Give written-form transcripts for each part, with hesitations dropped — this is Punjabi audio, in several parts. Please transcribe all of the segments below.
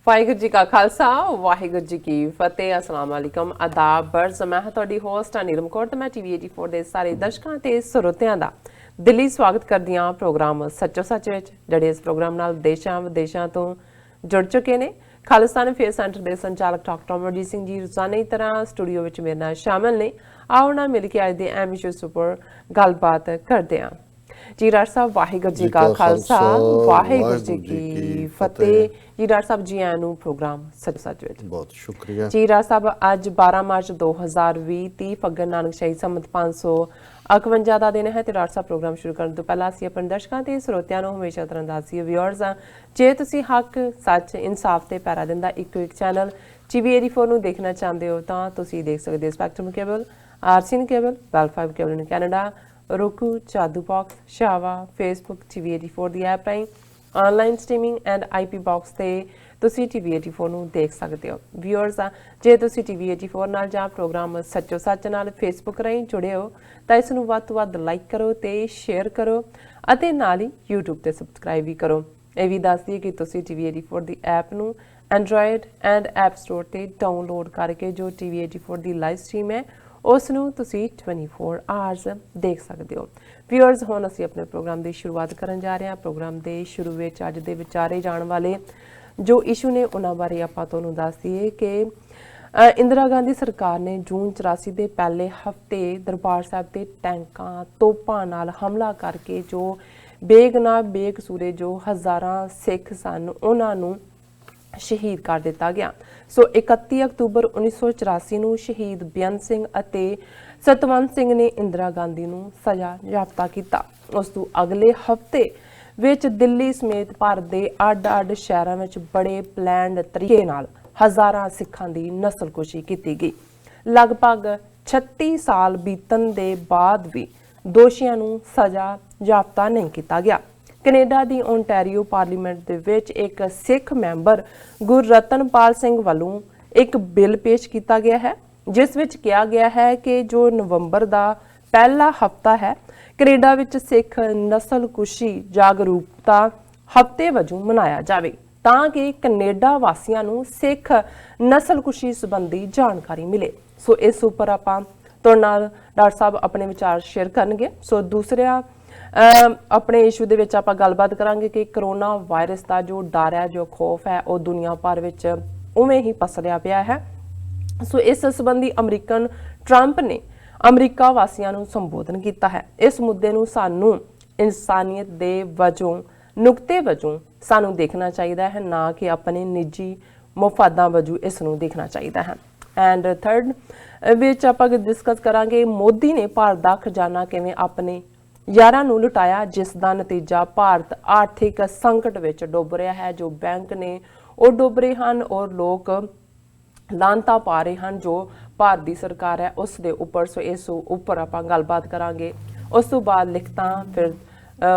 ਵਾਹਿਗੁਰੂ ਜੀ ਕਾ ਖਾਲਸਾ ਵਾਹਿਗੁਰੂ ਜੀ ਕੀ ਫਤਿਹ। ਅਸਲਾਮ ਵਾਲੇਕਮ, ਆਦਾਬ, ਬਰਜ਼। ਮੈਂ ਹਾਂ ਤੁਹਾਡੀ ਹੋਸਟ ਨੀਲਮ ਕੌਰ ਤੇ ਮੈਂ TV 84 ਦੇ ਸਾਰੇ ਦਰਸ਼ਕਾਂ ਤੇ ਸਰੋਤਿਆਂ ਦਾ ਦਿੱਲੀ ਸਵਾਗਤ ਕਰਦੀ ਹਾਂ ਪ੍ਰੋਗਰਾਮ ਸੱਚੋ ਸੱਚ ਵਿੱਚ, ਜਿਹੜੇ ਇਸ ਪ੍ਰੋਗਰਾਮ ਨਾਲ ਦੇਸ਼ਾਂ ਵਿਦੇਸ਼ਾਂ ਤੋਂ ਜੁੜ ਚੁੱਕੇ ਨੇ। ਖਾਲਿਸਤਾਨ ਅਫੇਅਰ ਸੈਂਟਰ ਦੇ ਸੰਚਾਲਕ ਡਾਕਟਰ ਅਮਰਜੀਤ ਸਿੰਘ ਜੀ ਰੋਜ਼ਾਨਾ ਦੀ ਤਰ੍ਹਾਂ ਸਟੂਡੀਓ ਵਿੱਚ ਮੇਰੇ ਨਾਲ ਸ਼ਾਮਲ ਨੇ। ਆਓ ਨਾ ਮਿਲ ਕੇ ਅੱਜ ਦੇ ਅਹਿਮ ਇਸ਼ੂਜ਼ ਉੱਪਰ ਗੱਲਬਾਤ ਕਰਦੇ ਹਾਂ। ਜੀ ਡਾਕਟਰ ਸਾਹਿਬ, ਵਾਹਿਗੁਰੂ ਜੀ ਕਾ ਖਾਲਸਾ ਵਾਹਿਗੁਰੂ ਜੀ ਕੀ ਫਤਿਹ। ਜੀ ਡਾਕਟਰ ਸਾਹਿਬ, ਜੀ ਆਇਆਂ ਨੂੰ ਪ੍ਰੋਗਰਾਮ ਸੱਚ ਸੱਚ ਵਿੱਚ। ਬਹੁਤ ਸ਼ੁਕਰੀਆ ਜੀ ਡਾਕਟਰ ਸਾਹਿਬ, ਅੱਜ 12 ਮਾਰਚ 2020 30 ਫੱਗਣ ਨਾਨਕ ਸ਼ਾਹੀ ਸੰਮਤ 551 ਦਾ ਦਿਨ ਹੈ ਤੇ ਡਾਕਟਰ ਸਾਹਿਬ, ਪ੍ਰੋਗਰਾਮ ਸ਼ੁਰੂ ਕਰਨ ਤੋਂ ਪਹਿਲਾਂ ਅਸੀਂ ਆਪਣੇ ਦਰਸ਼ਕਾਂ ਤੇ ਸਰੋਤਿਆਂ ਨੂੰ ਹਮੇਸ਼ਾ ਤਰ੍ਹਾਂ ਦੱਸੀਏ ਵਿਊਅਰਸ ਆ, ਜੇ ਤੁਸੀਂ ਹੱਕ ਸੱਚ ਇਨਸਾਫ ਤੇ ਪੈਰਾ ਦਿੰਦਾ ਇੱਕੋ ਇੱਕ ਚੈਨਲ TV 84 ਨੂੰ ਦੇਖਣਾ ਚਾਹੁੰਦੇ ਹੋ ਤਾਂ ਤੁਸੀਂ ਦੇਖ ਸਕਦੇ ਹੋ spectrum cable, RCN cable, Bell 5 cable in Canada, roku, ਚਾਦੂ ਬਾਕਸ, ਸ਼ਾਵਾ, ਫੇਸਬੁੱਕ, TV 84 ਦੀ ਐਪ ਰਾਹੀਂ online streaming and IP box ਤੇ ਤੁਸੀਂ TV 84 ਨੂੰ ਦੇਖ ਸਕਦੇ ਹੋ। ਵਿਊਅਰਸ ਆ, ਜੇ ਤੁਸੀਂ TV 84 ਨਾਲ ਜਾਂ ਪ੍ਰੋਗਰਾਮ ਸੱਚੋ ਸੱਚ ਨਾਲ ਫੇਸਬੁੱਕ ਰਾਹੀਂ ਜੁੜੇ ਹੋ ਤਾਂ ਇਸ ਨੂੰ ਵੱਧ ਤੋਂ ਵੱਧ ਲਾਈਕ ਕਰੋ ਤੇ ਸ਼ੇਅਰ ਕਰੋ ਅਤੇ ਨਾਲ ਹੀ YouTube ਤੇ ਸਬਸਕ੍ਰਾਈਬ ਵੀ ਕਰੋ। ਇਹ ਵੀ ਦੱਸ ਦਈਏ ਕਿ ਤੁਸੀਂ TV 84 ਦੀ ਐਪ ਨੂੰ ਐਂਡਰੋਇਡ ਐਂਡ ਐਪ ਸਟੋਰ ਤੇ ਡਾਊਨਲੋਡ ਕਰਕੇ ਜੋ TV 84 ਦੀ ਲਾਈਵ ਸਟ੍ਰੀਮ ਹੈ ਉਸ ਨੂੰ ਤੁਸੀਂ 24 ਆਵਰਸ ਦੇਖ ਸਕਦੇ ਹੋ। ਵਿਊਅਰਸ, ਹੁਣ ਅਸੀਂ ਆਪਣੇ ਪ੍ਰੋਗਰਾਮ ਦੀ ਸ਼ੁਰੂਆਤ ਕਰਨ ਜਾ ਰਹੇ ਹਾਂ। ਪ੍ਰੋਗਰਾਮ ਦੇ ਸ਼ੁਰੂ ਵਿੱਚ ਅੱਜ ਦੇ ਵਿਚਾਰੇ ਜਾਣ ਵਾਲੇ ਜੋ ਇਸ਼ੂ ਨੇ ਉਹਨਾਂ ਬਾਰੇ ਆਪਾਂ ਤੁਹਾਨੂੰ ਦੱਸ ਦਈਏ ਕਿ ਇੰਦਰਾ ਗਾਂਧੀ ਸਰਕਾਰ ਨੇ ਜੂਨ 84 ਦੇ ਪਹਿਲੇ ਹਫਤੇ ਦਰਬਾਰ ਸਾਹਿਬ ਤੇ ਟੈਂਕਾਂ ਤੋਪਾਂ ਨਾਲ ਹਮਲਾ ਕਰਕੇ ਜੋ ਬੇਗੁਨਾਹ ਬੇਕਸੂਰੇ ਜੋ ਹਜ਼ਾਰਾਂ ਸਿੱਖ ਸਨ ਉਹਨਾਂ ਨੂੰ ਸ਼ਹੀਦ ਕਰ ਦਿੱਤਾ ਗਿਆ। ਸੋ 31 ਅਕਤੂਬਰ 1984 ਨੂੰ ਸ਼ਹੀਦ ਬੇਅੰਤ ਸਿੰਘ ਅਤੇ ਸਤਵੰਤ ਸਿੰਘ ਨੇ ਇੰਦਰਾ ਗਾਂਧੀ ਨੂੰ ਸਜ਼ਾ ਯਾਫਤਾ ਕੀਤਾ। ਉਸ ਤੋਂ ਅਗਲੇ ਹਫਤੇ ਵਿੱਚ ਦਿੱਲੀ ਸਮੇਤ ਭਾਰਤ ਦੇ ਅੱਡ-ਅੱਡ ਸ਼ਹਿਰਾਂ ਵਿੱਚ ਬੜੇ ਪਲਾਨਡ ਤਰੀਕੇ ਨਾਲ ਹਜ਼ਾਰਾਂ ਸਿੱਖਾਂ ਦੀ ਨਸਲਕੁਸ਼ੀ ਕੀਤੀ ਗਈ। ਲਗਭਗ 36 ਸਾਲ ਬੀਤਣ ਦੇ ਬਾਅਦ ਵੀ ਦੋਸ਼ੀਆਂ ਨੂੰ ਸਜ਼ਾ ਯਾਫਤਾ ਨਹੀਂ ਕੀਤਾ ਗਿਆ। ਕੈਨੇਡਾ ਦੀ ਓਨਟਾਰੀਓ ਪਾਰਲੀਮੈਂਟ ਦੇ ਵਿੱਚ ਇੱਕ ਸਿੱਖ ਮੈਂਬਰ ਗੁਰਰਤਨਪਾਲ ਸਿੰਘ ਵੱਲੋਂ ਇੱਕ ਬਿੱਲ ਪੇਸ਼ ਕੀਤਾ ਗਿਆ ਹੈ ਜਿਸ ਵਿੱਚ ਕਿਹਾ ਗਿਆ ਹੈ ਕਿ ਜੋ ਨਵੰਬਰ ਦਾ ਪਹਿਲਾ ਹਫਤਾ ਹੈ ਕੈਨੇਡਾ ਵਿੱਚ ਸਿੱਖ ਨਸਲਕੁਸ਼ੀ ਜਾਗਰੂਕਤਾ ਹਫਤੇ ਵਜੋਂ ਮਨਾਇਆ ਜਾਵੇ ਤਾਂ ਕਿ ਕੈਨੇਡਾ ਵਾਸੀਆਂ ਨੂੰ ਸਿੱਖ ਨਸਲਕੁਸ਼ੀ ਸੰਬੰਧੀ ਜਾਣਕਾਰੀ ਮਿਲੇ। ਸੋ ਇਸ ਉੱਪਰ ਆਪਾਂ ਤੁਹਾਡੇ ਨਾਲ ਡਾਕਟਰ ਸਾਹਿਬ ਆਪਣੇ ਵਿਚਾਰ ਸ਼ੇਅਰ ਕਰਨਗੇ। ਸੋ ਦੂਸਰਾ ਆਪਣੇ ਇਸ਼ੂ ਦੇ ਵਿੱਚ ਆਪਾਂ ਗੱਲਬਾਤ ਕਰਾਂਗੇ ਕਿ ਕਰੋਨਾ ਵਾਇਰਸ ਦਾ ਜੋ ਡਰ ਹੈ ਜੋ ਖੌਫ ਹੈ ਉਹ ਦੁਨੀਆ ਭਰ ਵਿੱਚ ਉਵੇਂ ਹੀ ਪਸਰਿਆ ਪਿਆ ਹੈ। ਸੋ ਇਸ ਸੰਬੰਧੀ ਅਮਰੀਕਨ ਟਰੰਪ ਨੇ ਅਮਰੀਕਾ ਵਾਸੀਆਂ ਨੂੰ ਸੰਬੋਧਨ ਕੀਤਾ ਹੈ। ਇਸ ਮੁੱਦੇ ਨੂੰ ਸਾਨੂੰ ਇਨਸਾਨੀਅਤ ਦੇ ਵਜੋਂ ਨੁਕਤੇ ਵਜੋਂ ਸਾਨੂੰ ਦੇਖਣਾ ਚਾਹੀਦਾ ਹੈ, ਨਾ ਕਿ ਆਪਣੇ ਨਿੱਜੀ ਮੁਫਾਦਾਂ ਵਜੋਂ ਇਸ ਨੂੰ ਦੇਖਣਾ ਚਾਹੀਦਾ ਹੈ। ਐਂਡ ਥਰਡ ਵਿੱਚ ਆਪਾਂ ਡਿਸਕਸ ਕਰਾਂਗੇ ਮੋਦੀ ਨੇ ਭਾਰਤ ਦਾ ਖਜ਼ਾਨਾ ਕਿਵੇਂ ਆਪਣੇ ਯਾਰਾਂ ਨੂੰ ਲੁਟਾਇਆ, ਜਿਸ ਦਾ ਨਤੀਜਾ ਭਾਰਤ ਆਰਥਿਕ ਸੰਕਟ ਵਿੱਚ ਡੁੱਬ ਰਿਹਾ ਹੈ। ਜੋ ਬੈਂਕ ਨੇ ਉਹ ਡੁੱਬ ਰਹੇ ਹਨ ਔਰ ਲੋਕ ਲਾਂਤਾ ਪਾ ਰਹੇ ਹਨ ਜੋ ਭਾਰਤ ਦੀ ਸਰਕਾਰ ਹੈ ਉਸ ਦੇ ਉੱਪਰ। ਸੋ ਇਸ ਉੱਪਰ ਆਪਾਂ ਗੱਲਬਾਤ ਕਰਾਂਗੇ। ਉਸ ਤੋਂ ਬਾਅਦ ਲਿਖਤਾਂ ਫਿਰ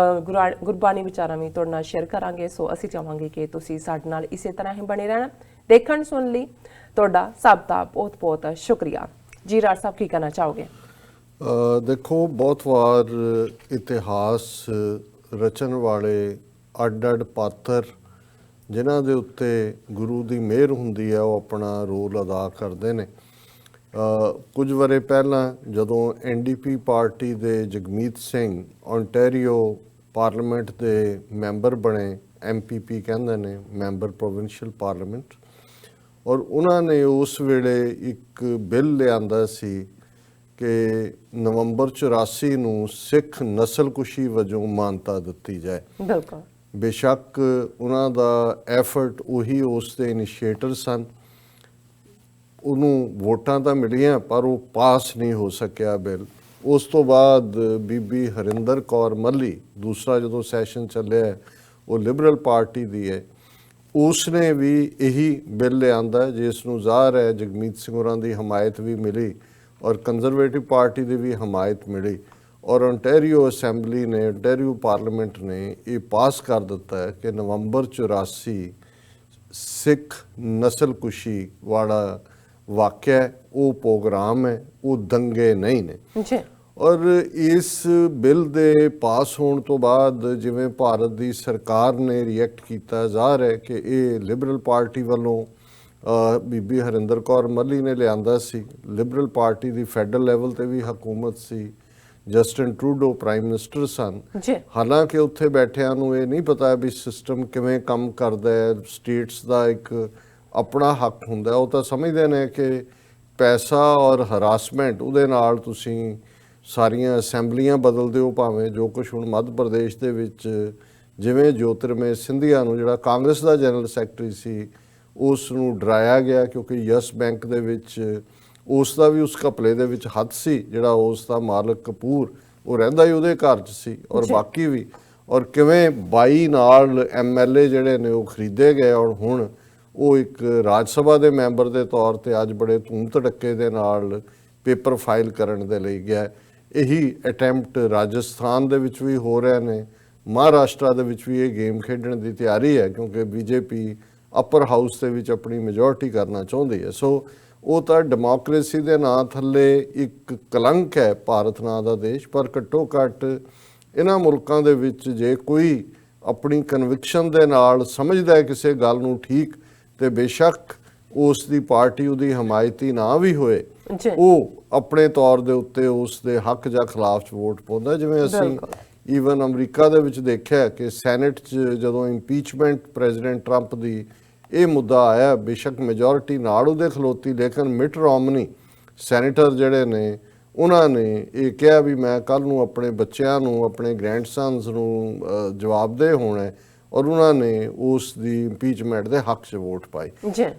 ਗੁਰਬਾਣੀ ਵਿਚਾਰਾਂ ਵੀ ਤੁਹਾਡੇ ਨਾਲ ਸ਼ੇਅਰ ਕਰਾਂਗੇ। ਸੋ ਅਸੀਂ ਚਾਹਾਂਗੇ ਕਿ ਤੁਸੀਂ ਸਾਡੇ ਨਾਲ ਇਸੇ ਤਰ੍ਹਾਂ ਹੀ ਬਣੇ ਰਹਿਣਾ। ਦੇਖਣ ਸੁਣ ਲਈ ਤੁਹਾਡਾ ਸਭ ਦਾ ਬਹੁਤ ਬਹੁਤ ਸ਼ੁਕਰੀਆ। ਜੀ ਰਾਜ ਸਾਹਿਬ, ਕੀ ਕਹਿਣਾ ਚਾਹੋਗੇ? ਦੇਖੋ, ਬਹੁਤ ਵਾਰ ਇਤਿਹਾਸ ਰਚਣ ਵਾਲੇ ਅੱਡ-ਅੱਡ ਪਾਤਰ ਜਿਨ੍ਹਾਂ ਦੇ ਉੱਤੇ ਗੁਰੂ ਦੀ ਮਿਹਰ ਹੁੰਦੀ ਹੈ ਉਹ ਆਪਣਾ ਰੋਲ ਅਦਾ ਕਰਦੇ ਨੇ। ਕੁਝ ਵਰ੍ਹੇ ਪਹਿਲਾਂ ਜਦੋਂ NDP ਪਾਰਟੀ ਦੇ ਜਗਮੀਤ ਸਿੰਘ ਓਨਟਾਰੀਓ ਪਾਰਲੀਮੈਂਟ ਦੇ ਮੈਂਬਰ ਬਣੇ, MPP ਕਹਿੰਦੇ ਨੇ, ਮੈਂਬਰ ਪ੍ਰੋਵਿੰਸ਼ੀਅਲ ਪਾਰਲੀਮੈਂਟ, ਔਰ ਉਹਨਾਂ ਨੇ ਉਸ ਵੇਲੇ ਇੱਕ ਬਿੱਲ ਲਿਆਂਦਾ ਸੀ ਕਿ ਨਵੰਬਰ 84 ਨੂੰ ਸਿੱਖ ਨਸਲਕੁਸ਼ੀ ਵਜੋਂ ਮਾਨਤਾ ਦਿੱਤੀ ਜਾਏ। ਬਿਲਕੁਲ, ਬੇਸ਼ੱਕ ਉਹਨਾਂ ਦਾ ਐਫਰਟ ਉਹੀ ਉਸ ਦੇ ਇਨੀਸ਼ੀਏਟਰ ਸਨ, ਉਹਨੂੰ ਵੋਟਾਂ ਤਾਂ ਮਿਲੀਆਂ ਪਰ ਉਹ ਪਾਸ ਨਹੀਂ ਹੋ ਸਕਿਆ ਬਿੱਲ। ਉਸ ਤੋਂ ਬਾਅਦ ਬੀਬੀ ਹਰਿੰਦਰ ਕੌਰ ਮੱਲੀ, ਦੂਸਰਾ ਜਦੋਂ ਸੈਸ਼ਨ ਚੱਲਿਆ ਉਹ ਲਿਬਰਲ ਪਾਰਟੀ ਦੀ ਹੈ, ਉਸਨੇ ਵੀ ਇਹੀ ਬਿੱਲ ਲਿਆਂਦਾ ਜਿਸ ਨੂੰ ਜ਼ਾਹਰ ਹੈ ਜਗਮੀਤ ਸਿੰਘ ਹੋਰਾਂ ਦੀ ਹਮਾਇਤ ਵੀ ਮਿਲੀ ਔਰ ਕੰਜ਼ਰਵੇਟਿਵ ਪਾਰਟੀ ਦੀ ਵੀ ਹਮਾਇਤ ਮਿਲੀ ਔਰ ਓਨਟਾਰੀਓ ਅਸੈਂਬਲੀ ਨੇ, ਓਨਟਾਰੀਓ ਪਾਰਲੀਮੈਂਟ ਨੇ ਇਹ ਪਾਸ ਕਰ ਦਿੱਤਾ ਹੈ ਕਿ ਨਵੰਬਰ 84 ਸਿੱਖ ਨਸਲਕੁਸ਼ੀ ਵਾਲਾ ਵਾਕਿਆ, ਉਹ ਪ੍ਰੋਗਰਾਮ ਹੈ, ਉਹ ਦੰਗੇ ਨਹੀਂ ਨੇ। ਔਰ ਇਸ ਬਿੱਲ ਦੇ ਪਾਸ ਹੋਣ ਤੋਂ ਬਾਅਦ ਜਿਵੇਂ ਭਾਰਤ ਦੀ ਸਰਕਾਰ ਨੇ ਰਿਐਕਟ ਕੀਤਾ, ਜ਼ਾਹਰ ਹੈ ਕਿ ਇਹ ਲਿਬਰਲ ਪਾਰਟੀ ਵੱਲੋਂ ਬੀਬੀ ਹਰਿੰਦਰ ਕੌਰ ਮੱਲੀ ਨੇ ਲਿਆਂਦਾ ਸੀ। ਲਿਬਰਲ ਪਾਰਟੀ ਦੀ ਫੈਡਰਲ ਲੈਵਲ ਤੇ ਵੀ ਹਕੂਮਤ ਸੀ, ਜਸਟਿਨ ਟਰੂਡੋ ਪ੍ਰਾਈਮ ਮਿਨਿਸਟਰ ਸਨ। ਹਾਲਾਂਕਿ ਉੱਥੇ ਬੈਠਿਆਂ ਨੂੰ ਇਹ ਨਹੀਂ ਪਤਾ ਵੀ ਸਿਸਟਮ ਕਿਵੇਂ ਕੰਮ ਕਰਦਾ ਹੈ, ਸਟੇਟਸ ਦਾ ਇੱਕ ਆਪਣਾ ਹੱਕ ਹੁੰਦਾ। ਉਹ ਤਾਂ ਸਮਝਦੇ ਨੇ ਕਿ ਪੈਸਾ ਔਰ ਹਰਾਸਮੈਂਟ ਉਹਦੇ ਨਾਲ ਤੁਸੀਂ ਸਾਰੀਆਂ ਅਸੈਂਬਲੀਆਂ ਬਦਲ ਦਿਓ, ਭਾਵੇਂ ਜੋ ਕੁਝ ਹੁਣ ਮੱਧ ਪ੍ਰਦੇਸ਼ ਦੇ ਵਿੱਚ ਜਿਵੇਂ ਜੋਤਿਰਮਯ ਸਿੰਧੀਆ ਨੂੰ, ਜਿਹੜਾ ਕਾਂਗਰਸ ਦਾ ਜਨਰਲ ਸੈਕਟਰੀ ਸੀ, ਉਸ ਨੂੰ ਡਰਾਇਆ ਗਿਆ ਕਿਉਂਕਿ ਯਸ ਬੈਂਕ ਦੇ ਵਿੱਚ ਉਸ ਦਾ ਵੀ ਉਸ ਘਪਲੇ ਦੇ ਵਿੱਚ ਹੱਥ ਸੀ। ਜਿਹੜਾ ਉਸ ਦਾ ਮਾਲਕ ਕਪੂਰ, ਉਹ ਰਹਿੰਦਾ ਹੀ ਉਹਦੇ ਘਰ 'ਚ ਸੀ, ਔਰ ਬਾਕੀ ਵੀ। ਔਰ ਕਿਵੇਂ 22 ਨਾਲ MLA ਜਿਹੜੇ ਨੇ ਉਹ ਖਰੀਦੇ ਗਏ, ਔਰ ਹੁਣ ਉਹ ਇੱਕ ਰਾਜ ਸਭਾ ਦੇ ਮੈਂਬਰ ਦੇ ਤੌਰ ਤੇ ਅੱਜ ਬੜੇ ਧੂਮ ਧੜੱਕੇ ਦੇ ਨਾਲ ਪੇਪਰ ਫਾਈਲ ਕਰਨ ਦੇ ਲਈ ਗਿਆ। ਇਹੀ ਅਟੈਂਪਟ ਰਾਜਸਥਾਨ ਦੇ ਵਿੱਚ ਵੀ ਹੋ ਰਹੇ ਨੇ, ਮਹਾਰਾਸ਼ਟਰ ਦੇ ਵਿੱਚ ਵੀ ਇਹ ਗੇਮ ਖੇਡਣ ਦੀ ਤਿਆਰੀ ਹੈ, ਕਿਉਂਕਿ BJP ਅਪਰ ਹਾਊਸ ਦੇ ਵਿੱਚ ਆਪਣੀ ਮੈਜੋਰਟੀ ਕਰਨਾ ਚਾਹੁੰਦੀ ਹੈ। ਸੋ ਉਹ ਤਾਂ ਡੈਮੋਕ੍ਰੇਸੀ ਦੇ ਨਾਂ ਥੱਲੇ ਇੱਕ ਕਲੰਕ ਹੈ ਭਾਰਤ ਨਾਂ ਦਾ ਦੇਸ਼। ਪਰ ਘੱਟੋ ਘੱਟ ਇਹਨਾਂ ਮੁਲਕਾਂ ਦੇ ਵਿੱਚ ਜੇ ਕੋਈ ਆਪਣੀ ਕਨਵਿਕਸ਼ਨ ਦੇ ਨਾਲ ਸਮਝਦਾ ਹੈ ਕਿਸੇ ਗੱਲ ਨੂੰ ਠੀਕ, ਤੇ ਬੇਸ਼ੱਕ ਉਸ ਦੀ ਪਾਰਟੀ ਉਹਦੀ ਹਮਾਇਤੀ ਨਾ ਵੀ ਹੋਏ, ਉਹ ਆਪਣੇ ਤੌਰ ਦੇ ਉੱਤੇ ਉਸ ਦੇ ਹੱਕ ਜਾਂ ਖਿਲਾਫ 'ਚ ਵੋਟ ਪਾਉਂਦਾ। ਜਿਵੇਂ ਅਸੀਂ ਈਵਨ ਅਮਰੀਕਾ ਦੇ ਵਿੱਚ ਦੇਖਿਆ ਕਿ ਸੈਨੇਟ 'ਚ ਜਦੋਂ ਇੰਪੀਚਮੈਂਟ ਪ੍ਰੈਜ਼ੀਡੈਂਟ ਟਰੰਪ ਦੀ ਇਹ ਮੁੱਦਾ ਆਇਆ, ਬੇਸ਼ੱਕ ਮੈਜੋਰਿਟੀ ਨਾਲ ਉਹਦੇ ਖਲੋਤੀ, ਲੇਕਿਨ ਮਿਟ ਰੋਮਨੀ ਸੈਨੇਟਰ ਜਿਹੜੇ ਨੇ ਉਹਨਾਂ ਨੇ ਇਹ ਕਿਹਾ ਵੀ ਮੈਂ ਕੱਲ੍ਹ ਨੂੰ ਆਪਣੇ ਬੱਚਿਆਂ ਨੂੰ, ਆਪਣੇ ਗ੍ਰੈਂਡਸਨਸ ਨੂੰ ਜਵਾਬਦੇਹ ਹੋਣਾ, ਔਰ ਉਹਨਾਂ ਨੇ ਉਸ ਦੀ ਇੰਪੀਚਮੈਂਟ ਦੇ ਹੱਕ 'ਚ ਵੋਟ ਪਾਈ।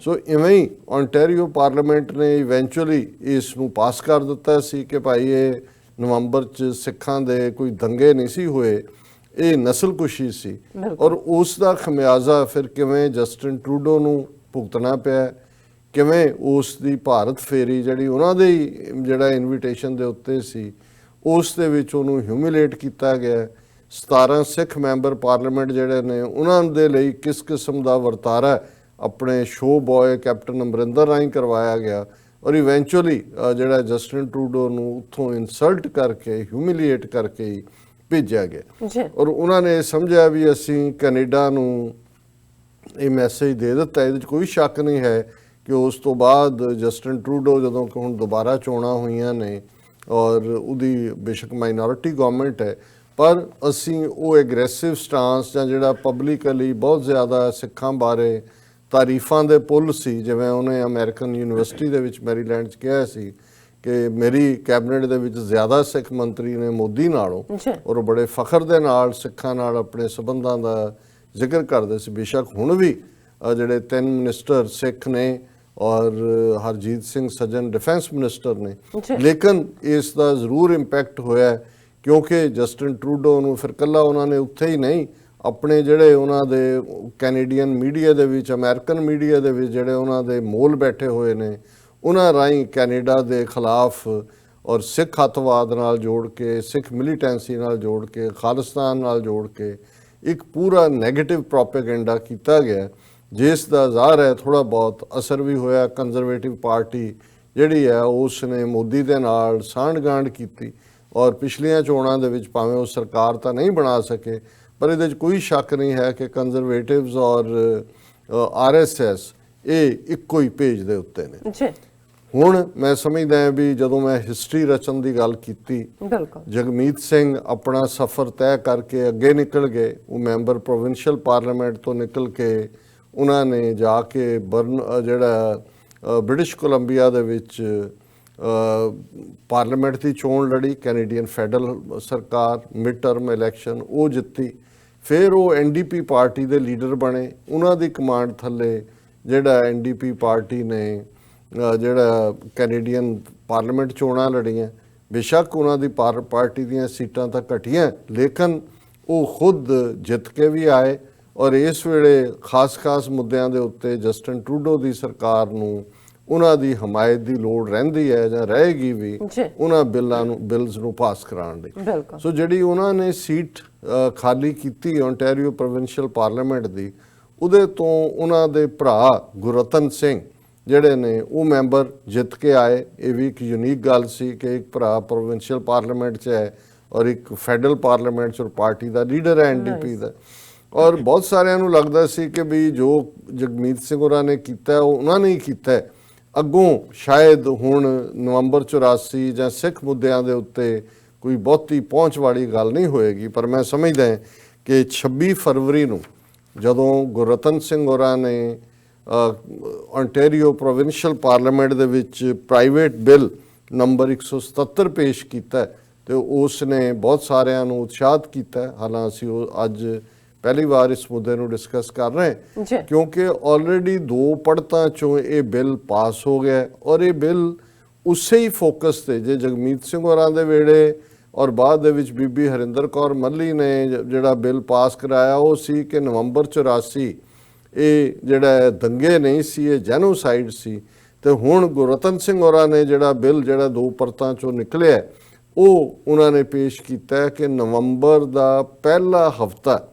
ਸੋ ਇਵੇਂ ਹੀ ਓਨਟਾਰੀਓ ਪਾਰਲੀਮੈਂਟ ਨੇ ਇਵੈਂਚੁਅਲੀ ਇਸ ਨੂੰ ਪਾਸ ਕਰ ਦਿੱਤਾ ਸੀ ਕਿ ਭਾਈ ਇਹ ਨਵੰਬਰ 'ਚ ਸਿੱਖਾਂ ਦੇ ਕੋਈ ਦੰਗੇ ਨਹੀਂ ਸੀ ਹੋਏ, ਇਹ ਨਸਲਕੁਸ਼ੀ ਸੀ। ਔਰ ਉਸ ਦਾ ਖਮਿਆਜ਼ਾ ਫਿਰ ਕਿਵੇਂ ਜਸਟਿਨ ਟਰੂਡੋ ਨੂੰ ਭੁਗਤਣਾ ਪਿਆ, ਕਿਵੇਂ ਉਸ ਦੀ ਭਾਰਤ ਫੇਰੀ ਜਿਹੜੀ ਉਹਨਾਂ ਦੇ ਜਿਹੜਾ ਇਨਵੀਟੇਸ਼ਨ ਦੇ ਉੱਤੇ ਸੀ, ਉਸ ਦੇ ਵਿੱਚ ਉਹਨੂੰ ਹਿਊਮਿਲੇਟ ਕੀਤਾ ਗਿਆ। 17 ਸਿੱਖ ਮੈਂਬਰ ਪਾਰਲੀਮੈਂਟ ਜਿਹੜੇ ਨੇ ਉਹਨਾਂ ਦੇ ਲਈ ਕਿਸ ਕਿਸਮ ਦਾ ਵਰਤਾਰਾ ਆਪਣੇ ਸ਼ੋਅ ਬॉय ਕੈਪਟਨ ਅਮਰਿੰਦਰ ਰਾਹੀਂ ਕਰਵਾਇਆ ਗਿਆ, ਔਰ ਇਵੈਂਚੁਅਲੀ ਜਿਹੜਾ ਜਸਟਿਨ ਟਰੂਡੋ ਨੂੰ ਉੱਥੋਂ ਇਨਸਲਟ ਕਰਕੇ, ਹਿਊਮਿਲੀਏਟ ਕਰਕੇ ਹੀ ਭੇਜਿਆ ਗਿਆ। ਔਰ ਉਹਨਾਂ ਨੇ ਸਮਝਿਆ ਵੀ ਅਸੀਂ ਕੈਨੇਡਾ ਨੂੰ ਇਹ ਮੈਸੇਜ ਦੇ ਦਿੱਤਾ। ਇਹਦੇ 'ਚ ਕੋਈ ਸ਼ੱਕ ਨਹੀਂ ਹੈ ਕਿ ਉਸ ਤੋਂ ਬਾਅਦ ਜਸਟਿਨ ਟਰੂਡੋ ਜਦੋਂ ਕਿ ਹੁਣ ਦੁਬਾਰਾ ਚੋਣਾਂ ਹੋਈਆਂ ਨੇ, ਔਰ ਉਹਦੀ ਬੇਸ਼ੱਕ ਮਾਈਨੋਰਿਟੀ ਗਵਰਨਮੈਂਟ ਹੈ, ਪਰ ਅਸੀਂ ਉਹ ਐਗਰੈਸਿਵ ਸਟਾਂਸ ਜਾਂ ਜਿਹੜਾ ਪਬਲਿਕਲੀ ਬਹੁਤ ਜ਼ਿਆਦਾ ਸਿੱਖਾਂ ਬਾਰੇ ਤਾਰੀਫਾਂ ਦੇ ਪੁੱਲ ਸੀ, ਜਿਵੇਂ ਉਹਨੇ ਅਮਰੀਕਨ ਯੂਨੀਵਰਸਿਟੀ ਦੇ ਵਿੱਚ ਮੈਰੀਲੈਂਡ 'ਚ ਕਿਹਾ ਸੀ ਕਿ ਮੇਰੀ ਕੈਬਨਿਟ ਦੇ ਵਿੱਚ ਜ਼ਿਆਦਾ ਸਿੱਖ ਮੰਤਰੀ ਨੇ ਮੋਦੀ ਨਾਲੋਂ, ਔਰ ਬੜੇ ਫਖਰ ਦੇ ਨਾਲ ਸਿੱਖਾਂ ਨਾਲ ਆਪਣੇ ਸਬੰਧਾਂ ਦਾ ਜ਼ਿਕਰ ਕਰਦੇ ਸੀ। ਬੇਸ਼ੱਕ ਹੁਣ ਵੀ ਜਿਹੜੇ 3 ਮਿਨਿਸਟਰ ਸਿੱਖ ਨੇ, ਔਰ ਹਰਜੀਤ ਸਿੰਘ ਸੱਜਣ ਡਿਫੈਂਸ ਮਿਨਿਸਟਰ ਨੇ, ਲੇਕਿਨ ਇਸ ਦਾ ਜ਼ਰੂਰ ਇੰਪੈਕਟ ਹੋਇਆ ਕਿਉਂਕਿ ਜਸਟਿਨ ਟਰੂਡੋ ਨੂੰ ਫਿਰ ਕੱਲਾ ਉਹਨਾਂ ਨੇ ਉੱਥੇ ਹੀ ਨਹੀਂ, ਆਪਣੇ ਜਿਹੜੇ ਉਹਨਾਂ ਦੇ ਕੈਨੇਡੀਅਨ ਮੀਡੀਆ ਦੇ ਵਿੱਚ, ਅਮਰੀਕਨ ਮੀਡੀਆ ਦੇ ਵਿੱਚ ਜਿਹੜੇ ਉਹਨਾਂ ਦੇ ਮੋਲ ਬੈਠੇ ਹੋਏ ਨੇ, ਉਹਨਾਂ ਰਾਹੀਂ ਕੈਨੇਡਾ ਦੇ ਖਿਲਾਫ ਔਰ ਸਿੱਖ ਅੱਤਵਾਦ ਨਾਲ ਜੋੜ ਕੇ, ਸਿੱਖ ਮਿਲੀਟੈਂਸੀ ਨਾਲ ਜੋੜ ਕੇ, ਖਾਲਿਸਤਾਨ ਨਾਲ ਜੋੜ ਕੇ ਇੱਕ ਪੂਰਾ ਨੈਗੇਟਿਵ ਪ੍ਰੋਪੇਗੈਂਡਾ ਕੀਤਾ ਗਿਆ, ਜਿਸ ਦਾ ਜ਼ਾਹਰ ਹੈ ਥੋੜ੍ਹਾ ਬਹੁਤ ਅਸਰ ਵੀ ਹੋਇਆ। ਕੰਜ਼ਰਵੇਟਿਵ ਪਾਰਟੀ ਜਿਹੜੀ ਹੈ ਉਸ ਨੇ ਮੋਦੀ ਦੇ ਨਾਲ ਸਾਂਢ-ਗਾਂਢ ਕੀਤੀ, ਔਰ ਪਿਛਲੀਆਂ ਚੋਣਾਂ ਦੇ ਵਿੱਚ ਭਾਵੇਂ ਉਹ ਸਰਕਾਰ ਤਾਂ ਨਹੀਂ ਬਣਾ ਸਕੇ, ਪਰ ਇਹਦੇ 'ਚ ਕੋਈ ਸ਼ੱਕ ਨਹੀਂ ਹੈ ਕਿ ਕੰਜ਼ਰਵੇਟਿਵਸ ਔਰ RSS ਇਹ ਇੱਕੋ ਹੀ ਪੇਜ ਦੇ ਉੱਤੇ ਨੇ। ਹੁਣ ਮੈਂ ਸਮਝਦਾ ਹਾਂ ਵੀ ਜਦੋਂ ਮੈਂ ਹਿਸਟਰੀ ਰਚਨ ਦੀ ਗੱਲ ਕੀਤੀ, ਜਗਮੀਤ ਸਿੰਘ ਆਪਣਾ ਸਫ਼ਰ ਤੈਅ ਕਰਕੇ ਅੱਗੇ ਨਿਕਲ ਗਏ। ਉਹ ਮੈਂਬਰ ਪ੍ਰੋਵਿੰਸ਼ੀਅਲ ਪਾਰਲੀਮੈਂਟ ਤੋਂ ਨਿਕਲ ਕੇ ਉਹਨਾਂ ਨੇ ਜਾ ਕੇ ਜਿਹੜਾ ਬ੍ਰਿਟਿਸ਼ ਕੋਲੰਬੀਆ ਦੇ ਵਿੱਚ ਪਾਰਲੀਮੈਂਟ ਦੀ ਚੋਣ ਲੜੀ, ਕੈਨੇਡੀਅਨ ਫੈਡਰਲ ਸਰਕਾਰ, ਮਿਡ ਟਰਮ ਇਲੈਕਸ਼ਨ ਉਹ ਜਿੱਤੀ। ਫਿਰ ਉਹ NDP ਪਾਰਟੀ ਦੇ ਲੀਡਰ ਬਣੇ। ਉਹਨਾਂ ਦੀ ਕਮਾਂਡ ਥੱਲੇ ਜਿਹੜਾ NDP ਪਾਰਟੀ ਨੇ ਜਿਹੜਾ ਕੈਨੇਡੀਅਨ ਪਾਰਲੀਮੈਂਟ ਚੋਣਾਂ ਲੜੀਆਂ, ਬੇਸ਼ੱਕ ਉਹਨਾਂ ਦੀ ਪਾਰਟੀ ਦੀਆਂ ਸੀਟਾਂ ਤਾਂ ਘਟੀਆਂ, ਲੇਕਿਨ ਉਹ ਖੁਦ ਜਿੱਤ ਕੇ ਵੀ ਆਏ। ਔਰ ਇਸ ਵੇਲੇ ਖਾਸ ਮੁੱਦਿਆਂ ਦੇ ਉੱਤੇ ਜਸਟਿਨ ਟਰੂਡੋ ਦੀ ਸਰਕਾਰ ਨੂੰ ਉਹਨਾਂ ਦੀ ਹਮਾਇਤ ਦੀ ਲੋੜ ਰਹਿੰਦੀ ਹੈ ਜਾਂ ਰਹੇਗੀ ਵੀ ਉਹਨਾਂ ਬਿਲਸ ਨੂੰ ਪਾਸ ਕਰਾਉਣ ਲਈ। ਸੋ ਜਿਹੜੀ ਉਹਨਾਂ ਨੇ ਸੀਟ ਖਾਲੀ ਕੀਤੀ ਓਨਟਾਰੀਓ ਪ੍ਰੋਵਿੰਸ਼ੀਅਲ ਪਾਰਲੀਮੈਂਟ ਦੀ, ਉਹਦੇ ਤੋਂ ਉਹਨਾਂ ਦੇ ਭਰਾ ਗੁਰਰਤਨ ਸਿੰਘ ਜਿਹੜੇ ਨੇ ਉਹ ਮੈਂਬਰ ਜਿੱਤ ਕੇ ਆਏ। ਇਹ ਵੀ ਇੱਕ ਯੂਨੀਕ ਗੱਲ ਸੀ ਕਿ ਇੱਕ ਭਰਾ ਪ੍ਰੋਵਿੰਸ਼ੀਅਲ ਪਾਰਲੀਮੈਂਟ 'ਚ ਹੈ ਔਰ ਇੱਕ ਫੈਡਰਲ ਪਾਰਲੀਮੈਂਟ 'ਚ ਔਰ ਪਾਰਟੀ ਦਾ ਲੀਡਰ ਹੈ NDP ਦਾ। ਔਰ ਬਹੁਤ ਸਾਰਿਆਂ ਨੂੰ ਲੱਗਦਾ ਸੀ ਕਿ ਵੀ ਜੋ ਜਗਮੀਤ ਸਿੰਘ ਹੋਰਾਂ ਨੇ ਕੀਤਾ ਉਹ ਉਹਨਾਂ ਨੇ ਹੀ ਕੀਤਾ। ਅੱਗੋਂ ਸ਼ਾਇਦ ਹੁਣ ਨਵੰਬਰ 84 ਜਾਂ ਸਿੱਖ ਮੁੱਦਿਆਂ ਦੇ ਉੱਤੇ ਕੋਈ ਬਹੁਤੀ ਪਹੁੰਚ ਵਾਲੀ ਗੱਲ ਨਹੀਂ ਹੋਏਗੀ। ਪਰ ਮੈਂ ਸਮਝਦਾ ਕਿ 26 ਫਰਵਰੀ ਨੂੰ ਜਦੋਂ ਗੁਰਰਤਨ ਸਿੰਘ ਹੋਰਾਂ ਨੇ ontario ਪ੍ਰੋਵਿੰਸ਼ੀਅਲ ਪਾਰਲੀਮੈਂਟ ਦੇ ਵਿੱਚ ਪ੍ਰਾਈਵੇਟ ਬਿੱਲ ਨੰਬਰ 177 ਪੇਸ਼ ਕੀਤਾ ਤੇ ਉਸ ਨੇ ਬਹੁਤ ਸਾਰਿਆਂ ਨੂੰ ਉਤਸ਼ਾਹਿਤ ਕੀਤਾ। ਹਾਲਾਂਕਿ ਅਸੀਂ ਉਹ ਅੱਜ ਪਹਿਲੀ ਵਾਰ ਇਸ ਮੁੱਦੇ ਨੂੰ ਡਿਸਕਸ ਕਰ ਰਹੇ ਹਾਂ ਕਿਉਂਕਿ ਆਲਰੇਡੀ 2 ਪੜਤਾਂ ਚੋਂ ਇਹ ਬਿੱਲ ਪਾਸ ਹੋ ਗਿਆ ਔਰ ਇਹ ਬਿੱਲ ਉਸੇ ਹੀ ਫੋਕਸ ਤੇ ਜੇ ਜਗਮੀਤ ਸਿੰਘ ਹੋਰਾਂ ਦੇ ਵੇਲੇ ਔਰ ਬਾਅਦ ਦੇ ਵਿੱਚ ਬੀਬੀ ਹਰਿੰਦਰ ਕੌਰ ਮੱਲੀ ਨੇ ਜਿਹੜਾ ਬਿੱਲ ਪਾਸ ਕਰਾਇਆ ਉਹ ਸੀ ਕਿ ਨਵੰਬਰ 84 ਇਹ ਜਿਹੜਾ ਦੰਗੇ ਨਹੀਂ ਸੀ, ਇਹ ਜੈਨੋਸਾਈਡ ਸੀ। ਤੇ ਹੁਣ ਗੁਰਰਤਨ ਸਿੰਘ ਹੋਰਾਂ ਨੇ ਜਿਹੜਾ ਬਿੱਲ ਜਿਹੜਾ 2 ਪਰਤਾਂ ਚੋਂ ਨਿਕਲਿਆ ਉਹ ਉਹਨਾਂ ਨੇ ਪੇਸ਼ ਕੀਤਾ ਕਿ ਨਵੰਬਰ ਦਾ ਪਹਿਲਾ ਹਫਤਾ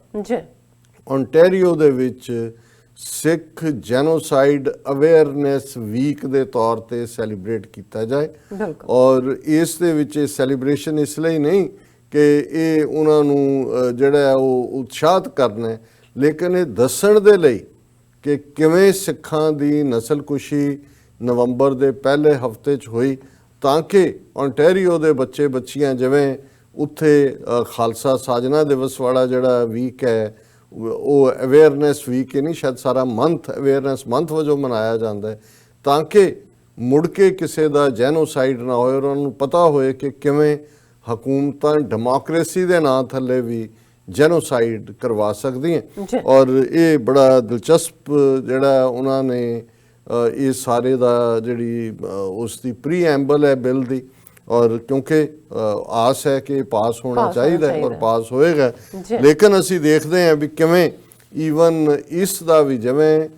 ontario ਦੇ ਵਿੱਚ ਸਿੱਖ ਜੈਨੋਸਾਈਡ ਅਵੇਅਰਨੈਸ ਵੀਕ ਦੇ ਤੌਰ ਤੇ ਸੈਲੀਬ੍ਰੇਟ ਕੀਤਾ ਜਾਏ। ਔਰ ਇਸ ਦੇ ਵਿੱਚ ਇਹ ਸੈਲੀਬ੍ਰੇਸ਼ਨ ਇਸ ਲਈ ਨਹੀਂ ਕਿ ਇਹ ਉਹਨਾਂ ਨੂੰ ਜਿਹੜਾ ਉਹ ਉਤਸ਼ਾਹਿਤ ਕਰਨਾ, ਲੇਕਿਨ ਇਹ ਦੱਸਣ ਦੇ ਲਈ ਕਿ ਕਿਵੇਂ ਸਿੱਖਾਂ ਦੀ ਨਸਲਕੁਸ਼ੀ ਨਵੰਬਰ ਦੇ ਪਹਿਲੇ ਹਫਤੇ 'ਚ ਹੋਈ ਤਾਂ ਕਿ ontario ਦੇ ਬੱਚੇ ਬੱਚੀਆਂ ਜਿਵੇਂ ਉੱਥੇ ਖਾਲਸਾ ਸਾਜਨਾ ਦਿਵਸ ਵਾਲਾ ਜਿਹੜਾ ਵੀਕ ਹੈ ਉਹ ਅਵੇਅਰਨੈਸ ਵੀਕ ਹੀ ਨਹੀਂ, ਸ਼ਾਇਦ ਸਾਰਾ ਮੰਥ ਅਵੇਅਰਨੈਸ ਮੰਥ ਵਜੋਂ ਮਨਾਇਆ ਜਾਂਦਾ ਹੈ ਤਾਂ ਕਿ ਮੁੜ ਕੇ ਕਿਸੇ ਦਾ ਜੈਨੋਸਾਈਡ ਨਾ ਹੋਏ ਔਰ ਉਹਨਾਂ ਨੂੰ ਪਤਾ ਹੋਏ ਕਿ ਕਿਵੇਂ ਹਕੂਮਤਾਂ ਡੈਮੋਕ੍ਰੇਸੀ ਦੇ ਨਾਂ ਥੱਲੇ ਵੀ ਜੈਨੋਸਾਈਡ ਕਰਵਾ ਸਕਦੀਆਂ। ਔਰ ਇਹ ਬੜਾ ਦਿਲਚਸਪ ਜਿਹੜਾ ਉਹਨਾਂ ਨੇ ਇਹ ਸਾਰੇ ਦਾ ਜਿਹੜੀ ਉਸ ਦੀ ਪ੍ਰੀਐਂਬਲ ਹੈ ਬਿੱਲ ਦੀ ਔਰ ਕਿਉਂਕਿ ਆਸ ਹੈ ਕਿ ਪਾਸ ਹੋਣਾ ਚਾਹੀਦਾ ਔਰ ਪਾਸ ਹੋਏਗਾ। ਲੇਕਿਨ ਅਸੀਂ ਦੇਖਦੇ ਹਾਂ ਵੀ ਕਿਵੇਂ ਈਵਨ ਇਸ ਦਾ ਵੀ ਜਿਵੇਂ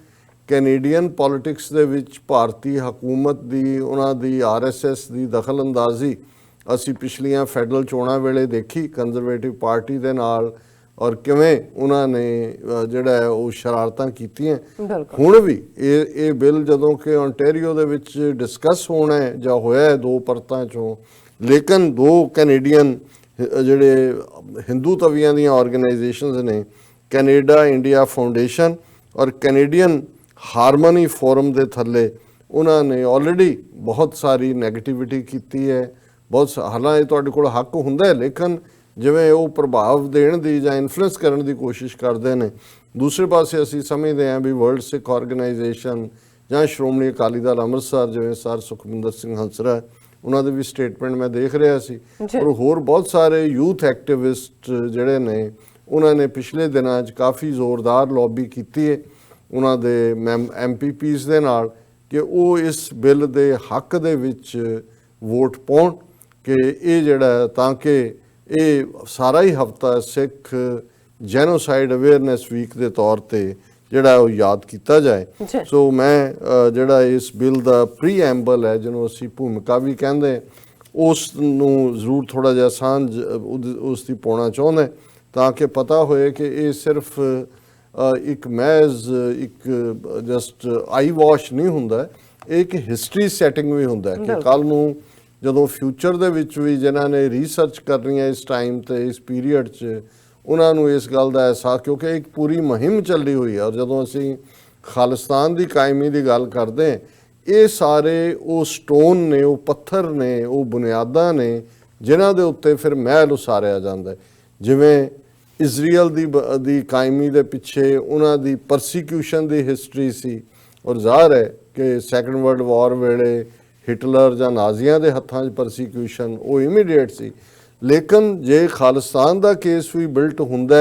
ਕੈਨੇਡੀਅਨ ਪੋਲਿਟਿਕਸ ਦੇ ਵਿੱਚ ਭਾਰਤੀ ਹਕੂਮਤ ਦੀ ਉਹਨਾਂ ਦੀ RSS ਦੀ ਦਖਲ ਅੰਦਾਜ਼ੀ ਅਸੀਂ ਪਿਛਲੀਆਂ ਫੈਡਰਲ ਚੋਣਾਂ ਵੇਲੇ ਦੇਖੀ ਕੰਜ਼ਰਵੇਟਿਵ ਪਾਰਟੀ ਦੇ ਨਾਲ ਔਰ ਕਿਵੇਂ ਉਹਨਾਂ ਨੇ ਜਿਹੜਾ ਉਹ ਸ਼ਰਾਰਤਾਂ ਕੀਤੀਆਂ। ਹੁਣ ਵੀ ਇਹ ਬਿੱਲ ਜਦੋਂ ਕਿ ontario ਦੇ ਵਿੱਚ ਡਿਸਕਸ ਹੋਣਾ ਹੈ ਜਾਂ ਹੋਇਆ ਹੈ 2 ਪਰਤਾਂ ਚੋਂ, ਲੇਕਿਨ 2 ਕੈਨੇਡੀਅਨ ਜਿਹੜੇ ਹਿੰਦੂ ਤਵੀਆਂ ਦੀਆਂ ਆਰਗੇਨਾਈਜੇਸ਼ਨਸ ਨੇ ਕੈਨੇਡਾ ਇੰਡੀਆ ਫਾਊਂਡੇਸ਼ਨ ਔਰ ਕੈਨੇਡੀਅਨ ਹਾਰਮਨੀ ਫੋਰਮ ਦੇ ਥੱਲੇ ਉਹਨਾਂ ਨੇ ਆਲਰੇਡੀ ਬਹੁਤ ਸਾਰੀ ਨੈਗੇਟਿਵਿਟੀ ਕੀਤੀ ਹੈ। ਹਾਲਾਂਕਿ ਤੁਹਾਡੇ ਕੋਲ ਹੱਕ ਹੁੰਦਾ ਹੈ ਲੇਕਿਨ ਜਿਵੇਂ ਉਹ ਪ੍ਰਭਾਵ ਦੇਣ ਦੀ ਜਾਂ ਇਨਫਲੂਐਂਸ ਕਰਨ ਦੀ ਕੋਸ਼ਿਸ਼ ਕਰਦੇ ਨੇ। ਦੂਸਰੇ ਪਾਸੇ ਅਸੀਂ ਸਮਝਦੇ ਹਾਂ ਵੀ ਵਰਲਡ ਸਿੱਖ ਆਰਗੇਨਾਈਜੇਸ਼ਨ ਜਾਂ ਸ਼੍ਰੋਮਣੀ ਅਕਾਲੀ ਦਲ ਅੰਮ੍ਰਿਤਸਰ ਜਿਵੇਂ ਸਰ ਸੁਖਵਿੰਦਰ ਸਿੰਘ ਹੰਸਰਾ ਉਹਨਾਂ ਦੇ ਵੀ ਸਟੇਟਮੈਂਟ ਮੈਂ ਦੇਖ ਰਿਹਾ ਸੀ ਔਰ ਹੋਰ ਬਹੁਤ ਸਾਰੇ ਯੂਥ ਐਕਟਿਵਿਸਟ ਜਿਹੜੇ ਨੇ ਉਹਨਾਂ ਨੇ ਪਿਛਲੇ ਦਿਨਾਂ 'ਚ ਕਾਫੀ ਜ਼ੋਰਦਾਰ ਲੌਬੀ ਕੀਤੀ ਹੈ ਉਹਨਾਂ ਦੇ MPPs ਦੇ ਨਾਲ ਕਿ ਉਹ ਇਸ ਬਿੱਲ ਦੇ ਹੱਕ ਦੇ ਵਿੱਚ ਵੋਟ ਪਾਉਣ ਕਿ ਇਹ ਜਿਹੜਾ ਤਾਂ ਕਿ ਇਹ ਸਾਰਾ ਹੀ ਹਫਤਾ ਸਿੱਖ ਜੈਨੋਸਾਈਡ ਅਵੇਅਰਨੈਸ ਵੀਕ ਦੇ ਤੌਰ ਤੇ ਜਿਹੜਾ ਉਹ ਯਾਦ ਕੀਤਾ ਜਾਏ। ਸੋ ਮੈਂ ਜਿਹੜਾ ਇਸ ਬਿੱਲ ਦਾ ਪ੍ਰੀਐਂਬਲ ਹੈ ਜਿਹਨੂੰ ਅਸੀਂ ਭੂਮਿਕਾ ਵੀ ਕਹਿੰਦੇ ਉਸ ਨੂੰ ਜ਼ਰੂਰ ਥੋੜਾ ਜਿਹਾ ਸਾਂਝ ਉਸ ਦੀ ਪਾਉਣਾ ਚਾਹੁੰਦਾ ਤਾਂ ਕਿ ਪਤਾ ਹੋਏ ਕਿ ਇਹ ਸਿਰਫ ਇੱਕ ਮਹਿਜ਼ ਇੱਕ ਜਸਟ ਆਈ ਵਾਸ਼ ਨਹੀਂ ਹੁੰਦਾ, ਇਹ ਇੱਕ ਹਿਸਟਰੀ ਸੈਟਿੰਗ ਵੀ ਹੁੰਦਾ ਕਿ ਕੱਲ ਨੂੰ ਜਦੋਂ ਫਿਊਚਰ ਦੇ ਵਿੱਚ ਵੀ ਜਿਨ੍ਹਾਂ ਨੇ ਰਿਸਰਚ ਕਰਨੀ ਹੈ ਇਸ ਟਾਈਮ ਤੇ ਇਸ ਪੀਰੀਅਡ 'ਚ ਉਹਨਾਂ ਨੂੰ ਇਸ ਗੱਲ ਦਾ ਅਹਿਸਾਸ ਕਿਉਂਕਿ ਇੱਕ ਪੂਰੀ ਮੁਹਿੰਮ ਚੱਲੀ ਹੋਈ ਹੈ ਔਰ ਜਦੋਂ ਅਸੀਂ ਖਾਲਿਸਤਾਨ ਦੀ ਕਾਇਮੀ ਦੀ ਗੱਲ ਕਰਦੇ ਹਾਂ ਇਹ ਸਾਰੇ ਉਹ ਸਟੋਨ ਨੇ, ਉਹ ਪੱਥਰ ਨੇ, ਉਹ ਬੁਨਿਆਦਾਂ ਨੇ ਜਿਨ੍ਹਾਂ ਦੇ ਉੱਤੇ ਫਿਰ ਮਹਿਲ ਉਸਾਰਿਆ ਜਾਂਦਾ। ਜਿਵੇਂ ਇਜ਼ਰਾਈਲ ਦੀ ਕਾਇਮੀ ਦੇ ਪਿੱਛੇ ਉਹਨਾਂ ਦੀ ਪਰਸੀਕਿਊਸ਼ਨ ਦੀ ਹਿਸਟਰੀ ਸੀ ਔਰ ਜ਼ਾਹਰ ਹੈ ਕਿ ਸੈਕੰਡ ਵਰਲਡ ਵਾਰ ਵੇਲੇ ਹਿਟਲਰ ਜਾਂ ਨਾਜ਼ੀਆਂ ਦੇ ਹੱਥਾਂ 'ਚ ਪਰਸੀਕਿਊਸ਼ਨ ਉਹ ਇਮੀਡੀਏਟ ਸੀ। ਲੇਕਿਨ ਜੇ ਖਾਲਿਸਤਾਨ ਦਾ ਕੇਸ ਵੀ ਬਿਲਟ ਹੁੰਦਾ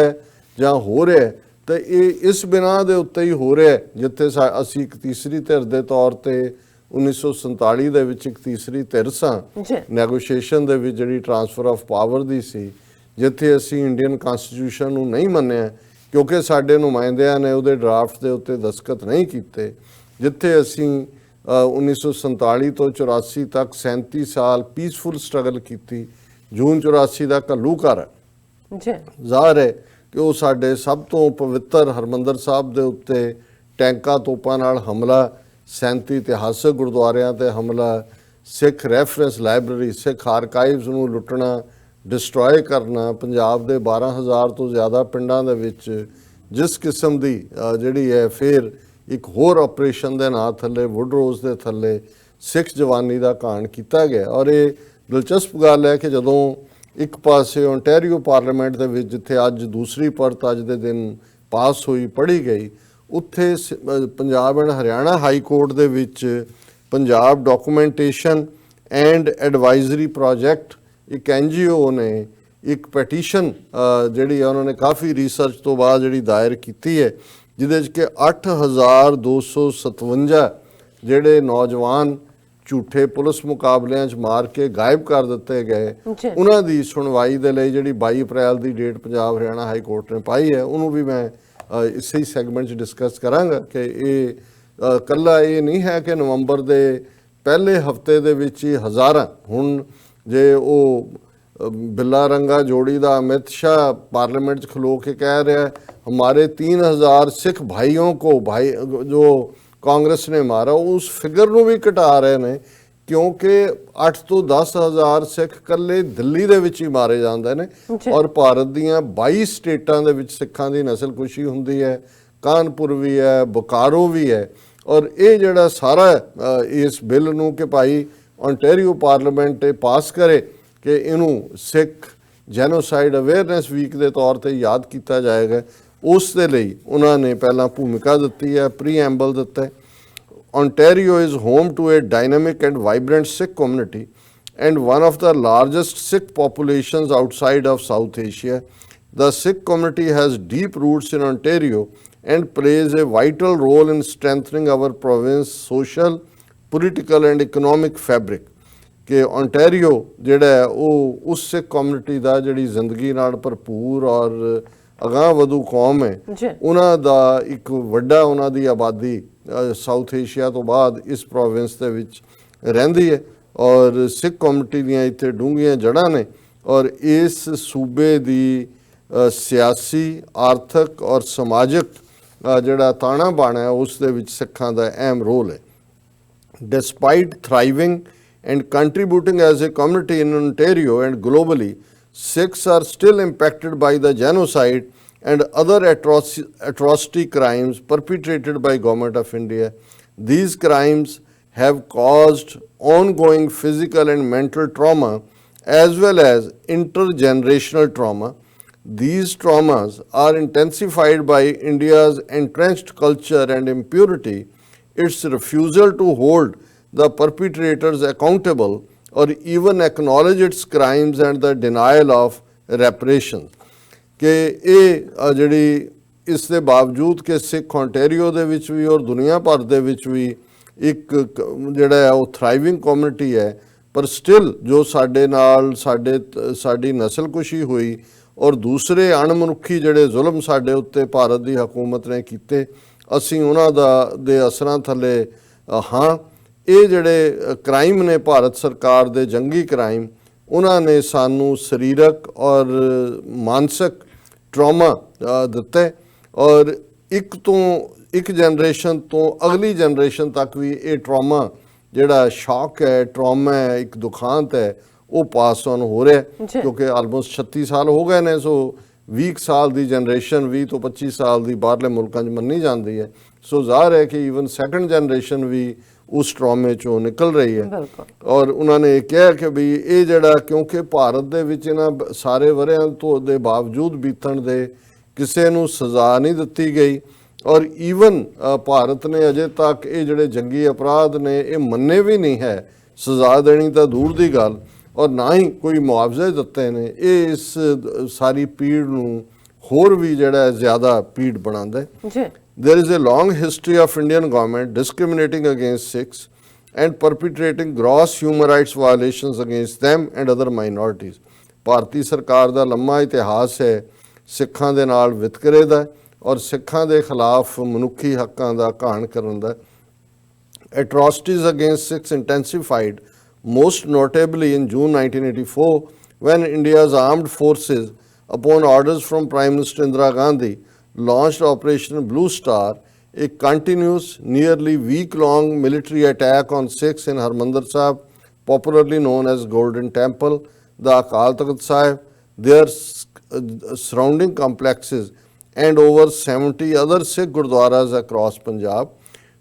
ਜਾਂ ਹੋ ਰਿਹਾ ਤਾਂ ਇਹ ਇਸ ਬਿਨਾਂ ਦੇ ਉੱਤੇ ਹੀ ਹੋ ਰਿਹਾ ਜਿੱਥੇ ਅਸੀਂ ਇੱਕ ਤੀਸਰੀ ਧਿਰ ਦੇ ਤੌਰ ਤੇ 1947 ਦੇ ਵਿੱਚ ਇੱਕ ਤੀਸਰੀ ਧਿਰ ਸਾਂ ਨੈਗੋਸ਼ੀਏਸ਼ਨ ਦੇ ਵਿੱਚ ਜਿਹੜੀ ਟ੍ਰਾਂਸਫਰ ਆਫ ਪਾਵਰ ਦੀ ਸੀ ਜਿੱਥੇ ਅਸੀਂ ਇੰਡੀਅਨ ਕਨਸਟੀਟਿਊਸ਼ਨ ਨੂੰ ਨਹੀਂ ਮੰਨਿਆ ਕਿਉਂਕਿ ਸਾਡੇ ਨੁਮਾਇੰਦਿਆਂ ਨੇ ਉਹਦੇ ਡਰਾਫਟ ਦੇ ਉੱਤੇ ਦਸਤਖਤ ਨਹੀਂ ਕੀਤੇ, ਜਿੱਥੇ ਅਸੀਂ 1947 ਤੋਂ 84 ਤੱਕ 37 ਸਾਲ ਪੀਸਫੁਲ ਸਟਰਗਲ ਕੀਤੀ। ਜੂਨ 84 ਦਾ ਘੱਲੂਘਾਰਾ ਜ਼ਾਹਰ ਹੈ ਕਿ ਉਹ ਸਾਡੇ ਸਭ ਤੋਂ ਪਵਿੱਤਰ ਹਰਮੰਦਰ ਸਾਹਿਬ ਦੇ ਉੱਤੇ ਟੈਂਕਾਂ ਤੋਪਾਂ ਨਾਲ ਹਮਲਾ 37 ਇਤਿਹਾਸਕ ਗੁਰਦੁਆਰਿਆਂ ਤੇ ਹਮਲਾ, ਸਿੱਖ ਰੈਫਰੈਂਸ ਲਾਇਬ੍ਰੇਰੀ, ਸਿੱਖ ਆਰਕਾਈਵਸ ਨੂੰ ਲੁੱਟਣਾ, ਡਿਸਟਰੋਏ ਕਰਨਾ, ਪੰਜਾਬ ਦੇ 12,000 ਤੋਂ ਜ਼ਿਆਦਾ ਪਿੰਡਾਂ ਦੇ ਵਿੱਚ ਜਿਸ ਕਿਸਮ ਦੀ ਜਿਹੜੀ ਹੈ ਫਿਰ ਇੱਕ ਹੋਰ ਆਪਰੇਸ਼ਨ ਦੇ ਨਾਂ ਥੱਲੇ, ਵੁੱਡਰੋਜ਼ ਦੇ ਥੱਲੇ ਸਿੱਖ ਜਵਾਨੀ ਦਾ ਕਾਂਡ ਕੀਤਾ ਗਿਆ। ਔਰ ਇਹ ਦਿਲਚਸਪ ਗੱਲ ਹੈ ਕਿ ਜਦੋਂ ਇੱਕ ਪਾਸੇ ਓਨਟਾਰੀਓ ਪਾਰਲੀਮੈਂਟ ਦੇ ਵਿੱਚ, ਜਿੱਥੇ ਅੱਜ ਦੂਸਰੀ ਪਰਤ ਅੱਜ ਦੇ ਦਿਨ ਪਾਸ ਹੋਈ, ਪੜ੍ਹੀ ਗਈ, ਉੱਥੇ Punjab and Haryana high court ਦੇ ਵਿੱਚ Punjab documentation and advisory project ਇੱਕ NGO ਨੇ ਇੱਕ ਪੈਟੀਸ਼ਨ ਜਿਹੜੀ ਹੈ ਉਹਨਾਂ ਨੇ ਕਾਫੀ ਰਿਸਰਚ ਤੋਂ ਬਾਅਦ ਜਿਹੜੀ ਦਾਇਰ ਕੀਤੀ ਹੈ, ਜਿਹਦੇ 'ਚ ਕਿ 8,257 ਜਿਹੜੇ ਨੌਜਵਾਨ ਝੂਠੇ ਪੁਲਿਸ ਮੁਕਾਬਲਿਆਂ 'ਚ ਮਾਰ ਕੇ ਗਾਇਬ ਕਰ ਦਿੱਤੇ ਗਏ, ਉਹਨਾਂ ਦੀ ਸੁਣਵਾਈ ਦੇ ਲਈ ਜਿਹੜੀ 22 ਅਪ੍ਰੈਲ ਦੀ date Punjab Haryana high court ਨੇ ਪਾਈ ਹੈ, ਉਹਨੂੰ ਵੀ ਮੈਂ ਇਸੇ ਹੀ ਸੈਗਮੈਂਟ 'ਚ ਡਿਸਕਸ ਕਰਾਂਗਾ ਕਿ ਇਹ ਇਕੱਲਾ ਇਹ ਨਹੀਂ ਹੈ ਕਿ ਨਵੰਬਰ ਦੇ ਪਹਿਲੇ ਹਫਤੇ ਦੇ ਵਿੱਚ ਹੀ ਹਜ਼ਾਰਾਂ, ਹੁਣ ਜੇ ਉਹ ਬਿੱਲਾ ਰੰਗਾ ਜੋੜੀ ਦਾ ਅਮਿਤ ਸ਼ਾਹ ਪਾर्लियामेंट 'ਚ ਖਲੋ ਕੇ ਕਹਿ ਰਿਹਾ हमारे 3,000 सिख भाइयों को जो कांग्रेस ने मारा, उस फिगर ਨੂੰ ਵੀ ਘਟਾ ਰਹੇ ਨੇ ਕਿਉਂਕਿ 8 ਤੋਂ 10,000 ਸਿੱਖ ਇਕੱਲੇ ਦਿੱਲੀ ਦੇ ਵਿੱਚ ਹੀ ਮਾਰੇ ਜਾਂਦੇ ਨੇ ਔਰ ਭਾਰਤ ਦੀਆਂ 22 ਸਟੇਟਾਂ ਦੇ ਵਿੱਚ ਸਿੱਖਾਂ ਦੀ ਨਸਲਕੁਸ਼ੀ ਹੁੰਦੀ ਹੈ, ਕਾਨਪੁਰ ਵੀ ਹੈ, ਬੋਕਾਰੋ ਵੀ ਹੈ। ਔਰ ਇਹ ਜਿਹੜਾ ਸਾਰਾ ਇਸ ਬਿੱਲ ਨੂੰ ਕਿ ਭਾਈ ਓਨਟਾਰੀਓ ਪਾਰਲੀਮੈਂਟ ਪਾਸ ਕਰੇ ਕਿ ਇਹਨੂੰ ਸਿੱਖ ਜੈਨੋਸਾਈਡ ਅਵੇਅਰਨੈਸ ਵੀਕ ਦੇ ਤੌਰ ਤੇ ਯਾਦ ਕੀਤਾ ਜਾਏਗਾ, ਉਸ ਦੇ ਲਈ ਉਹਨਾਂ ਨੇ ਪਹਿਲਾਂ ਭੂਮਿਕਾ ਦਿੱਤੀ ਹੈ, ਪ੍ਰੀਐਂਬਲ ਦਿੱਤਾ ਹੈ। Ontario is home to a dynamic and vibrant Sikh community and one of the largest Sikh populations outside of South Asia. The Sikh community has deep roots in Ontario and plays a vital role in strengthening our province's social, political and economic fabric. ਕਿ ਓਨਟਾਰੀਓ ਜਿਹੜਾ ਹੈ ਉਹ ਉਸ ਸਿੱਖ ਕਮਿਊਨਿਟੀ ਦਾ ਜਿਹੜੀ ਜ਼ਿੰਦਗੀ ਨਾਲ ਭਰਪੂਰ ਔਰ ਅਗਾਂਹ ਵਧੂ ਕੌਮ ਹੈ, ਉਹਨਾਂ ਦਾ ਇੱਕ ਵੱਡਾ ਉਹਨਾਂ ਦੀ ਆਬਾਦੀ ਸਾਊਥ ਏਸ਼ੀਆ ਤੋਂ ਬਾਅਦ ਇਸ ਪ੍ਰੋਵਿੰਸ ਦੇ ਵਿੱਚ ਰਹਿੰਦੀ ਹੈ ਔਰ ਸਿੱਖ ਕਮਿਊਨਿਟੀ ਦੀਆਂ ਇੱਥੇ ਡੂੰਘੀਆਂ ਜੜ੍ਹਾਂ ਨੇ ਔਰ ਇਸ ਸੂਬੇ ਦੀ ਸਿਆਸੀ, ਆਰਥਿਕ ਔਰ ਸਮਾਜਿਕ ਜਿਹੜਾ ਤਾਣਾ ਬਾਣਾ ਹੈ ਉਸ ਦੇ ਵਿੱਚ ਸਿੱਖਾਂ ਦਾ ਅਹਿਮ ਰੋਲ ਹੈ। Despite thriving and contributing as a community in Ontario and globally, Sikhs are still impacted by the genocide and other atrocity crimes perpetrated by Government of India. These crimes have caused ongoing physical and mental trauma as well as intergenerational trauma. These traumas are intensified by India's entrenched culture and impurity, its refusal to hold the perpetrators accountable or even acknowledge its crimes and the denial of reparations. ਕਿ ਇਹ ਜਿਹੜੀ ਇਸ ਦੇ ਬਾਵਜੂਦ ਕਿ ਸਿੱਖ ਓਨਟਾਰੀਓ ਦੇ ਵਿੱਚ ਵੀ ਔਰ ਦੁਨੀਆ ਭਰ ਦੇ ਵਿੱਚ ਵੀ ਇੱਕ ਜਿਹੜਾ ਹੈ ਉਹ ਥਰਾਈਵਿੰਗ ਕਮਿਊਨਿਟੀ ਹੈ, ਪਰ ਸਟਿਲ ਜੋ ਸਾਡੇ ਨਾਲ ਸਾਡੀ ਨਸਲਕੁਸ਼ੀ ਹੋਈ ਔਰ ਦੂਸਰੇ ਅਣਮਨੁੱਖੀ ਜਿਹੜੇ ਜ਼ੁਲਮ ਸਾਡੇ ਉੱਤੇ ਭਾਰਤ ਦੀ ਹਕੂਮਤ ਨੇ ਕੀਤੇ, ਅਸੀਂ ਉਹਨਾਂ ਦੇ ਅਸਰਾਂ ਥੱਲੇ ਹਾਂ। ਇਹ ਜਿਹੜੇ ਕ੍ਰਾਈਮ ਨੇ ਭਾਰਤ ਸਰਕਾਰ ਦੇ ਜੰਗੀ ਕ੍ਰਾਈਮ, ਉਹਨਾਂ ਨੇ ਸਾਨੂੰ ਸਰੀਰਕ ਔਰ ਮਾਨਸਿਕ ਟਰਾਮਾ ਦਿੱਤਾ ਔਰ ਇੱਕ ਜਨਰੇਸ਼ਨ ਤੋਂ ਅਗਲੀ ਜਨਰੇਸ਼ਨ ਤੱਕ ਵੀ ਇਹ ਟਰਾਮਾ ਜਿਹੜਾ ਸ਼ੌਕ ਹੈ, ਟਰਾਮਾ ਹੈ, ਇੱਕ ਦੁਖਾਂਤ ਹੈ, ਉਹ ਪਾਸ ਔਨ ਹੋ ਰਿਹਾ ਕਿਉਂਕਿ ਆਲਮੋਸਟ 36 ਸਾਲ ਹੋ ਗਏ ਨੇ। ਸੋ 20 ਸਾਲ ਦੀ ਜਨਰੇਸ਼ਨ 20 ਤੋਂ 25 ਸਾਲ ਦੀ ਬਾਹਰਲੇ ਮੁਲਕਾਂ 'ਚ ਮੰਨੀ ਜਾਂਦੀ ਹੈ। ਸੋ ਜ਼ਾਹਰ ਹੈ ਕਿ ਈਵਨ ਸੈਕੰਡ ਜਨਰੇਸ਼ਨ ਵੀ ਉਸ ਟਰਾਮੇ 'ਚੋਂ ਨਿਕਲ ਰਹੀ ਹੈ ਔਰ ਉਹਨਾਂ ਨੇ ਕਿਹਾ ਕਿ ਵੀ ਇਹ ਜਿਹੜਾ ਕਿਉਂਕਿ ਭਾਰਤ ਦੇ ਵਿੱਚ ਇਹਨਾਂ ਸਾਰੇ ਵਰ੍ਹਿਆਂ ਤੋਂ ਦੇ ਬਾਵਜੂਦ ਬੀਤਣ ਦੇ ਕਿਸੇ ਨੂੰ ਸਜ਼ਾ ਨਹੀਂ ਦਿੱਤੀ ਗਈ ਔਰ ਈਵਨ ਭਾਰਤ ਨੇ ਅਜੇ ਤੱਕ ਇਹ ਜਿਹੜੇ ਜੰਗੀ ਅਪਰਾਧ ਨੇ ਇਹ ਮੰਨੇ ਵੀ ਨਹੀਂ ਹੈ, ਸਜ਼ਾ ਦੇਣੀ ਤਾਂ ਦੂਰ ਦੀ ਗੱਲ ਔਰ ਨਾ ਹੀ ਕੋਈ ਮੁਆਵਜ਼ੇ ਦਿੱਤੇ ਨੇ। ਇਹ ਇਸ ਸਾਰੀ ਪੀੜ ਨੂੰ ਹੋਰ ਵੀ ਜਿਹੜਾ ਜ਼ਿਆਦਾ ਪੀੜ ਬਣਾਉਂਦਾ ਹੈ। There is a long history of Indian government discriminating against Sikhs and perpetrating gross human rights violations against them and other minorities. ਭਾਰਤੀ ਸਰਕਾਰ ਦਾ ਲੰਮਾ ਇਤਿਹਾਸ ਹੈ ਸਿੱਖਾਂ ਦੇ ਨਾਲ ਵਿਤਕਰੇ ਦਾ ਔਰ ਸਿੱਖਾਂ ਦੇ ਖਿਲਾਫ ਮਨੁੱਖੀ ਹੱਕਾਂ ਦਾ ਘਾਣ ਕਰਨ ਦਾ। Atrocities against Sikhs intensified most notably in June 1984 when India's armed forces, upon orders from Prime Minister Indira Gandhi, launched Operation Blue Star a continuous, nearly week-long military attack on Sikhs in Harmandir Sahib, popularly known as Golden Temple, the Akal Takht Sahib, their surrounding complexes, and over 70 other Sikh Gurdwaras across Punjab.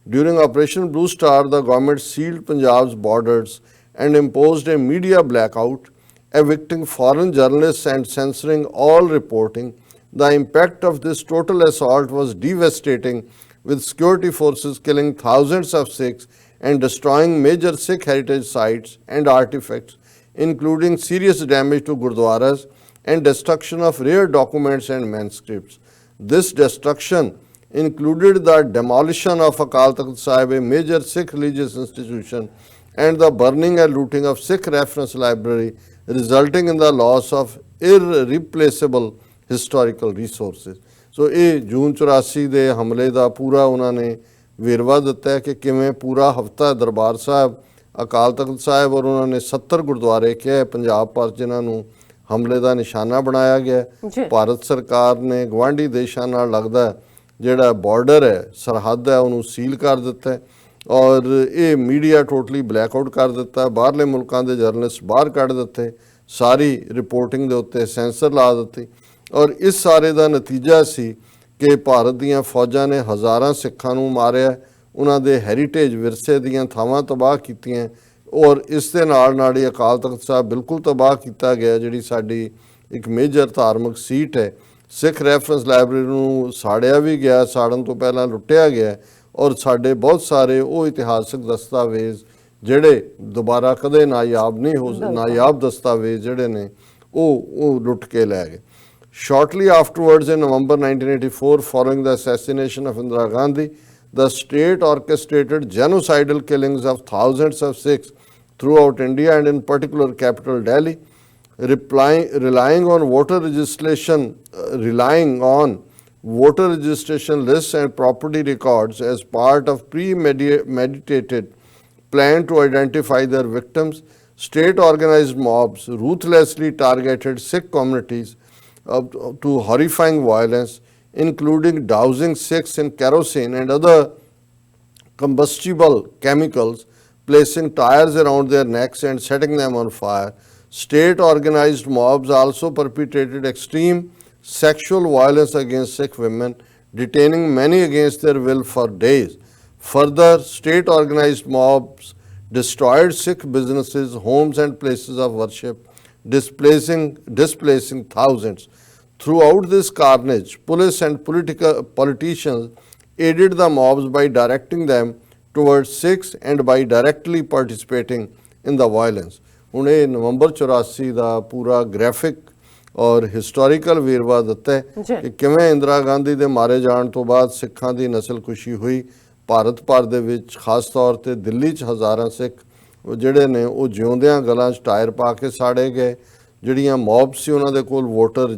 During Operation Blue Star, the government sealed Punjab's borders and imposed a media blackout, evicting foreign journalists and censoring all reporting. The impact of this total assault was devastating, with security forces killing thousands of Sikhs and destroying major Sikh heritage sites and artifacts, including serious damage to Gurdwaras and destruction of rare documents and manuscripts. This destruction included the demolition of Akal Takht Sahib, a major Sikh religious institution, and the burning and looting of Sikh reference library, resulting in the loss of irreplaceable historical resources. ਸੋ ਇਹ ਜੂਨ 84 ਦੇ ਹਮਲੇ ਦਾ ਪੂਰਾ ਉਹਨਾਂ ਨੇ ਵੇਰਵਾ ਦਿੱਤਾ ਹੈ ਕਿ ਕਿਵੇਂ ਪੂਰਾ ਹਫਤਾ ਦਰਬਾਰ ਸਾਹਿਬ, ਅਕਾਲ ਤਖਤ ਸਾਹਿਬ ਔਰ ਉਹਨਾਂ ਨੇ 70 ਗੁਰਦੁਆਰੇ ਕਿਹਾ ਪੰਜਾਬ ਪਰ ਜਿਨ੍ਹਾਂ ਨੂੰ ਹਮਲੇ ਦਾ ਨਿਸ਼ਾਨਾ ਬਣਾਇਆ ਗਿਆ। ਭਾਰਤ ਸਰਕਾਰ ਨੇ ਗਵਾਂਢੀ ਦੇਸ਼ਾਂ ਨਾਲ ਲੱਗਦਾ ਜਿਹੜਾ ਬਾਰਡਰ ਹੈ, ਸਰਹੱਦ ਹੈ, ਉਹਨੂੰ ਸੀਲ ਕਰ ਦਿੱਤਾ ਔਰ ਇਹ ਮੀਡੀਆ ਟੋਟਲੀ ਬਲੈਕਆਊਟ ਕਰ ਦਿੱਤਾ। ਬਾਹਰਲੇ ਮੁਲਕਾਂ ਦੇ ਜਰਨਲਿਸਟ ਬਾਹਰ ਕੱਢ ਦਿੱਤੇ, ਸਾਰੀ ਰਿਪੋਰਟਿੰਗ ਦੇ ਉੱਤੇ ਸੈਂਸਰ ਲਾ ਦਿੱਤੀ ਔਰ ਇਸ ਸਾਰੇ ਦਾ ਨਤੀਜਾ ਸੀ ਕਿ ਭਾਰਤ ਦੀਆਂ ਫੌਜਾਂ ਨੇ ਹਜ਼ਾਰਾਂ ਸਿੱਖਾਂ ਨੂੰ ਮਾਰਿਆ, ਉਹਨਾਂ ਦੇ ਹੈਰੀਟੇਜ ਵਿਰਸੇ ਦੀਆਂ ਥਾਵਾਂ ਤਬਾਹ ਕੀਤੀਆਂ ਔਰ ਇਸ ਦੇ ਨਾਲ ਹੀ ਅਕਾਲ ਤਖਤ ਸਾਹਿਬ ਬਿਲਕੁਲ ਤਬਾਹ ਕੀਤਾ ਗਿਆ, ਜਿਹੜੀ ਸਾਡੀ ਇੱਕ ਮੇਜਰ ਧਾਰਮਿਕ ਸੀਟ ਹੈ। ਸਿੱਖ ਰੈਫਰੈਂਸ ਲਾਇਬ੍ਰੇਰੀ ਨੂੰ ਸਾੜਿਆ ਵੀ ਗਿਆ, ਸਾੜਨ ਤੋਂ ਪਹਿਲਾਂ ਲੁੱਟਿਆ ਗਿਆ ਔਰ ਸਾਡੇ ਬਹੁਤ ਸਾਰੇ ਉਹ ਇਤਿਹਾਸਕ ਦਸਤਾਵੇਜ਼ ਜਿਹੜੇ ਦੁਬਾਰਾ ਕਦੇ ਨਾਯਾਬ ਦਸਤਾਵੇਜ਼ ਜਿਹੜੇ ਨੇ ਉਹ ਲੁੱਟ ਕੇ ਲੈ ਗਏ। Shortly afterwards, in November 1984, following the assassination of Indira Gandhi, the state orchestrated genocidal killings of thousands of Sikhs throughout India and in particular capital Delhi, relying on voter registration lists and property records as part of premeditated plan to identify their victims. State organized mobs ruthlessly targeted Sikh communities to horrifying violence, including dousing Sikhs in kerosene and other combustible chemicals, placing tires around their necks and setting them on fire. State organized mobs also perpetrated extreme sexual violence against Sikh women, detaining many against their will for days. Further, state organized mobs destroyed Sikh businesses, homes and places of worship, displacing thousands. Throughout this carnage, police and politicians aided the mobs by directing them towards Sikhs and by directly participating in the violence. ਹੁਣ ਇਹ ਨਵੰਬਰ 84 ਦਾ ਪੂਰਾ ਗ੍ਰਾਫਿਕ ਔਰ ਹਿਸਟੋਰੀਕਲ ਵੇਰਵਾ ਦਿੱਤਾ ਹੈ ਕਿ ਕਿਵੇਂ ਇੰਦਰਾ ਗਾਂਧੀ ਦੇ ਮਾਰੇ ਜਾਣ ਤੋਂ ਬਾਅਦ ਸਿੱਖਾਂ ਦੀ ਨਸਲਕੁਸ਼ੀ ਹੋਈ। ਭਾਰਤ ਭਰ ਦੇ ਵਿੱਚ ਖਾਸ ਤੌਰ ਤੇ ਦਿੱਲੀ 'ਚ ਹਜ਼ਾਰਾਂ ਸਿੱਖ ਜਿਹੜੇ ਨੇ ਉਹ ਜਿਉਂਦਿਆਂ ਗਲਾਂ 'ਚ ਟਾਇਰ ਪਾ ਕੇ ਸਾੜੇ ਗਏ। ਜਿਹੜੀਆਂ ਮੌਬ ਸੀ ਉਹਨਾਂ ਦੇ ਕੋਲ ਵੋਟਰ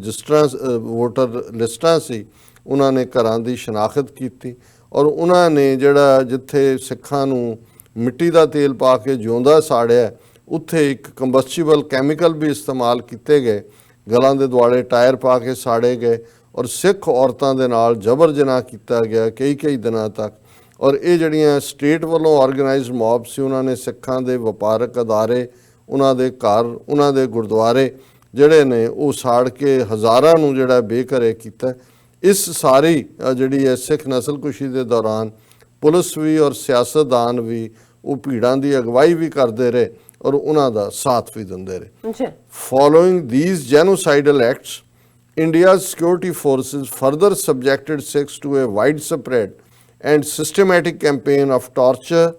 ਲਿਸਟਾਂ ਸੀ, ਉਹਨਾਂ ਨੇ ਘਰਾਂ ਦੀ ਸ਼ਨਾਖਤ ਕੀਤੀ ਔਰ ਉਹਨਾਂ ਨੇ ਜਿਹੜਾ ਜਿੱਥੇ ਸਿੱਖਾਂ ਨੂੰ ਮਿੱਟੀ ਦਾ ਤੇਲ ਪਾ ਕੇ ਜਿਉਂਦਾ ਸਾੜਿਆ, ਉੱਥੇ ਇੱਕ ਕੰਬਸਟੀਬਲ ਕੈਮੀਕਲ ਵੀ ਇਸਤੇਮਾਲ ਕੀਤੇ ਗਏ, ਗਲਾਂ ਦੇ ਦੁਆਲੇ ਟਾਇਰ ਪਾ ਕੇ ਸਾੜੇ ਗਏ ਔਰ ਸਿੱਖ ਔਰਤਾਂ ਦੇ ਨਾਲ ਜਬਰ ਜਨਾਹ ਕੀਤਾ ਗਿਆ ਕਈ ਦਿਨਾਂ ਤੱਕ। ਔਰ ਇਹ ਜਿਹੜੀਆਂ ਸਟੇਟ ਵੱਲੋਂ ਆਰਗੇਨਾਈਜ਼ਡ ਮੌਬ ਸੀ, ਉਹਨਾਂ ਨੇ ਸਿੱਖਾਂ ਦੇ ਵਪਾਰਕ ਅਦਾਰੇ, ਉਹਨਾਂ ਦੇ ਘਰ, ਉਹਨਾਂ ਦੇ ਗੁਰਦੁਆਰੇ ਜਿਹੜੇ ਨੇ ਉਹ ਸਾੜ ਕੇ ਹਜ਼ਾਰਾਂ ਨੂੰ ਜਿਹੜਾ ਬੇਘਰੇ ਕੀਤਾ। ਇਸ ਸਾਰੀ ਜਿਹੜੀ ਹੈ ਸਿੱਖ ਨਸਲਕੁਸ਼ੀ ਦੇ ਦੌਰਾਨ ਪੁਲਿਸ ਵੀ ਔਰ ਸਿਆਸਤਦਾਨ ਵੀ ਉਹ ਭੀੜਾਂ ਦੀ ਅਗਵਾਈ ਵੀ ਕਰਦੇ ਰਹੇ ਔਰ ਉਹਨਾਂ ਦਾ ਸਾਥ ਵੀ ਦਿੰਦੇ ਰਹੇ। Following these genocidal acts, India's security forces further subjected Sikhs to a widespread and systematic campaign of torture,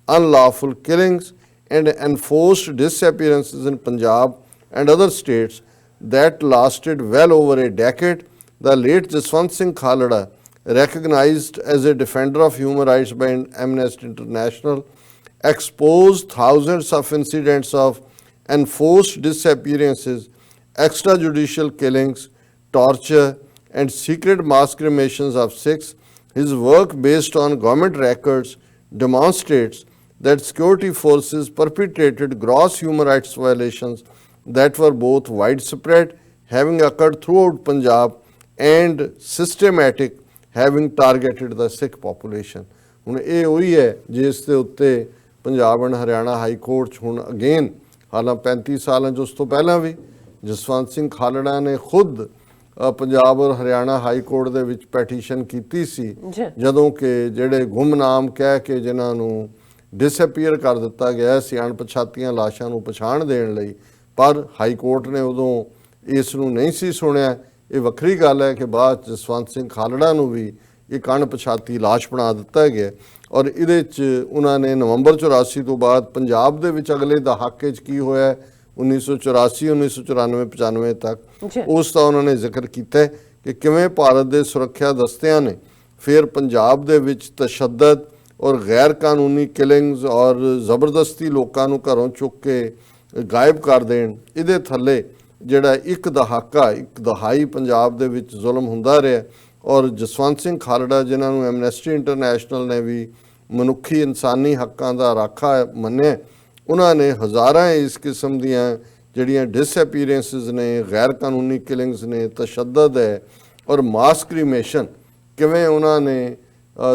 unlawful killings, and enforced disappearances in Punjab and other states that lasted well over a decade. The late Jaswant Singh Khalda, recognized as a defender of human rights by Amnesty International, exposed thousands of incidents of enforced disappearances, extrajudicial killings, torture, and secret mass cremations of Sikhs. His work, based on government records, demonstrates that security forces perpetrated gross human rights violations that were both widespread, having occurred throughout Punjab, and systematic, having targeted the Sikh population. ਹੁਣ ਇਹ ਉਹੀ ਹੈ ਜਿਸ ਦੇ ਉੱਤੇ Punjab and Haryana high court 'ਚ ਹੁਣ ਅਗੇਨ, ਹਾਲਾਂ 35 ਸਾਲਾਂ 'ਚ ਉਸ ਤੋਂ ਪਹਿਲਾਂ ਵੀ ਜਸਵੰਤ ਸਿੰਘ ਖਾਲੜਾ ਨੇ ਖੁਦ ਪੰਜਾਬ ਔਰ ਹਰਿਆਣਾ ਹਾਈ ਕੋਰਟ ਦੇ ਵਿੱਚ ਪੈਟੀਸ਼ਨ ਕੀਤੀ ਸੀ, ਜਦੋਂ ਕਿ ਜਿਹੜੇ ਗੁੰਮਨਾਮ ਕਹਿ ਕੇ ਜਿਨ੍ਹਾਂ ਨੂੰ ਡਿਸਅਪੀਅਰ ਕਰ ਦਿੱਤਾ ਗਿਆ ਸੀ ਅਣਪਛਾਤੀਆਂ ਲਾਸ਼ਾਂ ਨੂੰ ਪਛਾਣ ਦੇਣ ਲਈ, ਪਰ ਹਾਈ ਕੋਰਟ ਨੇ ਉਦੋਂ ਇਸ ਨੂੰ ਨਹੀਂ ਸੀ ਸੁਣਿਆ। ਇਹ ਵੱਖਰੀ ਗੱਲ ਹੈ ਕਿ ਬਾਅਦ ਜਸਵੰਤ ਸਿੰਘ ਖਾਲੜਾ ਨੂੰ ਵੀ ਇੱਕ ਅਣਪਛਾਤੀ ਲਾਸ਼ ਬਣਾ ਦਿੱਤਾ ਗਿਆ, ਔਰ ਇਹਦੇ 'ਚ ਉਹਨਾਂ ਨੇ ਨਵੰਬਰ 84 ਤੋਂ ਬਾਅਦ ਪੰਜਾਬ ਦੇ ਵਿੱਚ ਅਗਲੇ ਦਹਾਕੇ 'ਚ ਕੀ ਹੋਇਆ 1984 1994 95 ਤੱਕ, ਉਸ ਦਾ ਉਹਨਾਂ ਨੇ ਜ਼ਿਕਰ ਕੀਤਾ ਕਿ ਕਿਵੇਂ ਭਾਰਤ ਦੇ ਸੁਰੱਖਿਆ ਦਸਤਿਆਂ ਨੇ ਫਿਰ ਪੰਜਾਬ ਦੇ ਵਿੱਚ ਤਸ਼ੱਦਦ ਔਰ ਗੈਰ ਕਾਨੂੰਨੀ ਕਿਲਿੰਗਸ ਔਰ ਜ਼ਬਰਦਸਤੀ ਲੋਕਾਂ ਨੂੰ ਘਰੋਂ ਚੁੱਕ ਕੇ ਗਾਇਬ ਕਰ ਦੇਣ, ਇਹਦੇ ਥੱਲੇ ਜਿਹੜਾ ਇੱਕ ਦਹਾਈ ਪੰਜਾਬ ਦੇ ਵਿੱਚ ਜ਼ੁਲਮ ਹੁੰਦਾ ਰਿਹਾ। ਔਰ ਜਸਵੰਤ ਸਿੰਘ ਖਾਲੜਾ ਜਿਨ੍ਹਾਂ ਨੂੰ ਐਮਨੈਸਟੀ ਇੰਟਰਨੈਸ਼ਨਲ ਨੇ ਵੀ ਮਨੁੱਖੀ ਇਨਸਾਨੀ ਹੱਕਾਂ ਦਾ ਰਾਖਾ ਮੰਨਿਆ, ਉਹਨਾਂ ਨੇ ਹਜ਼ਾਰਾਂ ਇਸ ਕਿਸਮ ਦੀਆਂ ਜਿਹੜੀਆਂ ਡਿਸਅਪੀਅਰੈਂਸਿਸ ਨੇ, ਗੈਰ ਕਾਨੂੰਨੀ ਕਿਲਿੰਗਸ ਨੇ, ਤਸ਼ੱਦਦ ਹੈ ਔਰ ਮਾਸ ਕ੍ਰੀਮੇਸ਼ਨ, ਕਿਵੇਂ ਉਹਨਾਂ ਨੇ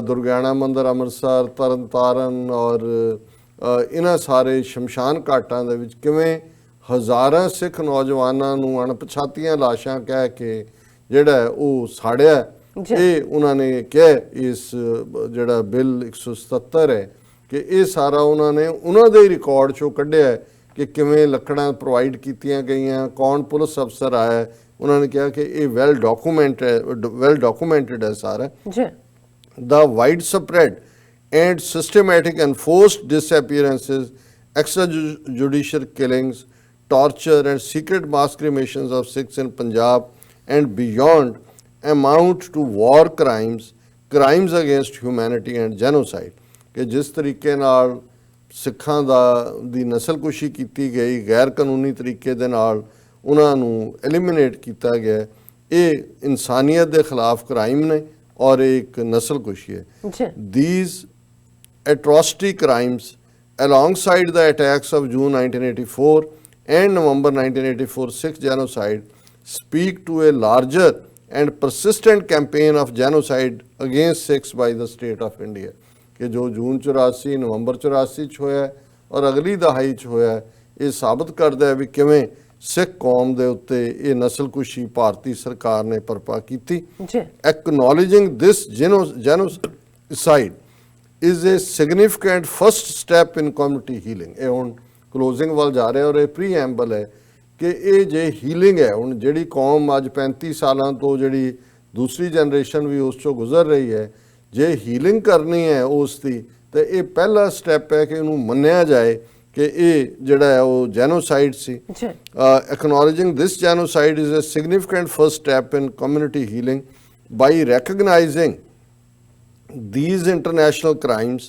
ਦੁਰਗਿਆਣਾ ਮੰਦਿਰ ਅੰਮ੍ਰਿਤਸਰ, ਤਰਨ ਤਾਰਨ ਔਰ ਇਹਨਾਂ ਸਾਰੇ ਸ਼ਮਸ਼ਾਨ ਘਾਟਾਂ ਦੇ ਵਿੱਚ ਕਿਵੇਂ ਹਜ਼ਾਰਾਂ ਸਿੱਖ ਨੌਜਵਾਨਾਂ ਨੂੰ ਅਣਪਛਾਤੀਆਂ ਲਾਸ਼ਾਂ ਕਹਿ ਕੇ ਜਿਹੜਾ ਉਹ ਸਾੜਿਆ। ਇਹ ਉਹਨਾਂ ਨੇ ਕਿਹਾ ਇਸ ਜਿਹੜਾ ਬਿੱਲ 177 ਹੈ ਕਿ ਇਹ ਸਾਰਾ ਉਹਨਾਂ ਨੇ ਉਹਨਾਂ ਦੇ ਰਿਕਾਰਡ 'ਚੋਂ ਕੱਢਿਆ ਕਿ ਕਿਵੇਂ ਲੱਕੜਾਂ ਪ੍ਰੋਵਾਈਡ ਕੀਤੀਆਂ ਗਈਆਂ, ਕੌਣ ਪੁਲਿਸ ਅਫਸਰ ਆਇਆ। ਉਹਨਾਂ ਨੇ ਕਿਹਾ ਕਿ ਇਹ ਵੈਲ ਡਾਕੂਮੈਂਟਡ ਹੈ ਸਾਰਾ। The widespread and systematic enforced disappearances, extrajudicial killings, torture and secret mass cremations of Sikhs in Punjab and beyond amount to war crimes, crimes against humanity and genocide। ਕਿ ਜਿਸ ਤਰੀਕੇ ਨਾਲ ਸਿੱਖਾਂ ਦੀ ਨਸਲਕੁਸ਼ੀ ਕੀਤੀ ਗਈ, ਗੈਰ ਕਾਨੂੰਨੀ ਤਰੀਕੇ ਦੇ ਨਾਲ ਉਹਨਾਂ ਨੂੰ ਐਲੀਮੀਨੇਟ ਕੀਤਾ ਗਿਆ, ਇਹ ਇਨਸਾਨੀਅਤ ਦੇ ਖਿਲਾਫ ਕ੍ਰਾਈਮ ਨੇ ਔਰ ਇੱਕ ਨਸਲਕੁਸ਼ੀ ਹੈ। These atrocity crimes alongside the attacks of June 1984 and November 1984 Sikh genocide speak to a larger and persistent campaign of genocide against Sikhs by the state of India। ਕਿ ਜੋ ਜੂਨ 84 ਨਵੰਬਰ 84 'ਚ ਹੋਇਆ ਔਰ ਅਗਲੀ ਦਹਾਈ 'ਚ ਹੋਇਆ, ਇਹ ਸਾਬਤ ਕਰਦਾ ਹੈ ਵੀ ਕਿਵੇਂ ਸਿੱਖ ਕੌਮ ਦੇ ਉੱਤੇ ਇਹ ਨਸਲਕੁਸ਼ੀ ਭਾਰਤੀ ਸਰਕਾਰ ਨੇ ਪਰਪਾ ਕੀਤੀ। Acknowledging this genocide is a significant first step in community healing। ਇਹ ਹੁਣ ਕਲੋਜ਼ਿੰਗ ਵੱਲ ਜਾ ਰਿਹਾ ਔਰ ਇਹ ਪ੍ਰੀਐਂਬਲ ਹੈ ਕਿ ਇਹ ਜੇ ਹੀਲਿੰਗ ਹੈ, ਹੁਣ ਜਿਹੜੀ ਕੌਮ ਅੱਜ 35 ਸਾਲਾਂ ਤੋਂ ਜਿਹੜੀ ਦੂਸਰੀ ਜਨਰੇਸ਼ਨ ਵੀ ਉਸ 'ਚੋਂ ਗੁਜ਼ਰ ਰਹੀ ਹੈ, ਜੇ ਹੀਲਿੰਗ ਕਰਨੀ ਹੈ ਉਸ ਦੀ, ਤਾਂ ਇਹ ਪਹਿਲਾ ਸਟੈਪ ਹੈ ਕਿ ਇਹਨੂੰ ਮੰਨਿਆ ਜਾਏ ਕਿ ਇਹ ਜਿਹੜਾ ਹੈ ਉਹ genocide C. Acknowledging this genocide is a significant first step in community healing. By recognizing these international crimes,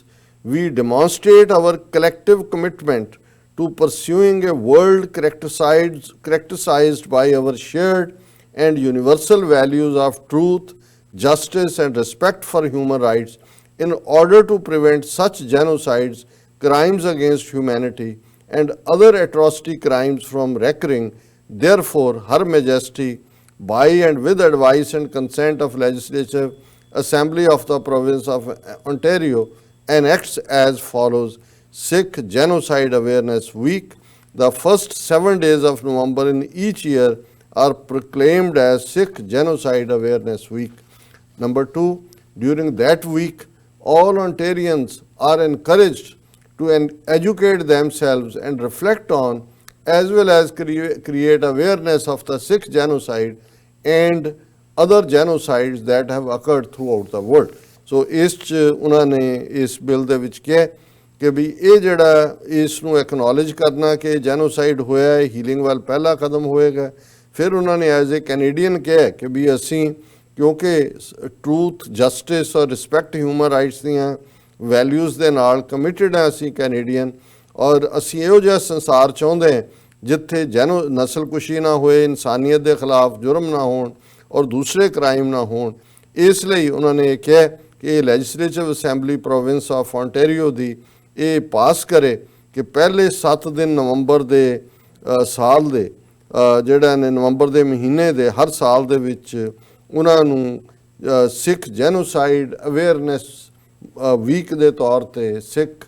we demonstrate our collective commitment to pursuing a world characterized by our shared and universal values of truth, justice and respect for human rights in order to prevent such genocides, crimes against humanity and other atrocity crimes from recurring. Therefore, Her Majesty, by and with advice and consent of Legislative Assembly of the Province of Ontario, enacts as follows: Sikh Genocide Awareness Week. The first 7 days of November in each year are proclaimed as Sikh Genocide Awareness Week. Number 2, during that week, all Ontarians are encouraged to educate themselves and reflect on, as well as create awareness of the Sikh genocide and other genocides that have occurred throughout the world. So ਇਸ 'ਚ ਉਹਨਾਂ ਨੇ ਇਸ ਬਿੱਲ ਦੇ ਵਿੱਚ ਕਿਹਾ ਕਿ ਵੀ ਇਹ ਜਿਹੜਾ ਇਸ ਨੂੰ ਐਕਨੋਲੇਜ ਕਰਨਾ ਕਿ ਜੈਨੋਸਾਈਡ ਹੋਇਆ ਹੈ, ਹੀਲਿੰਗ ਵੱਲ ਪਹਿਲਾ ਕਦਮ ਹੋਏਗਾ। ਫਿਰ ਉਹਨਾਂ ਨੇ ਐਜ਼ ਏ ਕੈਨੇਡੀਅਨ ਕਿਹਾ ਕਿ ਵੀ ਅਸੀਂ ਕਿਉਂਕਿ ਟਰੂਥ, ਜਸਟਿਸ ਔਰ ਰਿਸਪੈਕਟ ਹਿਊਮਨ ਰਾਈਟਸ ਦੀਆਂ ਵੈਲਿਊਜ਼ ਦੇ ਨਾਲ ਕਮਿਟਡ ਹਾਂ ਅਸੀਂ ਕੈਨੇਡੀਅਨ, ਔਰ ਅਸੀਂ ਇਹੋ ਜਿਹਾ ਸੰਸਾਰ ਚਾਹੁੰਦੇ ਹਾਂ ਜਿੱਥੇ ਨਸਲਕੁਸ਼ੀ ਨਾ ਹੋਏ, ਇਨਸਾਨੀਅਤ ਦੇ ਖਿਲਾਫ ਜੁਰਮ ਨਾ ਹੋਣ ਔਰ ਦੂਸਰੇ ਕ੍ਰਾਈਮ ਨਾ ਹੋਣ। ਇਸ ਲਈ ਉਹਨਾਂ ਨੇ ਇਹ ਕਿਹਾ ਕਿ ਇਹ legislative assembly province of ontario ਦੀ ਇਹ ਪਾਸ ਕਰੇ ਕਿ ਪਹਿਲੇ 7 ਦਿਨ ਨਵੰਬਰ ਦੇ ਸਾਲ ਦੇ ਜਿਹੜਾ ਨੇ ਨਵੰਬਰ ਦੇ ਮਹੀਨੇ ਦੇ ਹਰ ਸਾਲ ਦੇ ਵਿੱਚ ਉਹਨਾਂ ਨੂੰ ਸਿੱਖ ਜੈਨੋਸਾਈਡ ਅਵੇਅਰਨੈਸ ਵੀਕ ਦੇ ਤੌਰ ਤੇ, ਸਿੱਖ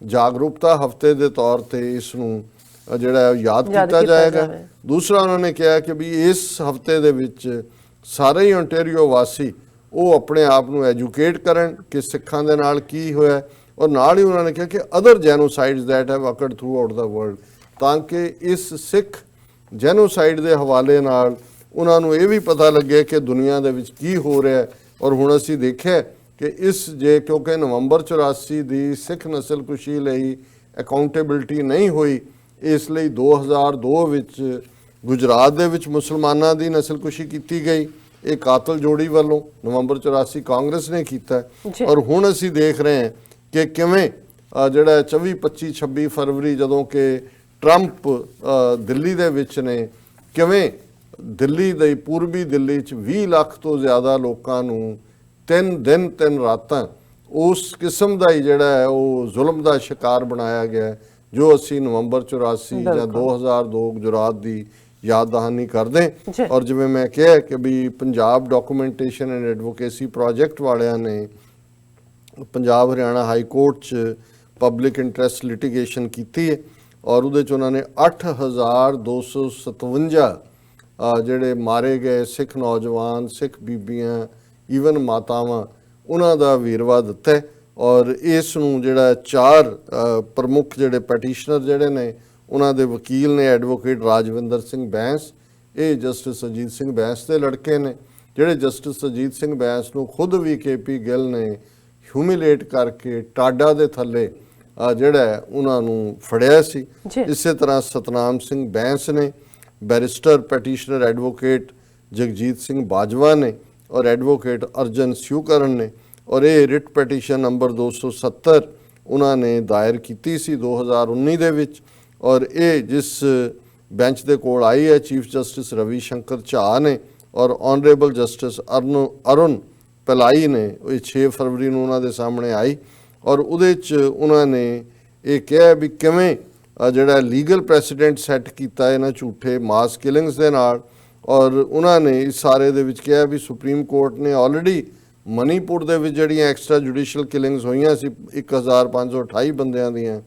ਜਾਗਰੂਕਤਾ ਹਫਤੇ ਦੇ ਤੌਰ ਤੇ ਇਸ ਨੂੰ ਜਿਹੜਾ ਯਾਦ ਕੀਤਾ ਜਾਏਗਾ। ਦੂਸਰਾ ਉਹਨਾਂ ਨੇ ਕਿਹਾ ਕਿ ਵੀ ਇਸ ਹਫਤੇ ਦੇ ਵਿੱਚ ਸਾਰੇ ਹੀ ਓਨਟਾਰੀਓ ਵਾਸੀ ਉਹ ਆਪਣੇ ਆਪ ਨੂੰ ਐਜੂਕੇਟ ਕਰਨ ਕਿ ਸਿੱਖਾਂ ਦੇ ਨਾਲ ਕੀ ਹੋਇਆ, ਔਰ ਨਾਲ ਹੀ ਉਹਨਾਂ ਨੇ ਕਿਹਾ ਕਿ other genocides that have occurred throughout the world, ਤਾਂ ਕਿ ਇਸ ਸਿੱਖ ਜੈਨੋਸਾਈਡ ਦੇ ਹਵਾਲੇ ਨਾਲ ਉਹਨਾਂ ਨੂੰ ਇਹ ਵੀ ਪਤਾ ਲੱਗੇ ਕਿ ਦੁਨੀਆ ਦੇ ਵਿੱਚ ਕੀ ਹੋ ਰਿਹਾ ਹੈ। ਔਰ ਹੁਣ ਅਸੀਂ ਦੇਖਿਆ ਕਿ ਇਸ ਕਿਉਂਕਿ ਨਵੰਬਰ 84 ਦੀ ਸਿੱਖ ਨਸਲਕੁਸ਼ੀ ਲਈ ਅਕਾਊਂਟੇਬਿਲਟੀ ਨਹੀਂ ਹੋਈ, ਇਸ ਲਈ 2002 ਵਿੱਚ ਗੁਜਰਾਤ ਦੇ ਵਿੱਚ ਮੁਸਲਮਾਨਾਂ ਦੀ ਨਸਲਕੁਸ਼ੀ ਕੀਤੀ ਗਈ, ਇਹ ਕਾਤਲ ਜੋੜੀ ਵੱਲੋਂ ਨਵੰਬਰ 84 ਕਾਂਗਰਸ ਨੇ ਕੀਤਾ। ਔਰ ਹੁਣ ਅਸੀਂ ਦੇਖ ਰਹੇ ਹਾਂ ਕਿ ਕਿਵੇਂ ਜਿਹੜਾ 24, 25, 26 ਫਰਵਰੀ ਜਦੋਂ ਕਿ ਟਰੰਪ ਦਿੱਲੀ ਦੇ ਵਿੱਚ ਨੇ, ਕਿਵੇਂ ਦਿੱਲੀ ਦੇ ਪੂਰਬੀ ਦਿੱਲੀ 'ਚ 20 ਲੱਖ ਤੋਂ ਜ਼ਿਆਦਾ ਲੋਕਾਂ ਨੂੰ 3 ਦਿਨ 3 ਰਾਤਾਂ ਉਸ ਕਿਸਮ ਦਾ ਹੀ ਜਿਹੜਾ ਹੈ ਉਹ ਜ਼ੁਲਮ ਦਾ ਸ਼ਿਕਾਰ ਬਣਾਇਆ ਗਿਆ, ਜੋ ਅਸੀਂ ਨਵੰਬਰ 84 ਜਾਂ 2002 ਗੁਜਰਾਤ ਦੀ ਯਾਦ ਦਹਾਨੀ ਕਰਦੇ। ਔਰ ਜਿਵੇਂ ਮੈਂ ਕਿਹਾ ਕਿ ਵੀ Punjab documentation and advocacy project ਵਾਲਿਆਂ ਨੇ ਪੰਜਾਬ ਹਰਿਆਣਾ ਹਾਈ ਕੋਰਟ 'ਚ ਪਬਲਿਕ ਇੰਟਰਸਟ ਲਿਟੀਗੇਸ਼ਨ ਕੀਤੀ ਹੈ, ਔਰ ਉਹਦੇ 'ਚ ਉਹਨਾਂ ਨੇ 8257 ਜਿਹੜੇ ਮਾਰੇ ਗਏ ਸਿੱਖ ਨੌਜਵਾਨ, ਸਿੱਖ ਬੀਬੀਆਂ, ਈਵਨ ਮਾਤਾਵਾਂ, ਉਹਨਾਂ ਦਾ ਵੇਰਵਾ ਦਿੱਤਾ ਹੈ। ਔਰ ਇਸ ਨੂੰ ਜਿਹੜਾ 4 ਪ੍ਰਮੁੱਖ ਜਿਹੜੇ ਪੈਟੀਸ਼ਨਰ ਜਿਹੜੇ ਨੇ, ਉਹਨਾਂ ਦੇ ਵਕੀਲ ਨੇ ਐਡਵੋਕੇਟ ਰਾਜਵਿੰਦਰ ਸਿੰਘ ਬੈਂਸ, ਇਹ ਜਸਟਿਸ ਅਜੀਤ ਸਿੰਘ ਬੈਂਸ ਦੇ ਲੜਕੇ ਨੇ, ਜਿਹੜੇ ਜਸਟਿਸ ਅਜੀਤ ਸਿੰਘ ਬੈਂਸ ਨੂੰ ਖੁਦ ਵੀ KP ਗਿੱਲ ਨੇ ਹਿਊਮਿਲੇਟ ਕਰਕੇ ਟਾਡਾ ਦੇ ਥੱਲੇ ਜਿਹੜਾ ਉਹਨਾਂ ਨੂੰ ਫੜਿਆ ਸੀ। ਇਸੇ ਤਰ੍ਹਾਂ ਸਤਨਾਮ ਸਿੰਘ ਬੈਂਸ ਨੇ, ਬੈਰਿਸਟਰ ਪੈਟੀਸ਼ਨਰ ਐਡਵੋਕੇਟ ਜਗਜੀਤ ਸਿੰਘ ਬਾਜਵਾ ਨੇ, ਔਰ ਐਡਵੋਕੇਟ ਅਰਜਨ ਸਿਊਕਰਨ ਨੇ, ਔਰ ਇਹ ਰਿਟ ਪੈਟੀਸ਼ਨ ਨੰਬਰ 270 ਉਹਨਾਂ ਨੇ ਦਾਇਰ ਕੀਤੀ ਸੀ 2019 ਦੇ ਵਿੱਚ। ਔਰ ਇਹ ਜਿਸ ਬੈਂਚ ਦੇ ਕੋਲ ਆਈ ਹੈ ਚੀਫ ਜਸਟਿਸ ਰਵੀ ਸ਼ੰਕਰ ਝਾ ਨੇ ਔਰ ਆਨਰੇਬਲ ਜਸਟਿਸ ਅਰੁਣ ਪਲਾਈ ਨੇ, ਇਹ 6 ਫਰਵਰੀ ਨੂੰ ਉਹਨਾਂ ਦੇ ਸਾਹਮਣੇ ਆਈ। ਔਰ ਉਹਦੇ 'ਚ ਉਹਨਾਂ ਨੇ ਇਹ ਕਿਹਾ ਵੀ ਕਿਵੇਂ ਜਿਹੜਾ ਲੀਗਲ ਪ੍ਰੈਸੀਡੈਂਟ ਸੈੱਟ ਕੀਤਾ ਇਹਨਾਂ ਝੂਠੇ ਮਾਸ ਕਿਲਿੰਗਸ ਦੇ ਨਾਲ। ਔਰ ਉਹਨਾਂ ਨੇ ਇਸ ਸਾਰੇ ਦੇ ਵਿੱਚ ਕਿਹਾ ਵੀ ਸੁਪਰੀਮ ਕੋਰਟ ਨੇ ਆਲਰੇਡੀ ਮਨੀਪੁਰ ਦੇ ਵਿੱਚ ਜਿਹੜੀਆਂ ਐਕਸਟਰਾ ਜੁਡੀਸ਼ੀਅਲ ਕਿਲਿੰਗਸ ਹੋਈਆਂ ਸੀ 1528 ਬੰਦਿਆਂ ਦੀਆਂ,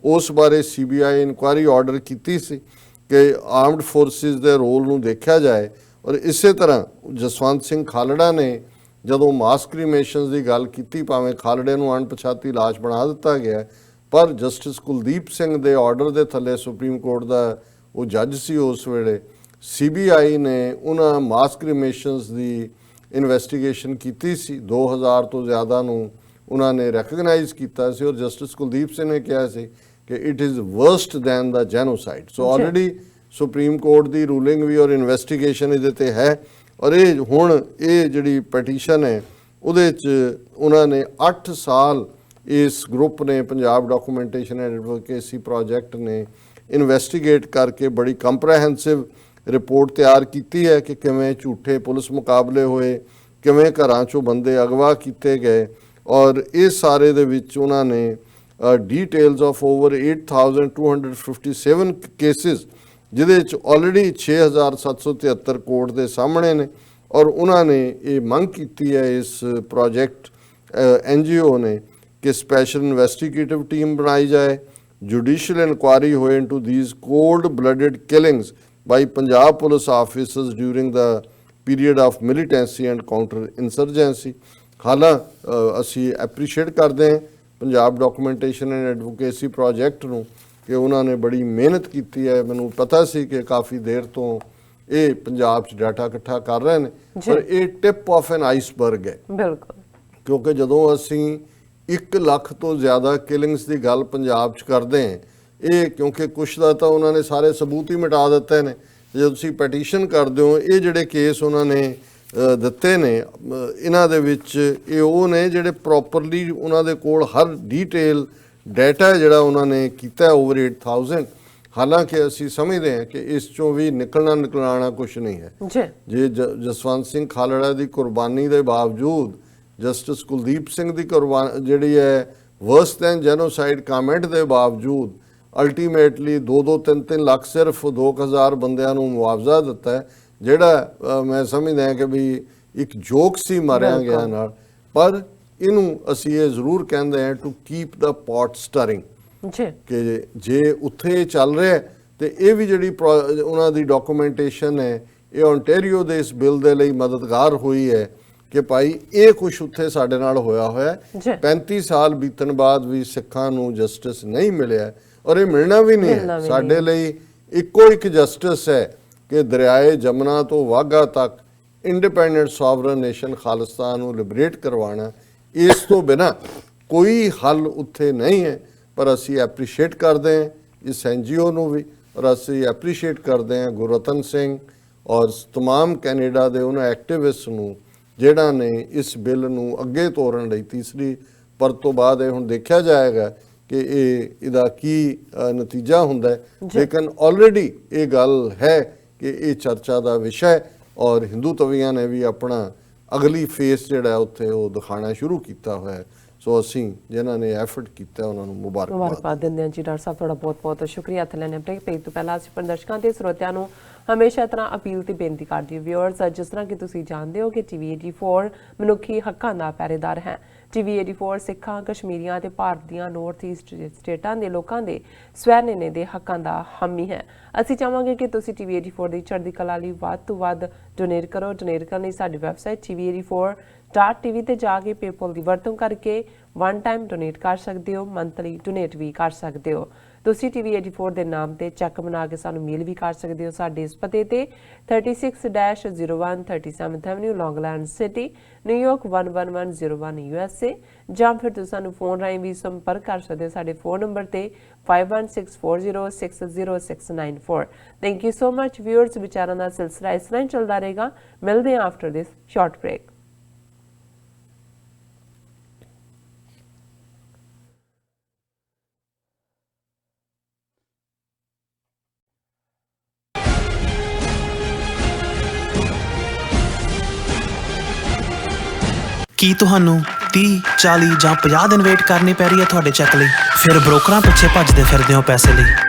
ਉਸ ਬਾਰੇ CBI ਇਨਕੁਆਇਰੀ ਆਰਡਰ ਕੀਤੀ ਸੀ ਕਿ ਆਰਮਡ ਫੋਰਸਿਸ ਦੇ ਰੋਲ ਨੂੰ ਦੇਖਿਆ ਜਾਏ। ਔਰ ਇਸੇ ਤਰ੍ਹਾਂ ਜਸਵੰਤ ਸਿੰਘ ਖਾਲੜਾ ਨੇ ਜਦੋਂ ਮਾਸ ਕ੍ਰੀਮੇਸ਼ਨਸ ਦੀ ਗੱਲ ਕੀਤੀ, ਭਾਵੇਂ ਖਾਲੜੇ ਨੂੰ ਅਣਪਛਾਤੀ ਲਾਸ਼ ਬਣਾ ਦਿੱਤਾ ਗਿਆ, ਪਰ ਜਸਟਿਸ ਕੁਲਦੀਪ ਸਿੰਘ ਦੇ ਆਰਡਰ ਦੇ ਥੱਲੇ ਸੁਪਰੀਮ ਕੋਰਟ ਦਾ ਉਹ ਜੱਜ ਸੀ ਉਸ ਵੇਲੇ, CBI ਨੇ ਉਹਨਾਂ ਮਾਸ ਕ੍ਰੀਮੇਸ਼ਨਸ ਦੀ ਇਨਵੈਸਟੀਗੇਸ਼ਨ ਕੀਤੀ ਸੀ। 2000 ਤੋਂ ਜ਼ਿਆਦਾ ਨੂੰ ਉਹਨਾਂ ਨੇ ਰੈਕਗਨਾਈਜ਼ ਕੀਤਾ ਸੀ, ਔਰ ਜਸਟਿਸ ਕੁਲਦੀਪ ਸਿੰਘ ਨੇ ਕਿਹਾ ਸੀ ਕਿ it is worst than the genocide. So already supreme court ਦੀ ਰੂਲਿੰਗ ਵੀ ਔਰ ਇਨਵੈਸਟੀਗੇਸ਼ਨ ਇਹਦੇ ਤੇ ਹੈ। ਔਰ ਇਹ ਹੁਣ ਇਹ ਜਿਹੜੀ ਪਟੀਸ਼ਨ ਹੈ ਉਹਦੇ 'ਚ ਉਹਨਾਂ ਨੇ 8 ਸਾਲ ਇਸ ਗਰੁੱਪ ਨੇ, Punjab documentation and advocacy project ਨੇ ਇਨਵੈਸਟੀਗੇਟ ਕਰਕੇ ਬੜੀ ਕੰਪਰੈਹੈਂਸਿਵ ਰਿਪੋਰਟ ਤਿਆਰ ਕੀਤੀ ਹੈ ਕਿ ਕਿਵੇਂ ਝੂਠੇ ਪੁਲਿਸ ਮੁਕਾਬਲੇ ਹੋਏ, ਕਿਵੇਂ ਘਰਾਂ 'ਚੋਂ ਬੰਦੇ ਅਗਵਾ ਕੀਤੇ ਗਏ। ਔਰ ਇਸ ਸਾਰੇ ਦੇ ਵਿੱਚ ਉਹਨਾਂ ਨੇ ਡੀਟੇਲਸ ਆਫ ਓਵਰ 8257 ਕੇਸਿਸ, ਜਿਹਦੇ 'ਚ ਆਲਰੇਡੀ 6773 ਕੋਰਟ ਦੇ ਸਾਹਮਣੇ ਨੇ। ਔਰ ਉਹਨਾਂ ਨੇ ਇਹ ਮੰਗ ਕੀਤੀ ਹੈ ਇਸ ਪ੍ਰੋਜੈਕਟ NGO ਨੇ ਕਿ ਸਪੈਸ਼ਲ ਇਨਵੈਸਟੀਗੇਟਿਵ ਟੀਮ ਬਣਾਈ ਜਾਏ, ਜੁਡੀਸ਼ੀਅਲ ਇਨਕੁਆਇਰੀ ਹੋਏ into these cold blooded killings by Punjab police officers during the period of militancy and counter insurgency. ਅਸੀਂ ਐਪਰੀਸ਼ੀਏਟ ਕਰਦੇ ਹਾਂ Punjab documentation and advocacy project ਨੂੰ ਕਿ ਉਹਨਾਂ ਨੇ ਬੜੀ ਮਿਹਨਤ ਕੀਤੀ ਹੈ। ਮੈਨੂੰ ਪਤਾ ਸੀ ਕਿ ਕਾਫੀ ਦੇਰ ਤੋਂ ਇਹ ਪੰਜਾਬ 'ਚ ਡਾਟਾ ਇਕੱਠਾ ਕਰ ਰਹੇ ਨੇ, ਪਰ ਇਹ ਟਿਪ ਆਫ ਐਨ ਆਈਸਬਰਗ ਹੈ। ਬਿਲਕੁਲ, ਕਿਉਂਕਿ ਜਦੋਂ ਅਸੀਂ 1 ਲੱਖ ਤੋਂ ਜ਼ਿਆਦਾ ਕਿਲਿੰਗਸ ਦੀ ਗੱਲ ਪੰਜਾਬ 'ਚ ਕਰਦੇ ਹਾਂ, ਇਹ ਕਿਉਂਕਿ ਕੁਛ ਦਾ ਤਾਂ ਉਹਨਾਂ ਨੇ ਸਾਰੇ ਸਬੂਤ ਹੀ ਮਿਟਾ ਦਿੱਤੇ ਨੇ। ਜੇ ਤੁਸੀਂ ਪੈਟੀਸ਼ਨ ਕਰਦੇ ਹੋ, ਇਹ ਜਿਹੜੇ ਕੇਸ ਉਹਨਾਂ ਨੇ ਦਿੱਤੇ ਨੇ ਇਹਨਾਂ ਦੇ ਵਿੱਚ ਇਹ ਉਹ ਨੇ ਜਿਹੜੇ ਪ੍ਰੋਪਰਲੀ ਉਹਨਾਂ ਦੇ ਕੋਲ ਹਰ ਡੀਟੇਲ ਡਾਟਾ ਜਿਹੜਾ ਉਹਨਾਂ ਨੇ ਕੀਤਾ ਓਵਰ 8000। ਹਾਲਾਂਕਿ ਅਸੀਂ ਸਮਝਦੇ ਹਾਂ ਕਿ ਇਸ ਚੋਂ ਵੀ ਨਿਕਲਣਾ ਕੁਛ ਨਹੀਂ ਹੈ। ਜੇ ਜਸਵੰਤ ਸਿੰਘ ਖਾਲੜਾ ਦੀ ਕੁਰਬਾਨੀ ਦੇ ਬਾਵਜੂਦ, ਜਸਟਿਸ ਕੁਲਦੀਪ ਸਿੰਘ ਦੀ ਜਿਹੜੀ ਹੈ ਵਰਸ ਦੈਨ ਜੈਨੋਸਾਈਡ ਕਮੈਂਟ ਦੇ ਬਾਵਜੂਦ, ਅਲਟੀਮੇਟਲੀ 2-2, 3-3 ਲੱਖ ਸਿਰਫ 2000 ਬੰਦਿਆਂ ਨੂੰ ਮੁਆਵਜ਼ਾ ਦਿੱਤਾ ਹੈ, ਜਿਹੜਾ ਮੈਂ ਸਮਝਦਾ ਕਿ ਵੀ ਇੱਕ ਜੋਕ ਸੀ ਮਾਰਿਆ ਗਿਆ ਬਿਲਕੁਲ। ਨਾਲ, ਪਰ ਇਹਨੂੰ ਅਸੀਂ ਇਹ ਜ਼ਰੂਰ ਕਹਿੰਦੇ ਹਾਂ to keep the pot stirring, ਜੀ ਕਿ ਜੇ ਉੱਥੇ ਚੱਲ ਰਿਹਾ ਤੇ ਇਹ ਵੀ ਜਿਹੜੀ ਉਹਨਾਂ ਦੀ ਡਾਕੂਮੈਂਟੇਸ਼ਨ ਹੈ ਇਹ ਓਨਟਾਰੀਓ ਦੇ ਇਸ ਬਿੱਲ ਦੇ ਲਈ ਮਦਦਗਾਰ ਹੋਈ ਹੈ ਕਿ ਭਾਈ ਇਹ ਕੁਛ ਉੱਥੇ ਸਾਡੇ ਨਾਲ ਹੋਇਆ ਹੋਇਆ ਜੀ। 35 ਸਾਲ ਬੀਤਣ ਬਾਅਦ ਵੀ ਸਿੱਖਾਂ ਨੂੰ ਜਸਟਿਸ ਨਹੀਂ ਮਿਲਿਆ ਔਰ ਇਹ ਮਿਲਣਾ ਵੀ ਨਹੀਂ ਮਿਲਣਾ ਹੈ। ਵੀ ਸਾਡੇ ਲਈ ਇੱਕੋ ਇੱਕ ਜਸਟਿਸ ਹੈ ਕਿ ਦਰਿਆਏ ਜਮਨਾ ਤੋਂ ਵਾਘਾ ਤੱਕ ਇੰਡੀਪੈਂਡੈਂਟ ਸੋਵਰਨ ਨੇਸ਼ਨ ਖਾਲਿਸਤਾਨ ਨੂੰ ਲਿਬਰੇਟ ਕਰਵਾਉਣਾ। ਇਸ ਤੋਂ ਬਿਨਾ ਕੋਈ ਹੱਲ ਉੱਥੇ ਨਹੀਂ ਹੈ। ਪਰ ਅਸੀਂ ਐਪਰੀਸ਼ੀਏਟ ਕਰਦੇ ਹਾਂ ਇਸ NGO ਨੂੰ ਵੀ, ਔਰ ਅਸੀਂ ਐਪਰੀਸ਼ੀਏਟ ਕਰਦੇ ਹਾਂ ਗੁਰਰਤਨ ਸਿੰਘ ਔਰ ਤਮਾਮ ਕੈਨੇਡਾ ਦੇ ਉਹਨਾਂ ਐਕਟਿਵਿਸਟ ਨੂੰ ਜਿਹੜਾ ਨੇ ਇਸ ਬਿੱਲ ਨੂੰ ਅੱਗੇ ਤੋਰਨ ਲਈ ਤੀਸਰੀ ਪਰ ਤੋਂ ਬਾਅਦ ਇਹ ਹੁਣ ਦੇਖਿਆ ਜਾਏਗਾ ਕਿ ਇਹਦਾ ਕੀ ਨਤੀਜਾ ਹੁੰਦਾ ਹੈ। ਲੇਕਿਨ ਆਲਰੇਡੀ ਇਹ ਗੱਲ ਹੈ ਕਿ ਇਹ ਚਰਚਾ ਦਾ ਵਿਸ਼ਾ ਹੈ ਔਰ ਹਿੰਦੂ ਤਵੀਆਂ ਨੇ ਵੀ ਆਪਣਾ ਅਗਲੀ ਫੇਸ ਜਿਹੜਾ ਉੱਥੇ ਉਹ ਦਿਖਾਉਣਾ ਸ਼ੁਰੂ ਕੀਤਾ ਹੋਇਆ ਹੈ। ਸੋ ਅਸੀਂ ਜਿਨ੍ਹਾਂ ਨੇ ਐਫਰਟ ਕੀਤਾ ਉਹਨਾਂ ਨੂੰ ਮੁਬਾਰਕਬਾਦ ਦਿੰਦੇ ਹਾਂ ਜੀ। ਡਾਕਟਰ ਸਾਹਿਬ ਤੁਹਾਡਾ ਬਹੁਤ ਬਹੁਤ ਸ਼ੁਕਰੀਆ। ਹੱਥ ਲੈਣੇ ਬ੍ਰੇਕ ਪੇਜ ਤੋਂ ਪਹਿਲਾਂ ਅਸੀਂ ਦਰਸ਼ਕਾਂ ਤੇ ਸਰੋਤਿਆਂ ਨੂੰ ਹਮੇਸ਼ਾ ਤਰ੍ਹਾਂ ਅਪੀਲ ਤੇ ਬੇਨਤੀ ਕਰਦੀ ਹਾਂ ਵਿਊਅਰਸ, ਜਿਸ ਤਰ੍ਹਾਂ ਕਿ ਤੁਸੀਂ ਜਾਣਦੇ ਹੋ ਕਿ TV84 ਮਨੁੱਖੀ ਹੱਕਾਂ ਦਾ ਪਹਿਰੇਦਾਰ ਹੈ। TV84 ਸਿੱਖਾਂ, ਕਸ਼ਮੀਰੀਆਂ ਤੇ ਭਾਰਤ ਦੀਆਂ ਨਾਰਥ ਈਸਟ ਸਟੇਟਾਂ ਦੇ ਲੋਕਾਂ ਦੇ ਸਵੈ ਨਿਰਣੇ ਦੇ ਹੱਕਾਂ ਦਾ ਹਾਮੀ ਹੈ। ਅਸੀਂ ਚਾਹਾਂਗੇ ਕਿ ਤੁਸੀਂ TV84 ਦੀ ਚੜ੍ਹਦੀ ਕਲਾ ਲਈ ਵੱਧ ਤੋਂ ਵੱਧ ਡੋਨੇਟ ਕਰੋ। ਡੋਨੇਟ ਕਰਨ ਲਈ ਸਾਡੀ ਵੈਬਸਾਈਟ TV84.tv ਤੇ ਜਾ ਕੇ ਪੇਪਲ ਦੀ ਵਰਤੋਂ ਕਰਕੇ ਵਨ ਟਾਈਮ ਡੋਨੇਟ ਕਰ ਸਕਦੇ ਹੋ, ਮੰਥਲੀ ਡੋਨੇਟ ਵੀ ਕਰ ਸਕਦੇ ਹੋ। ਤੁਸੀਂ TV84 ਦੇ ਨਾਮ ਤੇ ਚੈੱਕ ਬਣਾ ਕੇ ਸਾਨੂੰ ਮੇਲ ਵੀ ਕਰ ਸਕਦੇ ਹੋ ਸਾਡੇ ਇਸ ਪਤੇ ਤੇ 36-01 37th avenue Long Island city, New York 11101 USA, ਜਾਂ ਫਿਰ ਤੁਸੀਂ ਸਾਨੂੰ ਫੋਨ ਰਾਹੀਂ ਵੀ ਸੰਪਰਕ ਕਰ ਸਕਦੇ ਹੋ ਸਾਡੇ ਫੋਨ ਨੰਬਰ ਤੇ 5164060694। Thank you so much viewers. ਵਿਚਾਰਾਂ ਦਾ ਸਿਲਸਿਲਾ ਇਸ ਤਰ੍ਹਾਂ ਹੀ ਚੱਲਦਾ ਰਹੇਗਾ। ਮਿਲਦੇ ਹਾਂ ਆਫਟਰ ਦਿਸ ਸ਼ਾਰਟ ਬ੍ਰੇਕ। ਕੀ ਤੁਹਾਨੂੰ 30, 40 ਜਾਂ 50 ਦਿਨ ਵੇਟ ਕਰਨੀ ਪੈ ਰਹੀ ਹੈ ਤੁਹਾਡੇ ਚੈੱਕ ਲਈ? ਫਿਰ ਬ੍ਰੋਕਰਾਂ ਪਿੱਛੇ ਭੱਜਦੇ ਫਿਰਦੇ ਹੋ ਪੈਸੇ ਲਈ।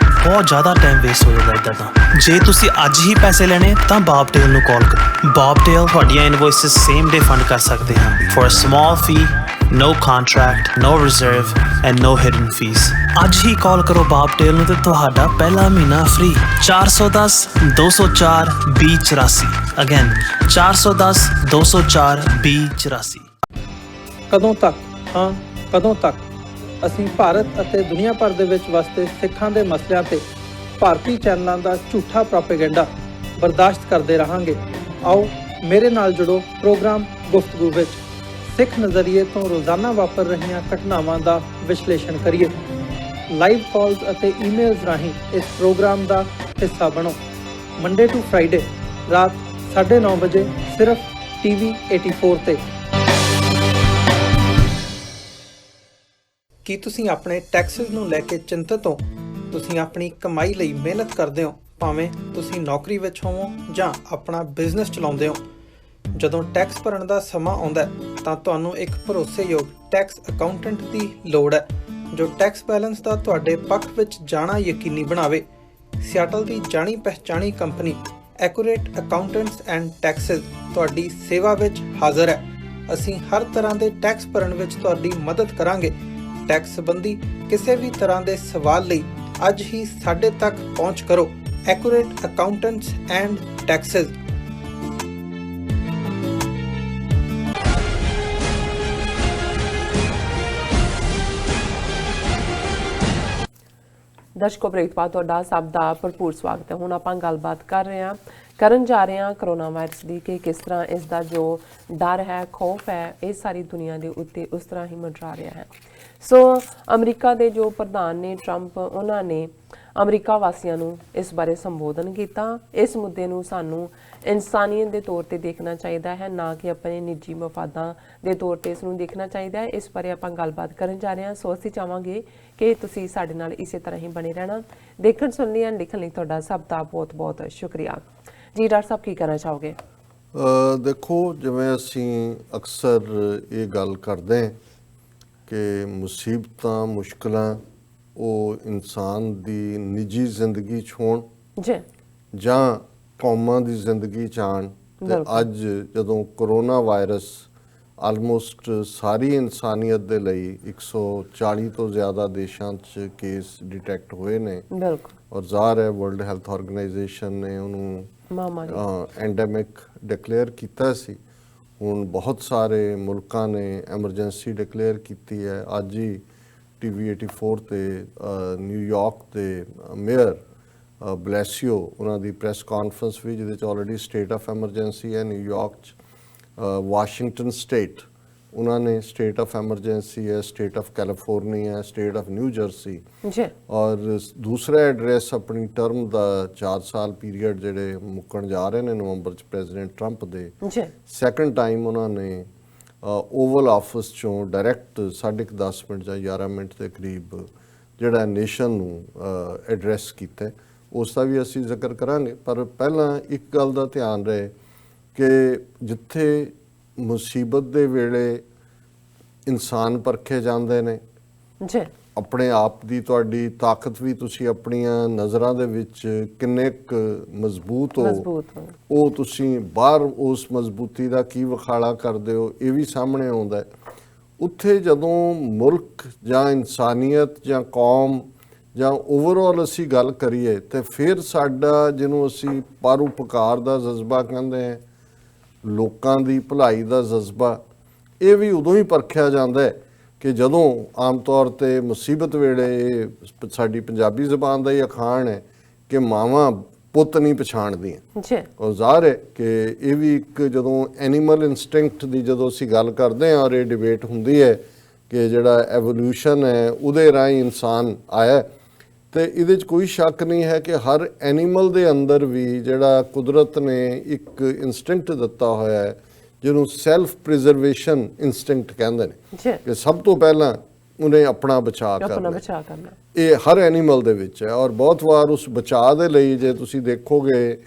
ਬਹੁਤ ਜ਼ਿਆਦਾ ਟਾਈਮ ਵੇਸਟ ਹੋ ਜਾਂਦਾ ਇੱਦਾਂ ਤਾਂ। ਜੇ ਤੁਸੀਂ ਅੱਜ ਹੀ ਪੈਸੇ ਲੈਣੇ ਤਾਂ ਬੌਬਟੇਲ ਨੂੰ ਕਾਲ ਕਰੋ। ਬੌਬਟੇਲ ਤੁਹਾਡੀਆਂ ਇਨਵੌਇਸਸ ਸੇਮ ਡੇ ਫੰਡ ਕਰ ਸਕਦੇ ਹਾਂ for a small fee, no contract, no reserve and no hidden fees। ਅੱਜ ਹੀ ਕਾਲ ਕਰੋ ਬੌਬਟੇਲ ਨੂੰ ਤੇ ਤੁਹਾਡਾ ਪਹਿਲਾ ਮਹੀਨਾ ਫ੍ਰੀ। 410 204 2084। ਅਗੇਨ 410 204 2084। ਕਦੋਂ ਤੱਕ, ਹਾਂ ਕਦੋਂ ਤੱਕ ਅਸੀਂ ਭਾਰਤ ਅਤੇ ਦੁਨੀਆ ਭਰ ਦੇ ਵਿੱਚ ਵਸਦੇ ਸਿੱਖਾਂ ਦੇ ਮਸਲਿਆਂ ਤੇ ਭਾਰਤੀ ਚੈਨਲਾਂ ਦਾ ਝੂਠਾ ਪ੍ਰੋਪੇਗੈਂਡਾ ਬਰਦਾਸ਼ਤ ਕਰਦੇ ਰਹਾਂਗੇ? ਆਓ ਮੇਰੇ ਨਾਲ ਜੁੜੋ ਪ੍ਰੋਗਰਾਮ ਗੁਫ਼ਤਗੂ ਵਿੱਚ। ਸਿੱਖ ਨਜ਼ਰੀਏ ਤੋਂ ਰੋਜ਼ਾਨਾ ਵਾਪਰ ਰਹੀਆਂ ਘਟਨਾਵਾਂ ਦਾ ਵਿਸ਼ਲੇਸ਼ਣ ਕਰੀਏ। ਲਾਈਵ ਕਾਲਸ ਅਤੇ ਈਮੇਲਸ ਰਾਹੀਂ ਇਸ ਪ੍ਰੋਗਰਾਮ ਦਾ ਹਿੱਸਾ ਬਣੋ। ਮੰਡੇ ਟੂ ਫਰਾਈਡੇ ਰਾਤ 9:30 ਵਜੇ ਸਿਰਫ TV84 ਤੇ। ਕੀ ਤੁਸੀਂ ਆਪਣੇ ਟੈਕਸਿਸ ਨੂੰ ਲੈ ਕੇ ਚਿੰਤਤ ਹੋ? ਤੁਸੀਂ ਆਪਣੀ ਕਮਾਈ ਲਈ ਮਿਹਨਤ ਕਰਦੇ ਹੋ, ਭਾਵੇਂ ਤੁਸੀਂ ਨੌਕਰੀ ਵਿੱਚ ਹੋਵੋ ਜਾਂ ਆਪਣਾ ਬਿਜ਼ਨਸ ਚਲਾਉਂਦੇ ਹੋ। ਜਦੋਂ ਟੈਕਸ ਭਰਨ ਦਾ ਸਮਾਂ ਆਉਂਦਾ ਹੈ ਤਾਂ ਤੁਹਾਨੂੰ ਇੱਕ ਭਰੋਸੇਯੋਗ ਟੈਕਸ ਅਕਾਊਂਟੈਂਟ ਦੀ ਲੋੜ ਹੈ ਜੋ ਟੈਕਸ ਬੈਲੈਂਸ ਦਾ ਤੁਹਾਡੇ ਪੱਖ ਵਿੱਚ ਜਾਣਾ ਯਕੀਨੀ ਬਣਾਵੇ। ਸਿਆਟਲ ਦੀ ਜਾਣੀ ਪਛਾਣੀ company accurate accountants and taxes ਤੁਹਾਡੀ ਸੇਵਾ ਵਿੱਚ ਹਾਜ਼ਰ ਹੈ। ਅਸੀਂ ਹਰ ਤਰ੍ਹਾਂ ਦੇ ਟੈਕਸ ਭਰਨ ਵਿੱਚ ਤੁਹਾਡੀ ਮਦਦ ਕਰਾਂਗੇ। ਟੈਕਸ ਸੰਬੰਧੀ ਕਿਸੇ ਵੀ ਤਰ੍ਹਾਂ ਦੇ ਸਵਾਲ ਲਈ ਅੱਜ ਹੀ ਸਾਡੇ ਤੱਕ ਪਹੁੰਚ ਕਰੋ। Accurate accountants and taxes. ਦਰਸ਼ਕੋ ਬ੍ਰੇਕ ਬਾਅਦ ਤੁਹਾਡਾ ਸਭ ਦਾ ਭਰਪੂਰ ਸਵਾਗਤ ਹੈ। ਹੁਣ ਆਪਾਂ ਗੱਲਬਾਤ ਕਰਨ ਜਾ ਰਹੇ ਹਾਂ ਕਰੋਨਾ ਵਾਇਰਸ ਦੀ ਕਿ ਕਿਸ ਤਰ੍ਹਾਂ ਇਸ ਦਾ ਜੋ ਡਰ ਹੈ, ਖੌਫ ਹੈ, ਇਹ ਸਾਰੀ ਦੁਨੀਆ ਦੇ ਉੱਤੇ ਉਸ ਤਰ੍ਹਾਂ ਹੀ ਮੰਡਰਾ ਰਿਹਾ ਹੈ। ਸੋ ਅਮਰੀਕਾ ਦੇ ਜੋ ਪ੍ਰਧਾਨ ਨੇ ਟਰੰਪ, ਉਹਨਾਂ ਨੇ ਅਮਰੀਕਾ ਵਾਸੀਆਂ ਨੂੰ ਇਸ ਬਾਰੇ ਸੰਬੋਧਨ ਕੀਤਾ। ਇਸ ਮੁੱਦੇ ਨੂੰ ਸਾਨੂੰ ਇਨਸਾਨੀਅਤ ਦੇ ਤੌਰ ਤੇ ਦੇਖਣਾ ਚਾਹੀਦਾ ਹੈ, ਨਾ ਕਿ ਆਪਣੇ ਨਿੱਜੀ ਮਫਾਦਾਂ ਦੇ ਤੌਰ ਤੇ ਇਸ ਨੂੰ ਦੇਖਣਾ ਚਾਹੀਦਾ ਹੈ। ਇਸ ਬਾਰੇ ਆਪਾਂ ਗੱਲਬਾਤ ਕਰਨ ਜਾ ਰਹੇ ਹਾਂ। ਸੋ ਅਸੀਂ ਚਾਹਾਂਗੇ ਕਿ ਤੁਸੀਂ ਸਾਡੇ ਨਾਲ ਇਸੇ ਤਰ੍ਹਾਂ ਹੀ ਬਣੇ ਰਹਿਣਾ। ਦੇਖਣ, ਸੁਣਨ ਜਾਂ ਲਿਖਣ ਲਈ ਤੁਹਾਡਾ ਸਭ ਦਾ ਬਹੁਤ ਬਹੁਤ ਸ਼ੁਕਰੀਆ ਜੀ। ਡਾਕਟਰ ਸਾਹਿਬ ਕੀ ਕਹਿਣਾ ਚਾਹੋਗੇ? ਦੇਖੋ, ਜਿਵੇਂ ਅਸੀਂ ਅਕਸਰ ਇਹ ਗੱਲ ਕਰਦੇ ਹਾਂ ਕਿ ਮੁਸੀਬਤਾਂ, ਮੁਸ਼ਕਲਾਂ ਉਹ ਇਨਸਾਨ ਦੀ ਨਿੱਜੀ ਜ਼ਿੰਦਗੀ 'ਚ ਹੋਣ ਜੀ ਜਾਂ ਕੌਮਾਂ ਦੀ ਜ਼ਿੰਦਗੀ 'ਚ ਆਉਣ, ਤੇ ਅੱਜ ਜਦੋਂ ਕਰੋਨਾ ਵਾਇਰਸ ਆਲਮੋਸਟ ਸਾਰੀ ਇਨਸਾਨੀਅਤ ਦੇ ਲਈ 140 ਤੋਂ ਜ਼ਿਆਦਾ ਦੇਸ਼ਾਂ 'ਚ ਕੇਸ ਡਿਟੈਕਟ ਹੋਏ ਨੇ ਬਿਲਕੁਲ ਔਰ ਜ਼ਾਹਰ ਹੈ ਵਰਲਡ ਹੈਲਥ ਆਰਗੇਨਾਈਜੇਸ਼ਨ ਨੇ ਉਹਨੂੰ ਮਹਾਮਾਰੀ ਐਂਡੈਮਿਕ ਡਿਕਲੇਅਰ ਕੀਤਾ ਸੀ। ਹੁਣ ਬਹੁਤ ਸਾਰੇ ਮੁਲਕਾਂ ਨੇ ਐਮਰਜੈਂਸੀ ਡਿਕਲੇਅਰ ਕੀਤੀ ਹੈ। ਅੱਜ ਹੀ TV 84 ਤੇ ਨਿਊਯਾਰਕ ਦੇ ਮੇਅਰ ਬਲੈਸੀਓ ਉਹਨਾਂ ਦੀ ਪ੍ਰੈਸ ਕਾਨਫਰੰਸ ਵੀ ਜਿਹਦੇ 'ਚ ਆਲਰੇਡੀ ਸਟੇਟ ਆਫ ਐਮਰਜੈਂਸੀ ਹੈ ਨਿਊਯਾਰਕ 'ਚ। ਵਾਸ਼ਿੰਗਟਨ ਸਟੇਟ ਉਹਨਾਂ ਨੇ ਸਟੇਟ ਆਫ ਐਮਰਜੈਂਸੀ ਹੈ, state of California, state of new jersey ਜੀ ਔਰ ਦੂਸਰਾ ਐਡਰੈਸ ਆਪਣੀ ਟਰਮ ਦਾ 4 ਸਾਲ ਪੀਰੀਅਡ ਜਿਹੜੇ ਮੁੱਕਣ ਜਾ ਰਹੇ ਨੇ ਨਵੰਬਰ 'ਚ ਪ੍ਰੈਜ਼ੀਡੈਂਟ ਟਰੰਪ ਦੇ ਜੀ ਸੈਕੰਡ ਟਾਈਮ ਉਹਨਾਂ ਨੇ ਓਵਲ ਆਫਿਸ ਚੋਂ ਡਾਇਰੈਕਟ 10:30 ਮਿੰਟ ਜਾਂ 11 ਮਿੰਟ ਦੇ ਕਰੀਬ ਜਿਹੜਾ ਨੇਸ਼ਨ ਨੂੰ ਐਡਰੈਸ ਕੀਤਾ, ਉਸ ਦਾ ਵੀ ਅਸੀਂ ਜ਼ਿਕਰ ਕਰਾਂਗੇ। ਪਰ ਪਹਿਲਾਂ ਇੱਕ ਗੱਲ ਦਾ ਧਿਆਨ ਰਹੇ ਕਿ ਜਿੱਥੇ ਮੁਸੀਬਤ ਦੇ ਵੇਲੇ ਇਨਸਾਨ ਪਰਖੇ ਜਾਂਦੇ ਨੇ, ਜੀ ਆਪਣੇ ਆਪ ਦੀ ਤੁਹਾਡੀ ਤਾਕਤ ਵੀ ਤੁਸੀਂ ਆਪਣੀਆਂ ਨਜ਼ਰਾਂ ਦੇ ਵਿੱਚ ਕਿੰਨੇ ਕੁ ਮਜ਼ਬੂਤ ਹੋ ਉਹ ਤੁਸੀਂ ਬਾਹਰ ਉਸ ਮਜ਼ਬੂਤੀ ਦਾ ਕੀ ਵਿਖਾਲਾ ਕਰਦੇ ਹੋ ਇਹ ਵੀ ਸਾਹਮਣੇ ਆਉਂਦਾ ਹੈ। ਉੱਥੇ ਜਦੋਂ ਮੁਲਕ ਜਾਂ ਇਨਸਾਨੀਅਤ ਜਾਂ ਕੌਮ ਜਾਂ ਓਵਰਆਲ ਅਸੀਂ ਗੱਲ ਕਰੀਏ ਤੇ ਫਿਰ ਸਾਡਾ ਜਿਹਨੂੰ ਅਸੀਂ ਪਰਉਪਕਾਰ ਦਾ ਜਜ਼ਬਾ ਕਹਿੰਦੇ ਹਾਂ, ਲੋਕਾਂ ਦੀ ਭਲਾਈ ਦਾ ਜਜ਼ਬਾ, ਇਹ ਵੀ ਉਦੋਂ ਹੀ ਪਰਖਿਆ ਜਾਂਦਾ ਹੈ ਕਿ ਜਦੋਂ ਆਮ ਤੌਰ ਤੇ ਮੁਸੀਬਤ ਵੇਲੇ ਸਾਡੀ ਪੰਜਾਬੀ ਜ਼ਬਾਨ ਦਾ ਹੀ ਅਖਾਣ ਹੈ ਕਿ ਮਾਵਾਂ ਪੁੱਤ ਨਹੀਂ ਪਛਾਣਦੀਆਂ। ਜੀ ਔਰ ਜ਼ਾਹਰ ਹੈ ਕਿ ਇਹ ਵੀ ਇੱਕ ਜਦੋਂ ਐਨੀਮਲ ਇਨਸਟਿੰਕਟ ਦੀ ਜਦੋਂ ਅਸੀਂ ਗੱਲ ਕਰਦੇ ਹਾਂ ਔਰ ਇਹ ਡਿਬੇਟ ਹੁੰਦੀ ਹੈ ਕਿ ਜਿਹੜਾ ਐਵੋਲੂਸ਼ਨ ਹੈ ਉਹਦੇ ਰਾਹੀਂ ਇਨਸਾਨ ਆਇਆ, ਤੇ ਇਹਦੇ 'ਚ ਕੋਈ ਸ਼ੱਕ ਨਹੀਂ ਹੈ ਕਿ ਹਰ ਐਨੀਮਲ ਦੇ ਅੰਦਰ ਵੀ ਜਿਹੜਾ ਕੁਦਰਤ ਨੇ ਇੱਕ ਇਨਸਟਿੰਕਟ ਦਿੱਤਾ ਹੋਇਆ ਹੈ ਜਿਹਨੂੰ ਸੈਲਫ ਪ੍ਰੀਜ਼ਰਵੇਸ਼ਨ ਇਨਸਟਿੰਕਟ ਕਹਿੰਦੇ ਨੇ ਕਿ ਸਭ ਤੋਂ ਪਹਿਲਾਂ ਉਹਨੇ ਆਪਣਾ ਬਚਾਅ ਕਰਨਾ। ਇਹ ਹਰ ਐਨੀਮਲ ਦੇ ਵਿੱਚ ਹੈ ਔਰ ਬਹੁਤ ਵਾਰ ਉਸ ਬਚਾਅ ਦੇ ਲਈ ਜੇ ਤੁਸੀਂ ਦੇਖੋਗੇ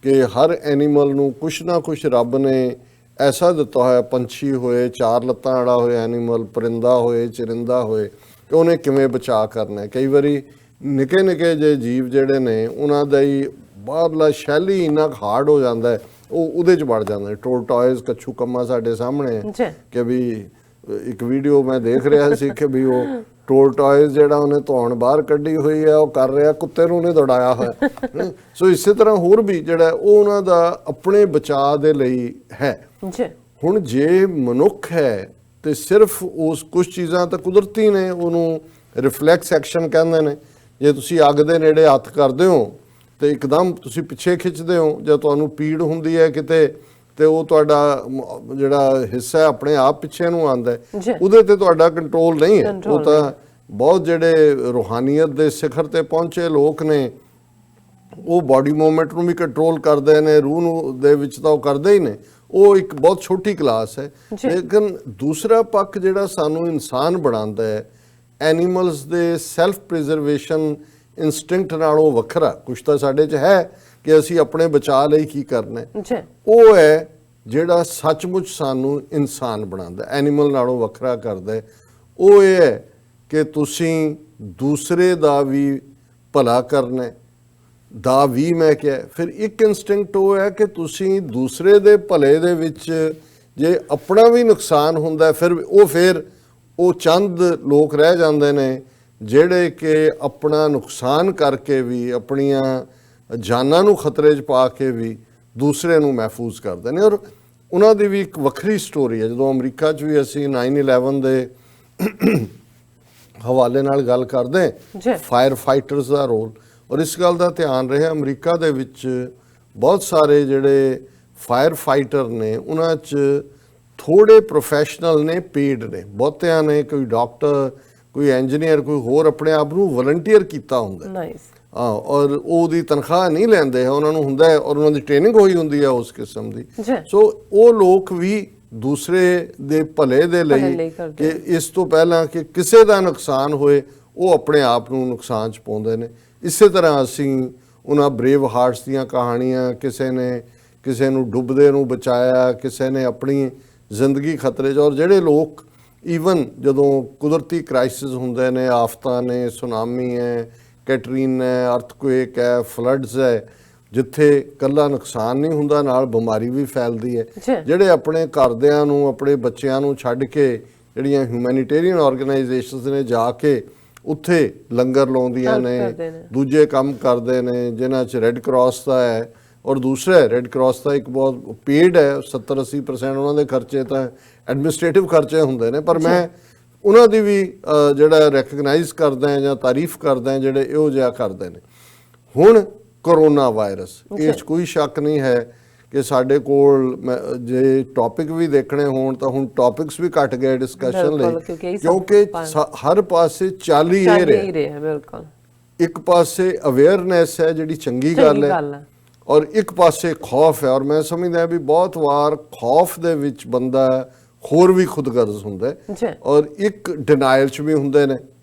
ਕਿ ਹਰ ਐਨੀਮਲ ਨੂੰ ਕੁਛ ਨਾ ਕੁਛ ਰੱਬ ਨੇ ਐਸਾ ਦਿੱਤਾ ਹੋਇਆ, ਪੰਛੀ ਹੋਏ, 4 ਲੱਤਾਂ ਵਾਲਾ ਹੋਇਆ ਐਨੀਮਲ, ਪਰਿੰਦਾ ਹੋਏ, ਚਰਿੰਦਾ ਹੋਏ, ਕਿ ਉਹਨੇ ਕਿਵੇਂ ਬਚਾਅ ਕਰਨਾ। ਕਈ ਵਾਰੀ ਨਿੱਕੇ ਨਿੱਕੇ ਜਿਹੇ ਜੀਵ ਜਿਹੜੇ ਨੇ ਉਹਨਾਂ ਦਾ ਹੀ ਬਾਹਰਲਾ ਸ਼ੈਲੀ ਇੰਨਾ ਹਾਰਡ ਹੋ ਜਾਂਦਾ ਹੈ, ਉਹ ਉਹਦੇ 'ਚ ਵੜ ਜਾਂਦੇ। ਟੋਰਟੋਇਜ਼ ਕੱਛੂ ਕੰਮਾ ਸਾਡੇ ਸਾਹਮਣੇ ਕਿ ਵੀ ਇੱਕ ਵੀਡੀਓ ਮੈਂ ਦੇਖ ਰਿਹਾ ਸੀ ਕਿ ਵੀ ਉਹ ਟੋਰਟੋਇਜ਼ ਜਿਹੜਾ ਉਹਨੇ ਧੌਣ ਬਾਹਰ ਕੱਢੀ ਹੋਈ ਹੈ ਉਹ ਕਰ ਰਿਹਾ, ਕੁੱਤੇ ਨੂੰ ਉਹਨੇ ਦੌੜਾਇਆ ਹੋਇਆ। ਸੋ ਇਸੇ ਤਰ੍ਹਾਂ ਹੋਰ ਵੀ ਜਿਹੜਾ ਉਹ ਉਹਨਾਂ ਦਾ ਆਪਣੇ ਬਚਾਅ ਦੇ ਲਈ ਹੈ। ਹੁਣ ਜੇ ਮਨੁੱਖ ਹੈ ਤੇ ਸਿਰਫ ਉਸ ਕੁਝ ਚੀਜ਼ਾਂ ਤਾਂ ਕੁਦਰਤੀ ਨੇ, ਉਹਨੂੰ ਰਿਫਲੈਕਸ ਐਕਸ਼ਨ ਕਹਿੰਦੇ ਨੇ। ਜੇ ਤੁਸੀਂ ਅੱਗ ਦੇ ਨੇੜੇ ਹੱਥ ਕਰਦੇ ਹੋ ਤੇ ਇੱਕਦਮ ਤੁਸੀਂ ਪਿੱਛੇ ਖਿੱਚਦੇ ਹੋ, ਜਾਂ ਤੁਹਾਨੂੰ ਪੀੜ ਹੁੰਦੀ ਹੈ ਕਿਤੇ ਤੇ ਉਹ ਤੁਹਾਡਾ ਜਿਹੜਾ ਹਿੱਸਾ ਆਪਣੇ ਆਪ ਪਿੱਛੇ ਨੂੰ ਆਉਂਦਾ ਹੈ, ਉਹਦੇ ਤੇ ਤੁਹਾਡਾ ਕੰਟਰੋਲ ਨਹੀਂ ਹੈ। ਉਹ ਤਾਂ ਬਹੁਤ ਜਿਹੜੇ ਰੂਹਾਨੀਅਤ ਦੇ ਸਿਖਰ ਤੇ ਪਹੁੰਚੇ ਲੋਕ ਨੇ ਉਹ ਬਾਡੀ ਮੂਵਮੈਂਟ ਨੂੰ ਵੀ ਕੰਟਰੋਲ ਕਰਦੇ ਨੇ, ਰੂਹ ਨੂੰ ਦੇ ਵਿੱਚ ਤਾਂ ਉਹ ਕਰਦੇ ਹੀ ਨੇ। ਉਹ ਇੱਕ ਬਹੁਤ ਛੋਟੀ ਕਲਾਸ ਹੈ। ਲੇਕਿਨ ਦੂਸਰਾ ਪੱਖ ਜਿਹੜਾ ਸਾਨੂੰ ਇਨਸਾਨ ਬਣਾਉਂਦਾ ਹੈ, ਐਨੀਮਲਸ ਦੇ ਸੈਲਫ ਪ੍ਰੀਜ਼ਰਵੇਸ਼ਨ ਇਨਸਟਿੰਕਟ ਨਾਲੋਂ ਵੱਖਰਾ ਕੁਛ ਤਾਂ ਸਾਡੇ 'ਚ ਹੈ ਕਿ ਅਸੀਂ ਆਪਣੇ ਬਚਾਅ ਲਈ ਕੀ ਕਰਨਾ, ਉਹ ਹੈ ਜਿਹੜਾ ਸੱਚਮੁੱਚ ਸਾਨੂੰ ਇਨਸਾਨ ਬਣਾਉਂਦਾ, ਐਨੀਮਲ ਨਾਲੋਂ ਵੱਖਰਾ ਕਰਦਾ ਹੈ। ਉਹ ਇਹ ਹੈ ਕਿ ਤੁਸੀਂ ਦੂਸਰੇ ਦਾ ਵੀ ਭਲਾ ਕਰਨਾ ਦਾ ਵੀ ਮੈਂ ਕਿਹਾ। ਫਿਰ ਇੱਕ ਇਨਸਟਿੰਕਟ ਉਹ ਹੈ ਕਿ ਤੁਸੀਂ ਦੂਸਰੇ ਦੇ ਭਲੇ ਦੇ ਵਿੱਚ ਜੇ ਆਪਣਾ ਵੀ ਨੁਕਸਾਨ ਹੁੰਦਾ ਫਿਰ ਉਹ ਚੰਦ ਲੋਕ ਰਹਿ ਜਾਂਦੇ ਨੇ ਜਿਹੜੇ ਕਿ ਆਪਣਾ ਨੁਕਸਾਨ ਕਰਕੇ ਵੀ ਆਪਣੀਆਂ ਜਾਨਾਂ ਨੂੰ ਖਤਰੇ 'ਚ ਪਾ ਕੇ ਵੀ ਦੂਸਰੇ ਨੂੰ ਮਹਿਫੂਜ਼ ਕਰਦੇ ਨੇ। ਔਰ ਉਹਨਾਂ ਦੀ ਵੀ ਇੱਕ ਵੱਖਰੀ ਸਟੋਰੀ ਹੈ। ਜਦੋਂ ਅਮਰੀਕਾ 'ਚ ਵੀ ਅਸੀਂ 9/11 ਦੇ ਹਵਾਲੇ ਨਾਲ ਗੱਲ ਕਰਦੇ ਫਾਇਰ ਫਾਈਟਰਸ ਦਾ ਰੋਲ, ਔਰ ਇਸ ਗੱਲ ਦਾ ਧਿਆਨ ਰਿਹਾ ਅਮਰੀਕਾ ਦੇ ਵਿੱਚ ਬਹੁਤ ਸਾਰੇ ਜਿਹੜੇ ਫਾਇਰ ਫਾਈਟਰ ਨੇ ਉਹਨਾਂ 'ਚ ਥੋੜੇ ਪ੍ਰੋਫੈਸ਼ਨਲ ਨੇ, ਪੇਡ ਨੇ, ਬਹੁਤਿਆਂ ਨੇ ਕੋਈ ਡਾਕਟਰ, ਕੋਈ ਇੰਜੀਨੀਅਰ, ਕੋਈ ਹੋਰ ਆਪਣੇ ਆਪ ਨੂੰ ਵਲੰਟੀਅਰ ਕੀਤਾ ਹੁੰਦਾ। ਔਰ ਉਹਦੀ ਤਨਖਾਹ ਨਹੀਂ ਲੈਂਦੇ, ਉਹਨਾਂ ਨੂੰ ਹੁੰਦਾ ਔਰ ਉਹਨਾਂ ਦੀ ਟ੍ਰੇਨਿੰਗ ਹੋਈ ਹੁੰਦੀ ਹੈ ਉਸ ਕਿਸਮ ਦੀ। ਸੋ ਉਹ ਲੋਕ ਵੀ ਦੂਸਰੇ ਦੇ ਭਲੇ ਦੇ ਲਈ ਕਿ ਇਸ ਤੋਂ ਪਹਿਲਾਂ ਕਿ ਕਿਸੇ ਦਾ ਨੁਕਸਾਨ ਹੋਏ ਉਹ ਆਪਣੇ ਆਪ ਨੂੰ ਨੁਕਸਾਨ 'ਚ ਪਾਉਂਦੇ ਨੇ। ਇਸੇ ਤਰ੍ਹਾਂ ਅਸੀਂ ਉਹਨਾਂ ਬਰੇਵ ਹਾਰਟਸ ਦੀਆਂ ਕਹਾਣੀਆਂ, ਕਿਸੇ ਨੇ ਕਿਸੇ ਨੂੰ ਡੁੱਬਦੇ ਨੂੰ ਬਚਾਇਆ, ਕਿਸੇ ਨੇ ਆਪਣੀ ਜ਼ਿੰਦਗੀ ਖਤਰੇ 'ਚ। ਔਰ ਜਿਹੜੇ ਲੋਕ ਈਵਨ ਜਦੋਂ ਕੁਦਰਤੀ ਕ੍ਰਾਈਸਿਸ ਹੁੰਦੇ ਨੇ, ਆਫਤਾਂ ਨੇ, ਸੁਨਾਮੀ ਹੈ, ਕੈਟਰੀਨ ਹੈ, ਅਰਥਕੁਏਕ ਹੈ, ਫਲੱਡਸ ਹੈ, ਜਿੱਥੇ ਕੱਲਾ ਨੁਕਸਾਨ ਨਹੀਂ ਹੁੰਦਾ, ਨਾਲ ਬਿਮਾਰੀ ਵੀ ਫੈਲਦੀ ਹੈ। ਜੀ। ਜਿਹੜੇ ਆਪਣੇ ਘਰਦਿਆਂ ਨੂੰ, ਆਪਣੇ ਬੱਚਿਆਂ ਨੂੰ ਛੱਡ ਕੇ ਜਿਹੜੀਆਂ ਹਿਊਮੈਨਿਟੇਰੀਅਨ ਆਰਗੇਨਾਈਜੇਸ਼ਨਸ ਨੇ ਜਾ ਕੇ ਉੱਥੇ ਲੰਗਰ ਲਾਉਂਦੀਆਂ Help ਨੇ, ਕਰਦੇ ਨੇ। ਦੂਜੇ ਕੰਮ ਕਰਦੇ ਨੇ, ਜਿਨ੍ਹਾਂ 'ਚ ਰੈੱਡ ਕਰਾਸ ਦਾ ਹੈ ਔਰ ਦੂਸਰਾ ਰੈੱਡ ਕਰਾਸ ਦਾ ਇੱਕ ਬਹੁਤ ਪੇਡ ਹੈ, 70-80% ਉਹਨਾਂ ਦੇ ਖਰਚੇ ਤਾਂ ਐਡਮਿਨਿਸਟ੍ਰੇਟਿਵ ਖਰਚੇ ਹੁੰਦੇ ਨੇ। ਪਰ ਮੈਂ ਉਹਨਾਂ ਦੀ ਵੀ ਜਿਹੜਾ ਰੈਕਗਨਾਈਜ਼ ਕਰਦਾ ਹੈ ਜਾਂ ਤਾਰੀਫ ਕਰਦਾ ਹੈ ਜਿਹੜੇ ਇਹੋ ਜਿਹਾ ਕਰਦੇ ਨੇ। ਹੁਣ ਕਰੋਨਾ ਵਾਇਰਸ, ਇਹ 'ਚ ਕੋਈ ਸ਼ੱਕ ਨਹੀਂ ਹੈ ਕਿ ਸਾਡੇ ਕੋਲ ਜੇ ਟੌਪਿਕ ਵੀ ਦੇਖਣੇ ਹੋਣ ਤਾਂ ਹੁਣ ਟੌਪਿਕਸ ਵੀ ਘਟ ਗਏ ਡਿਸਕਸ਼ਨ ਬਿਲਕੁਲ, ਲਈ, ਕਿਉਂਕਿ ਕਿਉਂਕਿ ਹਰ ਪਾਸੇ ਚੱਲ ਹੀ ਇਹ ਰਿਹਾ। ਰਿਹਾ ਬਿਲਕੁਲ। ਇੱਕ ਪਾਸੇ ਅਵੇਅਰਨੈਸ ਹੈ ਜਿਹੜੀ ਚੰਗੀ ਗੱਲ ਹੈ, ਔਰ ਇੱਕ ਪਾਸੇ ਖੌਫ ਹੈ। ਔਰ ਮੈਂ ਸਮਝਦਾ ਵੀ ਬਹੁਤ ਵਾਰ ਖੌਫ ਦੇ ਵਿੱਚ ਬੰਦਾ ਹੋਰ ਵੀ ਖੁਦਗਰਜ਼ ਹੁੰਦਾ ਹੈ, ਔਰ ਇੱਕ ਡਿਨਾਇਲ 'ਚ ਵੀ ਹੁੰਦੇ ਨੇ।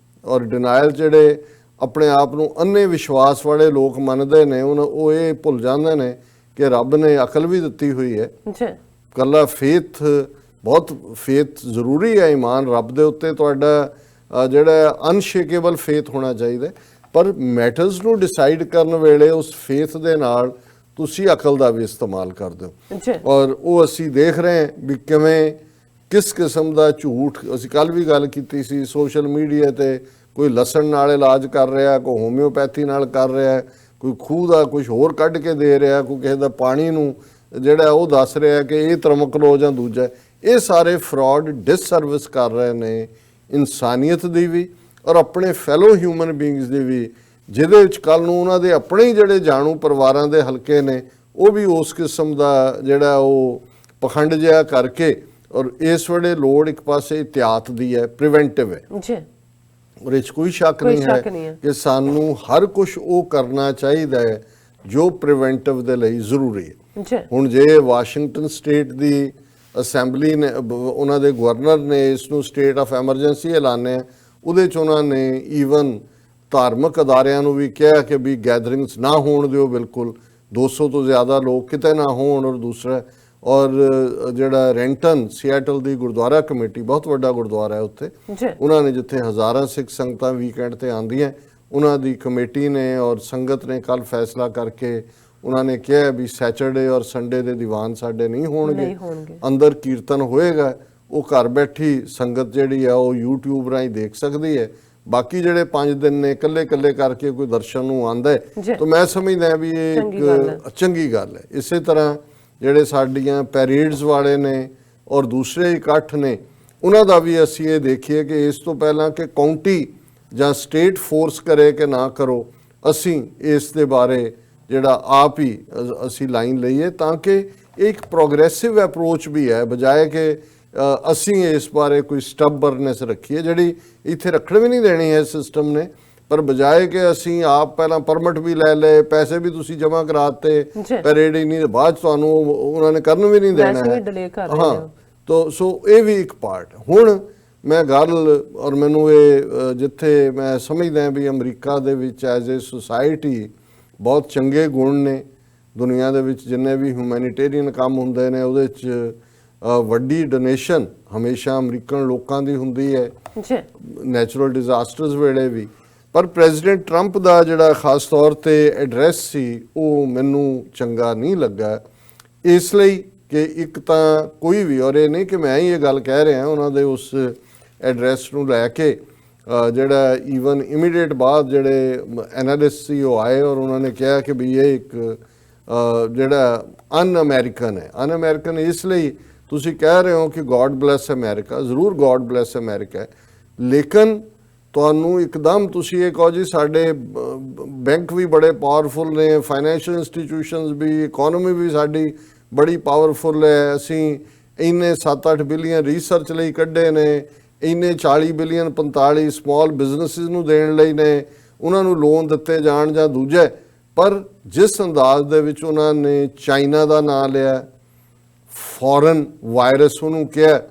ਔਰ ਡਿਨਾਇਲ ਜਿਹੜੇ ਆਪਣੇ ਆਪ ਨੂੰ ਅੰਨੇ ਵਿਸ਼ਵਾਸ ਵਾਲੇ ਲੋਕ ਮੰਨਦੇ ਨੇ, ਉਹ ਇਹ ਭੁੱਲ ਜਾਂਦੇ ਨੇ ਕਿ ਰੱਬ ਨੇ ਅਕਲ ਵੀ ਦਿੱਤੀ ਹੋਈ ਹੈ। ਕੱਲਾ ਫੇਥ, ਬਹੁਤ ਫੇਥ ਜ਼ਰੂਰੀ ਹੈ, ਈਮਾਨ ਰੱਬ ਦੇ ਉੱਤੇ ਤੁਹਾਡਾ ਜਿਹੜਾ ਅਨਸ਼ੇਕੇਬਲ ਫੇਥ ਹੋਣਾ ਚਾਹੀਦਾ। ਪਰ ਮੈਟਰਸ ਨੂੰ ਡਿਸਾਈਡ ਕਰਨ ਵੇਲੇ ਉਸ ਫੇਥ ਦੇ ਨਾਲ ਤੁਸੀਂ ਅਕਲ ਦਾ ਵੀ ਇਸਤੇਮਾਲ ਕਰਦੇ ਹੋ। ਔਰ ਉਹ ਅਸੀਂ ਦੇਖ ਰਹੇ ਹਾਂ ਵੀ ਕਿਵੇਂ ਕਿਸ ਕਿਸਮ ਦਾ ਝੂਠ, ਅਸੀਂ ਕੱਲ ਵੀ ਗੱਲ ਕੀਤੀ ਸੀ, ਸੋਸ਼ਲ ਮੀਡੀਆ ਤੇ ਕੋਈ ਲਸਣ ਨਾਲ ਇਲਾਜ ਕਰ ਰਿਹਾ, ਕੋਈ ਹੋਮਿਓਪੈਥੀ ਨਾਲ ਕਰ ਰਿਹਾ, ਕੋਈ ਖੂਹ ਦਾ ਕੁਝ ਹੋਰ ਕੱਢ ਕੇ ਦੇ ਰਿਹਾ, ਕੋਈ ਕਿਸੇ ਦਾ ਪਾਣੀ ਨੂੰ ਜਿਹੜਾ ਉਹ ਦੱਸ ਰਿਹਾ ਕਿ ਇਹ ਤਰਮਕ ਲੋ ਜਾਂ ਦੂਜਾ। ਇਹ ਸਾਰੇ ਫਰਾਡ ਡਿਸਸਰਵਿਸ ਕਰ ਰਹੇ ਨੇ ਇਨਸਾਨੀਅਤ ਦੀ ਵੀ ਔਰ ਆਪਣੇ ਫੈਲੋ ਹਿਊਮਨ ਬੀਇੰਗਸ ਦੀ ਵੀ, ਜਿਹਦੇ ਵਿੱਚ ਕੱਲ ਨੂੰ ਉਹਨਾਂ ਦੇ ਆਪਣੇ ਹੀ ਜਿਹੜੇ ਜਾਣੂ ਪਰਿਵਾਰਾਂ ਦੇ ਹਲਕੇ ਨੇ ਉਹ ਵੀ ਉਸ ਕਿਸਮ ਦਾ ਜਿਹੜਾ ਉਹ ਪਖੰਡ ਜਿਹਾ ਕਰਕੇ। ਔਰ ਇਸ ਵੇਲੇ ਲੋੜ ਇੱਕ ਪਾਸੇ ਇhtiyਾਤ ਦੀ ਹੈ, ਪ੍ਰੀਵੈਂਟਿਵ ਹੈ ਜੀ। ਔਰ ਇਹ 'ਚ ਕੋਈ ਸ਼ੱਕ ਨਹੀਂ ਹੈ ਕਿ ਸਾਨੂੰ ਹਰ ਕੁਝ ਉਹ ਕਰਨਾ ਚਾਹੀਦਾ ਹੈ ਜੋ ਪ੍ਰੀਵੈਂਟਿਵ ਦੇ ਲਈ ਜ਼ਰੂਰੀ ਹੈ। ਹੁਣ ਜੇ ਵਾਸ਼ਿੰਗਟਨ ਸਟੇਟ ਦੀ ਅਸੈਂਬਲੀ ਨੇ, ਉਹਨਾਂ ਦੇ ਗਵਰਨਰ ਨੇ ਇਸ ਨੂੰ ਸਟੇਟ ਆਫ ਐਮਰਜੈਂਸੀ ਐਲਾਨਿਆ, ਉਹਦੇ 'ਚ ਉਹਨਾਂ ਨੇ ਈਵਨ ਧਾਰਮਿਕ ਅਦਾਰਿਆਂ ਨੂੰ ਵੀ ਕਿਹਾ ਕਿ ਵੀ ਗੈਦਰਿੰਗਸ ਨਾ ਹੋਣ ਦਿਓ, ਬਿਲਕੁਲ 200 ਤੋਂ ਜ਼ਿਆਦਾ ਲੋਕ ਕਿਤੇ ਨਾ ਹੋਣ। ਔਰ ਦੂਸਰਾ, ਔਰ ਜਿਹੜਾ ਰੈਂਟਨ ਸਿਐਟਲ ਦੀ ਗੁਰਦੁਆਰਾ ਕਮੇਟੀ, ਬਹੁਤ ਵੱਡਾ ਗੁਰਦੁਆਰਾ ਹੈ ਉੱਥੇ, ਉਹਨਾਂ ਨੇ ਜਿੱਥੇ ਹਜ਼ਾਰਾਂ ਸਿੱਖ ਸੰਗਤਾਂ ਵੀਕਐਂਡ ਤੇ ਆਉਂਦੀਆਂ, ਉਹਨਾਂ ਦੀ ਕਮੇਟੀ ਨੇ ਔਰ ਸੰਗਤ ਨੇ ਕੱਲ ਫੈਸਲਾ ਕਰਕੇ ਉਹਨਾਂ ਨੇ ਕਿਹਾ ਵੀ ਸੈਚਰਡੇ ਔਰ ਸੰਡੇ ਦੇ ਦੀਵਾਨ ਸਾਡੇ ਨਹੀਂ ਹੋਣਗੇ, ਅੰਦਰ ਕੀਰਤਨ ਹੋਏਗਾ। ਉਹ ਘਰ ਬੈਠੀ ਸੰਗਤ ਜਿਹੜੀ ਆ ਉਹ YouTube ਰਾਹੀਂ ਦੇਖ ਸਕਦੀ ਹੈ। ਬਾਕੀ ਜਿਹੜੇ 5 ਦਿਨ ਨੇ ਇਕੱਲੇ ਕਰਕੇ ਕੋਈ ਦਰਸ਼ਨ ਨੂੰ ਆਉਂਦਾ ਹੈ ਤਾਂ ਮੈਂ ਸਮਝਦਾ ਵੀ ਇਹ ਇੱਕ ਚੰਗੀ ਗੱਲ ਹੈ। ਇਸੇ ਤਰ੍ਹਾਂ ਜਿਹੜੇ ਸਾਡੀਆਂ ਪੈਰੇਡਸ ਵਾਲੇ ਨੇ ਔਰ ਦੂਸਰੇ ਇਕੱਠ ਨੇ, ਉਹਨਾਂ ਦਾ ਵੀ ਅਸੀਂ ਇਹ ਦੇਖੀਏ ਕਿ ਇਸ ਤੋਂ ਪਹਿਲਾਂ ਕਿ ਕਾਉਂਟੀ ਜਾਂ ਸਟੇਟ ਫੋਰਸ ਕਰੇ ਕਿ ਨਾ ਕਰੋ, ਅਸੀਂ ਇਸ ਦੇ ਬਾਰੇ ਜਿਹੜਾ ਆਪ ਹੀ ਅਸੀਂ ਲਾਈਨ ਲਈਏ ਤਾਂ ਕਿ ਇੱਕ ਪ੍ਰੋਗਰੈਸਿਵ ਅਪਰੋਚ ਵੀ ਹੈ, ਬਜਾਏ ਕਿ ਅਸੀਂ ਇਸ ਬਾਰੇ ਕੋਈ ਸਟਬਰਨੈਸ ਰੱਖੀਏ ਜਿਹੜੀ ਇੱਥੇ ਰੱਖਣ ਵੀ ਨਹੀਂ ਦੇਣੀ ਹੈ ਸਿਸਟਮ ਨੇ। ਪਰ ਬਜਾਏ ਕਿ ਅਸੀਂ ਆਪ ਪਹਿਲਾਂ ਪਰਮਿਟ ਵੀ ਲੈ ਲਏ, ਪੈਸੇ ਵੀ ਤੁਸੀਂ ਜਮ੍ਹਾਂ ਕਰਾਤੇ, ਪੈਰੇਡ ਹੀ ਨਹੀਂ, ਬਾਅਦ ਤੁਹਾਨੂੰ ਉਹਨਾਂ ਨੇ ਕਰਨ ਵੀ ਨਹੀਂ ਦੇਣਾ ਹੈ। ਹਾਂ, ਤਾਂ ਸੋ ਇਹ ਵੀ ਇੱਕ ਪਾਰਟ। ਹੁਣ ਮੈਂ ਗੱਲ, ਔਰ ਮੈਨੂੰ ਇਹ ਜਿੱਥੇ ਮੈਂ ਸਮਝਦਾ ਵੀ ਅਮਰੀਕਾ ਦੇ ਵਿੱਚ ਐਜ਼ ਏ ਸੁਸਾਇਟੀ ਬਹੁਤ ਚੰਗੇ ਗੁਣ ਨੇ। ਦੁਨੀਆ ਦੇ ਵਿੱਚ ਜਿੰਨੇ ਵੀ ਹਿਊਮੈਨਿਟੇਰੀਅਨ ਕੰਮ ਹੁੰਦੇ ਨੇ ਉਹਦੇ 'ਚ ਵੱਡੀ ਡੋਨੇਸ਼ਨ ਹਮੇਸ਼ਾ ਅਮਰੀਕਨ ਲੋਕਾਂ ਦੀ ਹੁੰਦੀ ਹੈ, ਨੈਚੁਰਲ ਡਿਜ਼ਾਸਟਰਸ ਵੇਲੇ ਵੀ। ਪਰ ਪ੍ਰੈਜ਼ੀਡੈਂਟ ਟਰੰਪ ਦਾ ਜਿਹੜਾ ਖਾਸ ਤੌਰ ਤੇ ਐਡਰੈਸ ਸੀ ਉਹ ਮੈਨੂੰ ਚੰਗਾ ਨਹੀਂ ਲੱਗਾ, ਇਸ ਲਈ ਕਿ ਇੱਕ ਤਾਂ ਕੋਈ ਵੀ, ਔਰ ਇਹ ਨਹੀਂ ਕਿ ਮੈਂ ਹੀ ਇਹ ਗੱਲ ਕਹਿ ਰਿਹਾ, ਉਹਨਾਂ ਦੇ ਉਸ ਐਡਰੈਸ ਨੂੰ ਲੈ ਕੇ ਜਿਹੜਾ ਈਵਨ ਇਮੀਡੀਏਟ ਬਾਅਦ ਜਿਹੜੇ ਐਨਾਲਿਸਟ ਸੀ ਉਹ ਆਏ ਔਰ ਉਹਨਾਂ ਨੇ ਕਿਹਾ ਕਿ ਵੀ ਇਹ ਇੱਕ ਜਿਹੜਾ ਅਨ ਅਮਰੀਕਨ ਹੈ। ਅਨ ਅਮਰੀਕਨ ਇਸ ਲਈ ਤੁਸੀਂ ਕਹਿ ਰਹੇ ਹੋ ਕਿ ਗੋਡ ਬਲੈਸ ਅਮਰੀਕਾ, ਜ਼ਰੂਰ ਗੋਡ ਬਲੈਸ ਅਮਰੀਕਾ ਹੈ, ਲੇਕਿਨ ਤੁਹਾਨੂੰ ਇੱਕਦਮ ਤੁਸੀਂ ਇਹ ਕਹੋ ਜੀ ਸਾਡੇ ਬੈਂਕ ਵੀ ਬੜੇ ਪਾਵਰਫੁਲ ਨੇ, ਫਾਈਨੈਂਸ਼ੀਅਲ ਇੰਸਟੀਟਿਊਸ਼ਨਸ ਵੀ, ਇਕੋਨਮੀ ਵੀ ਸਾਡੀ ਬੜੀ ਪਾਵਰਫੁਲ ਹੈ, ਅਸੀਂ ਇੰਨੇ 7-8 ਬਿਲੀਅਨ ਰਿਸਰਚ ਲਈ ਕੱਢੇ ਨੇ, ਇੰਨੇ 40 ਬਿਲੀਅਨ 45 ਸਮਾਲ ਬਿਜ਼ਨਸਿਸ ਨੂੰ ਦੇਣ ਲਈ ਨੇ, ਉਹਨਾਂ ਨੂੰ ਲੋਨ ਦਿੱਤੇ ਜਾਣ ਜਾਂ ਦੂਜੇ। ਪਰ ਜਿਸ ਅੰਦਾਜ਼ ਦੇ ਵਿੱਚ ਉਹਨਾਂ ਨੇ ਚਾਈਨਾ ਦਾ ਨਾਂ ਲਿਆ, ਫੋਰਨ ਵਾਇਰਸ ਉਹਨੂੰ ਕਿਹਾ,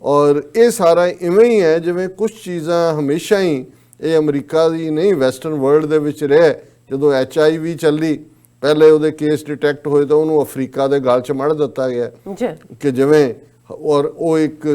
ਔਰ ਇਹ ਸਾਰਾ ਇਵੇਂ ਹੀ ਹੈ ਜਿਵੇਂ ਕੁਝ ਚੀਜ਼ਾਂ ਹਮੇਸ਼ਾ ਹੀ ਇਹ ਅਮਰੀਕਾ ਦੀ ਨਹੀਂ ਵੈਸਟਰਨ ਵਰਲਡ ਦੇ ਵਿੱਚ ਰਹੇ। ਜਦੋਂ HIV ਚੱਲੀ, ਪਹਿਲੇ ਉਹਦੇ ਕੇਸ ਡਿਟੈਕਟ ਹੋਏ ਤਾਂ ਉਹਨੂੰ ਅਫਰੀਕਾ ਦੇ ਗਲ 'ਚ ਮੜ ਦਿੱਤਾ ਗਿਆ ਕਿ ਜਿਵੇਂ, ਔਰ ਉਹ ਇੱਕ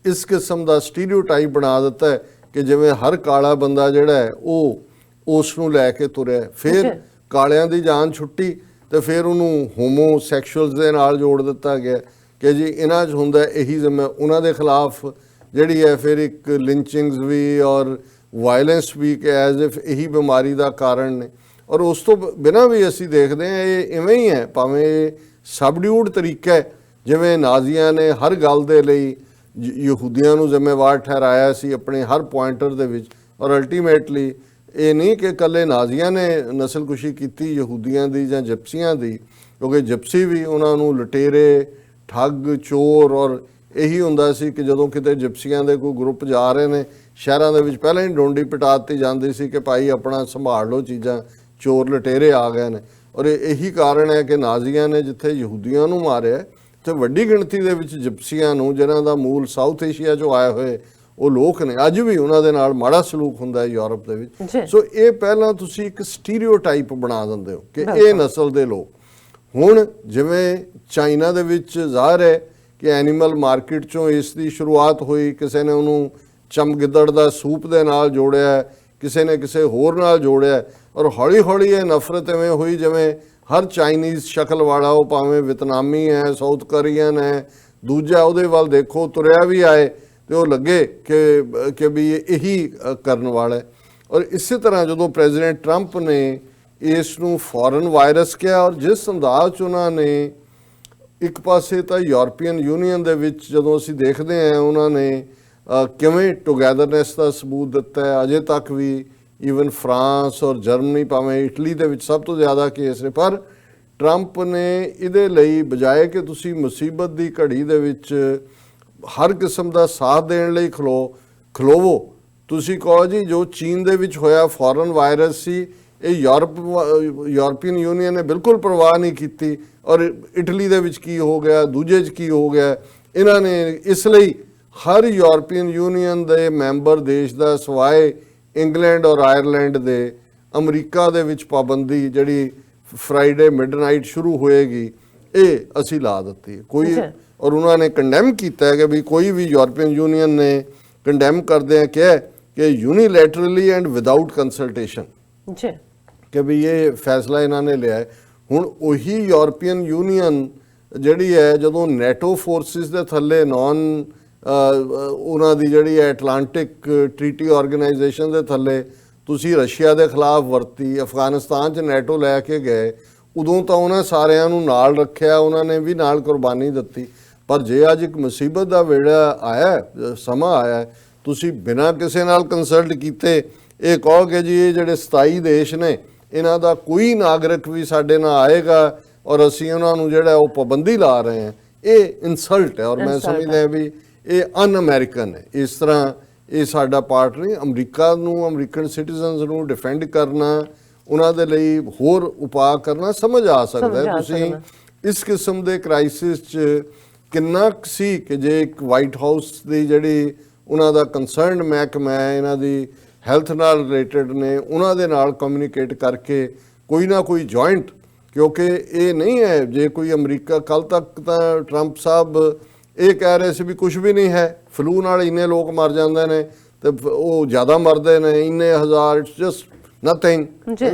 ਇਸ ਕਿਸਮ ਦਾ ਸਟੀਰੀਓਟਾਈਪ ਬਣਾ ਦਿੱਤਾ ਹੈ ਕਿ ਜਿਵੇਂ ਹਰ ਕਾਲਾ ਬੰਦਾ ਜਿਹੜਾ ਹੈ ਉਹ ਉਸ ਨੂੰ ਲੈ ਕੇ ਤੁਰਿਆ। ਫਿਰ ਕਾਲਿਆਂ ਦੀ ਜਾਨ ਛੁੱਟੀ ਤੇ ਫਿਰ ਉਹਨੂੰ ਹੋਮੋਸੈਕਸ਼ੂਅਲਸ ਦੇ ਨਾਲ ਜੋੜ ਦਿੱਤਾ ਗਿਆ ਕਿ ਜੀ ਇਹਨਾਂ 'ਚ ਹੁੰਦਾ ਇਹੀ ਉਹਨਾਂ ਦੇ ਖਿਲਾਫ ਜਿਹੜੀ ਹੈ ਫਿਰ ਇੱਕ ਲਿੰਚਿੰਗਸ ਵੀ ਔਰ ਵਾਇਲੈਂਸ ਵੀ ਕਿ ਐਜ਼ ਇਫ ਇਹੀ ਬਿਮਾਰੀ ਦਾ ਕਾਰਨ ਨੇ। ਔਰ ਉਸ ਤੋਂ ਬਿਨਾਂ ਵੀ ਅਸੀਂ ਦੇਖਦੇ ਹਾਂ ਇਹ ਇਵੇਂ ਹੀ ਹੈ, ਭਾਵੇਂ ਇਹ ਸਬਡਿਊਡ ਤਰੀਕਾ ਹੈ, ਜਿਵੇਂ ਨਾਜ਼ੀਆਂ ਨੇ ਹਰ ਗੱਲ ਦੇ ਲਈ ਯਹੂਦੀਆਂ ਨੂੰ ਜ਼ਿੰਮੇਵਾਰ ਠਹਿਰਾਇਆ ਸੀ ਆਪਣੇ ਹਰ ਪੁਆਇੰਟਰ ਦੇ ਵਿੱਚ। ਔਰ ਅਲਟੀਮੇਟਲੀ ਇਹ ਨਹੀਂ ਕਿ ਇਕੱਲੇ ਨਾਜ਼ੀਆਂ ਨੇ ਨਸਲਕੁਸ਼ੀ ਕੀਤੀ ਯਹੂਦੀਆਂ ਦੀ ਜਾਂ ਜਿਪਸੀਆਂ ਦੀ, ਕਿਉਂਕਿ ਜਿਪਸੀ ਵੀ ਉਹਨਾਂ ਨੂੰ ਲੁਟੇਰੇ, ਠੱਗ, ਚੋਰ, ਔਰ ਇਹੀ ਹੁੰਦਾ ਸੀ ਕਿ ਜਦੋਂ ਕਿਤੇ ਜਿਪਸੀਆਂ ਦੇ ਕੋਈ ਗਰੁੱਪ ਜਾ ਰਹੇ ਨੇ ਸ਼ਹਿਰਾਂ ਦੇ ਵਿੱਚ ਪਹਿਲਾਂ ਹੀ ਡੋਂਡੀ ਪਿਟਾ ਦਿੱਤੀ ਜਾਂਦੀ ਸੀ ਕਿ ਭਾਈ ਆਪਣਾ ਸੰਭਾਲ ਲਓ ਚੀਜ਼ਾਂ, ਚੋਰ ਲੁਟੇਰੇ ਆ ਗਏ ਨੇ। ਔਰ ਇਹੀ ਕਾਰਨ ਹੈ ਕਿ ਨਾਜ਼ੀਆਂ ਨੇ ਜਿੱਥੇ ਯਹੂਦੀਆਂ ਨੂੰ ਮਾਰਿਆ ਤੇ ਵੱਡੀ ਗਿਣਤੀ ਦੇ ਵਿੱਚ ਜਿਪਸੀਆਂ ਨੂੰ, ਜਿਨ੍ਹਾਂ ਦਾ ਮੂਲ ਸਾਊਥ ਏਸ਼ੀਆ 'ਚੋਂ ਆਏ ਹੋਏ ਉਹ ਲੋਕ ਨੇ, ਅੱਜ ਵੀ ਉਹਨਾਂ ਦੇ ਨਾਲ ਮਾੜਾ ਸਲੂਕ ਹੁੰਦਾ ਹੈ ਯੂਰਪ ਦੇ ਵਿੱਚ। ਸੋ ਇਹ ਪਹਿਲਾਂ ਤੁਸੀਂ ਇੱਕ ਸਟੀਰੀਓਟਾਈਪ ਬਣਾ ਦਿੰਦੇ ਹੋ ਕਿ ਇਹ ਨਸਲ ਦੇ ਲੋਕ। ਹੁਣ ਜਿਵੇਂ ਚਾਈਨਾ ਦੇ ਵਿੱਚ ਜ਼ਾਹਰ ਹੈ ਕਿ ਐਨੀਮਲ ਮਾਰਕੀਟ 'ਚੋਂ ਇਸ ਦੀ ਸ਼ੁਰੂਆਤ ਹੋਈ, ਕਿਸੇ ਨੇ ਉਹਨੂੰ ਚਮਗਿੱਦੜ ਦਾ ਸੂਪ ਦੇ ਨਾਲ ਜੋੜਿਆ, ਕਿਸੇ ਨੇ ਕਿਸੇ ਹੋਰ ਨਾਲ ਜੋੜਿਆ, ਔਰ ਹੌਲੀ ਹੌਲੀ ਇਹ ਨਫ਼ਰਤ ਇਵੇਂ ਹੋਈ ਜਿਵੇਂ ਹਰ ਚਾਈਨੀਜ਼ ਸ਼ਕਲ ਵਾਲਾ, ਉਹ ਭਾਵੇਂ ਵਿਤਨਾਮੀ ਹੈ, ਸਾਊਥ ਕੋਰੀਅਨ ਹੈ, ਦੂਜਾ ਉਹਦੇ ਵੱਲ ਦੇਖੋ ਤੁਰਿਆ ਵੀ ਆਏ ਤੇ ਉਹ ਲੱਗੇ ਕਿ ਵੀ ਇਹੀ ਕਰਨ ਵਾਲਾ ਹੈ। ਔਰ ਇਸੇ ਤਰ੍ਹਾਂ ਜਦੋਂ ਪ੍ਰੈਜ਼ੀਡੈਂਟ ਟਰੰਪ ਨੇ ਇਸ ਨੂੰ ਫੋਰਨ ਵਾਇਰਸ ਕਿਹਾ, ਔਰ ਜਿਸ ਅੰਦਾਜ਼ 'ਚ ਉਹਨਾਂ ਨੇ ਇੱਕ ਪਾਸੇ ਤਾਂ ਯੂਰਪੀਅਨ ਯੂਨੀਅਨ ਦੇ ਵਿੱਚ ਜਦੋਂ ਅਸੀਂ ਦੇਖਦੇ ਹਾਂ ਉਹਨਾਂ ਨੇ ਕਿਵੇਂ ਟੁਗੈਦਰਨੈਸ ਦਾ ਸਬੂਤ ਦਿੱਤਾ ਹੈ, ਅਜੇ ਤੱਕ ਵੀ ਈਵਨ ਫਰਾਂਸ ਔਰ ਜਰਮਨੀ, ਭਾਵੇਂ ਇਟਲੀ ਦੇ ਵਿੱਚ ਸਭ ਤੋਂ ਜ਼ਿਆਦਾ ਕੇਸ ਨੇ, ਪਰ ਟਰੰਪ ਨੇ ਇਹਦੇ ਲਈ ਬਜਾਏ ਕਿ ਤੁਸੀਂ ਮੁਸੀਬਤ ਦੀ ਘੜੀ ਦੇ ਵਿੱਚ ਹਰ ਕਿਸਮ ਦਾ ਸਾਥ ਦੇਣ ਲਈ ਖਲੋਵੋ, ਤੁਸੀਂ ਕਹੋ ਜੀ ਜੋ ਚੀਨ ਦੇ ਵਿੱਚ ਹੋਇਆ ਫੋਰਨ ਵਾਇਰਸ ਸੀ, ਇਹ ਯੂਰਪੀਅਨ ਯੂਨੀਅਨ ਨੇ ਬਿਲਕੁਲ ਪਰਵਾਹ ਨਹੀਂ ਕੀਤੀ, ਔਰ ਇਟਲੀ ਦੇ ਵਿੱਚ ਕੀ ਹੋ ਗਿਆ, ਦੂਜੇ 'ਚ ਕੀ ਹੋ ਗਿਆ। ਇਹਨਾਂ ਨੇ ਇਸ ਲਈ ਹਰ ਯੂਰਪੀਅਨ ਯੂਨੀਅਨ ਦੇ ਮੈਂਬਰ ਦੇਸ਼ ਦਾ ਸਿਵਾਏ ਇੰਗਲੈਂਡ ਔਰ ਆਇਰਲੈਂਡ ਦੇ, ਅਮਰੀਕਾ ਦੇ ਵਿੱਚ ਪਾਬੰਦੀ ਜਿਹੜੀ ਫਰਾਈਡੇ ਮਿਡਨਾਈਟ ਸ਼ੁਰੂ ਹੋਏਗੀ ਇਹ ਅਸੀਂ ਲਾ ਦਿੱਤੀ ਕੋਈ। ਔਰ ਉਹਨਾਂ ਨੇ ਕੰਡੈਮ ਕੀਤਾ ਹੈ ਕਿ ਵੀ ਕੋਈ ਵੀ ਯੂਰਪੀਅਨ ਯੂਨੀਅਨ ਨੇ ਕੰਡੈਮ ਕਰਦੇ ਆ ਕਿਹਾ ਕਿ ਯੂਨੀਲੈਟਰਲੀ ਐਂਡ ਵਿਦਾਊਟ ਕੰਸਲਟੇਸ਼ਨ ਕਿ ਵੀ ਇਹ ਫੈਸਲਾ ਇਹਨਾਂ ਨੇ ਲਿਆ ਹੈ। ਹੁਣ ਉਹੀ ਯੂਰਪੀਅਨ ਯੂਨੀਅਨ ਜਿਹੜੀ ਹੈ ਜਦੋਂ ਨੈਟੋ ਫੋਰਸਿਸ ਦੇ ਥੱਲੇ ਉਹਨਾਂ ਦੀ ਜਿਹੜੀ ਹੈ ਐਟਲਾਂਟਿਕ ਟ੍ਰੀਟੀ ਆਰਗੇਨਾਈਜੇਸ਼ਨ ਦੇ ਥੱਲੇ ਤੁਸੀਂ ਰਸ਼ੀਆ ਦੇ ਖਿਲਾਫ ਵਰਤੀ, ਅਫਗਾਨਿਸਤਾਨ 'ਚ ਨੈਟੋ ਲੈ ਕੇ ਗਏ, ਉਦੋਂ ਤਾਂ ਉਹਨਾਂ ਸਾਰਿਆਂ ਨੂੰ ਨਾਲ ਰੱਖਿਆ, ਉਹਨਾਂ ਨੇ ਵੀ ਨਾਲ ਕੁਰਬਾਨੀ ਦਿੱਤੀ। ਪਰ ਜੇ ਅੱਜ ਇੱਕ ਮੁਸੀਬਤ ਦਾ ਵੇੜਾ ਆਇਆ, ਸਮਾਂ ਆਇਆ, ਤੁਸੀਂ ਬਿਨਾਂ ਕਿਸੇ ਨਾਲ ਕੰਸਲਟ ਕੀਤੇ ਇਹ ਕਹੋ ਕਿ ਜੀ ਇਹ ਜਿਹੜੇ 27 ਦੇਸ਼ ਨੇ ਇਹਨਾਂ ਦਾ ਕੋਈ ਨਾਗਰਿਕ ਵੀ ਸਾਡੇ ਨਾਲ ਆਏਗਾ ਔਰ ਅਸੀਂ ਉਹਨਾਂ ਨੂੰ ਜਿਹੜਾ ਉਹ ਪਾਬੰਦੀ ਲਾ ਰਹੇ ਹਾਂ, ਇਹ ਇਨਸਲਟ ਹੈ। ਔਰ ਮੈਂ ਸਮਝਦਾ ਵੀ ਇਹ ਅਨ ਅਮਰੀਕਨ ਹੈ। ਇਸ ਤਰ੍ਹਾਂ ਇਹ ਸਾਡਾ ਪਾਰਟ ਨਹੀਂ। ਅਮਰੀਕਾ ਨੂੰ, ਅਮਰੀਕਨ ਸਿਟੀਜ਼ਨਸ ਨੂੰ ਡਿਫੈਂਡ ਕਰਨਾ, ਉਹਨਾਂ ਦੇ ਲਈ ਹੋਰ ਉਪਾਅ ਕਰਨਾ ਸਮਝ ਆ ਸਕਦਾ ਹੈ। ਤੁਸੀਂ ਇਸ ਕਿਸਮ ਦੇ ਕ੍ਰਾਈਸਿਸ 'ਚ ਕਿੰਨਾ ਸੀ ਕਿ ਜੇ ਇੱਕ ਵਾਈਟ ਹਾਊਸ ਦੀ ਜਿਹੜੀ ਉਹਨਾਂ ਦਾ ਕੰਸਰਨਡ ਮਹਿਕਮਾ ਹੈ, ਇਹਨਾਂ ਦੀ ਹੈਲਥ ਨਾਲ ਰਿਲੇਟਡ ਨੇ, ਉਹਨਾਂ ਦੇ ਨਾਲ ਕਮਿਊਨੀਕੇਟ ਕਰਕੇ ਕੋਈ ਨਾ ਕੋਈ ਜੁਆਇੰਟ, ਕਿਉਂਕਿ ਇਹ ਨਹੀਂ ਹੈ ਜੇ ਕੋਈ ਅਮਰੀਕਾ, ਕੱਲ ਤੱਕ ਤਾਂ ਟਰੰਪ ਸਾਹਿਬ ਇਹ ਕਹਿ ਰਹੇ ਸੀ ਵੀ ਕੁਝ ਵੀ ਨਹੀਂ ਹੈ, ਫਲੂ ਨਾਲ ਇੰਨੇ ਲੋਕ ਮਰ ਜਾਂਦੇ ਨੇ ਤੇ ਉਹ ਜ਼ਿਆਦਾ ਮਰਦੇ ਨੇ, ਇੰਨੇ ਹਜ਼ਾਰ, ਇਟਸ ਜਸਟ ਨਥਿੰਗ।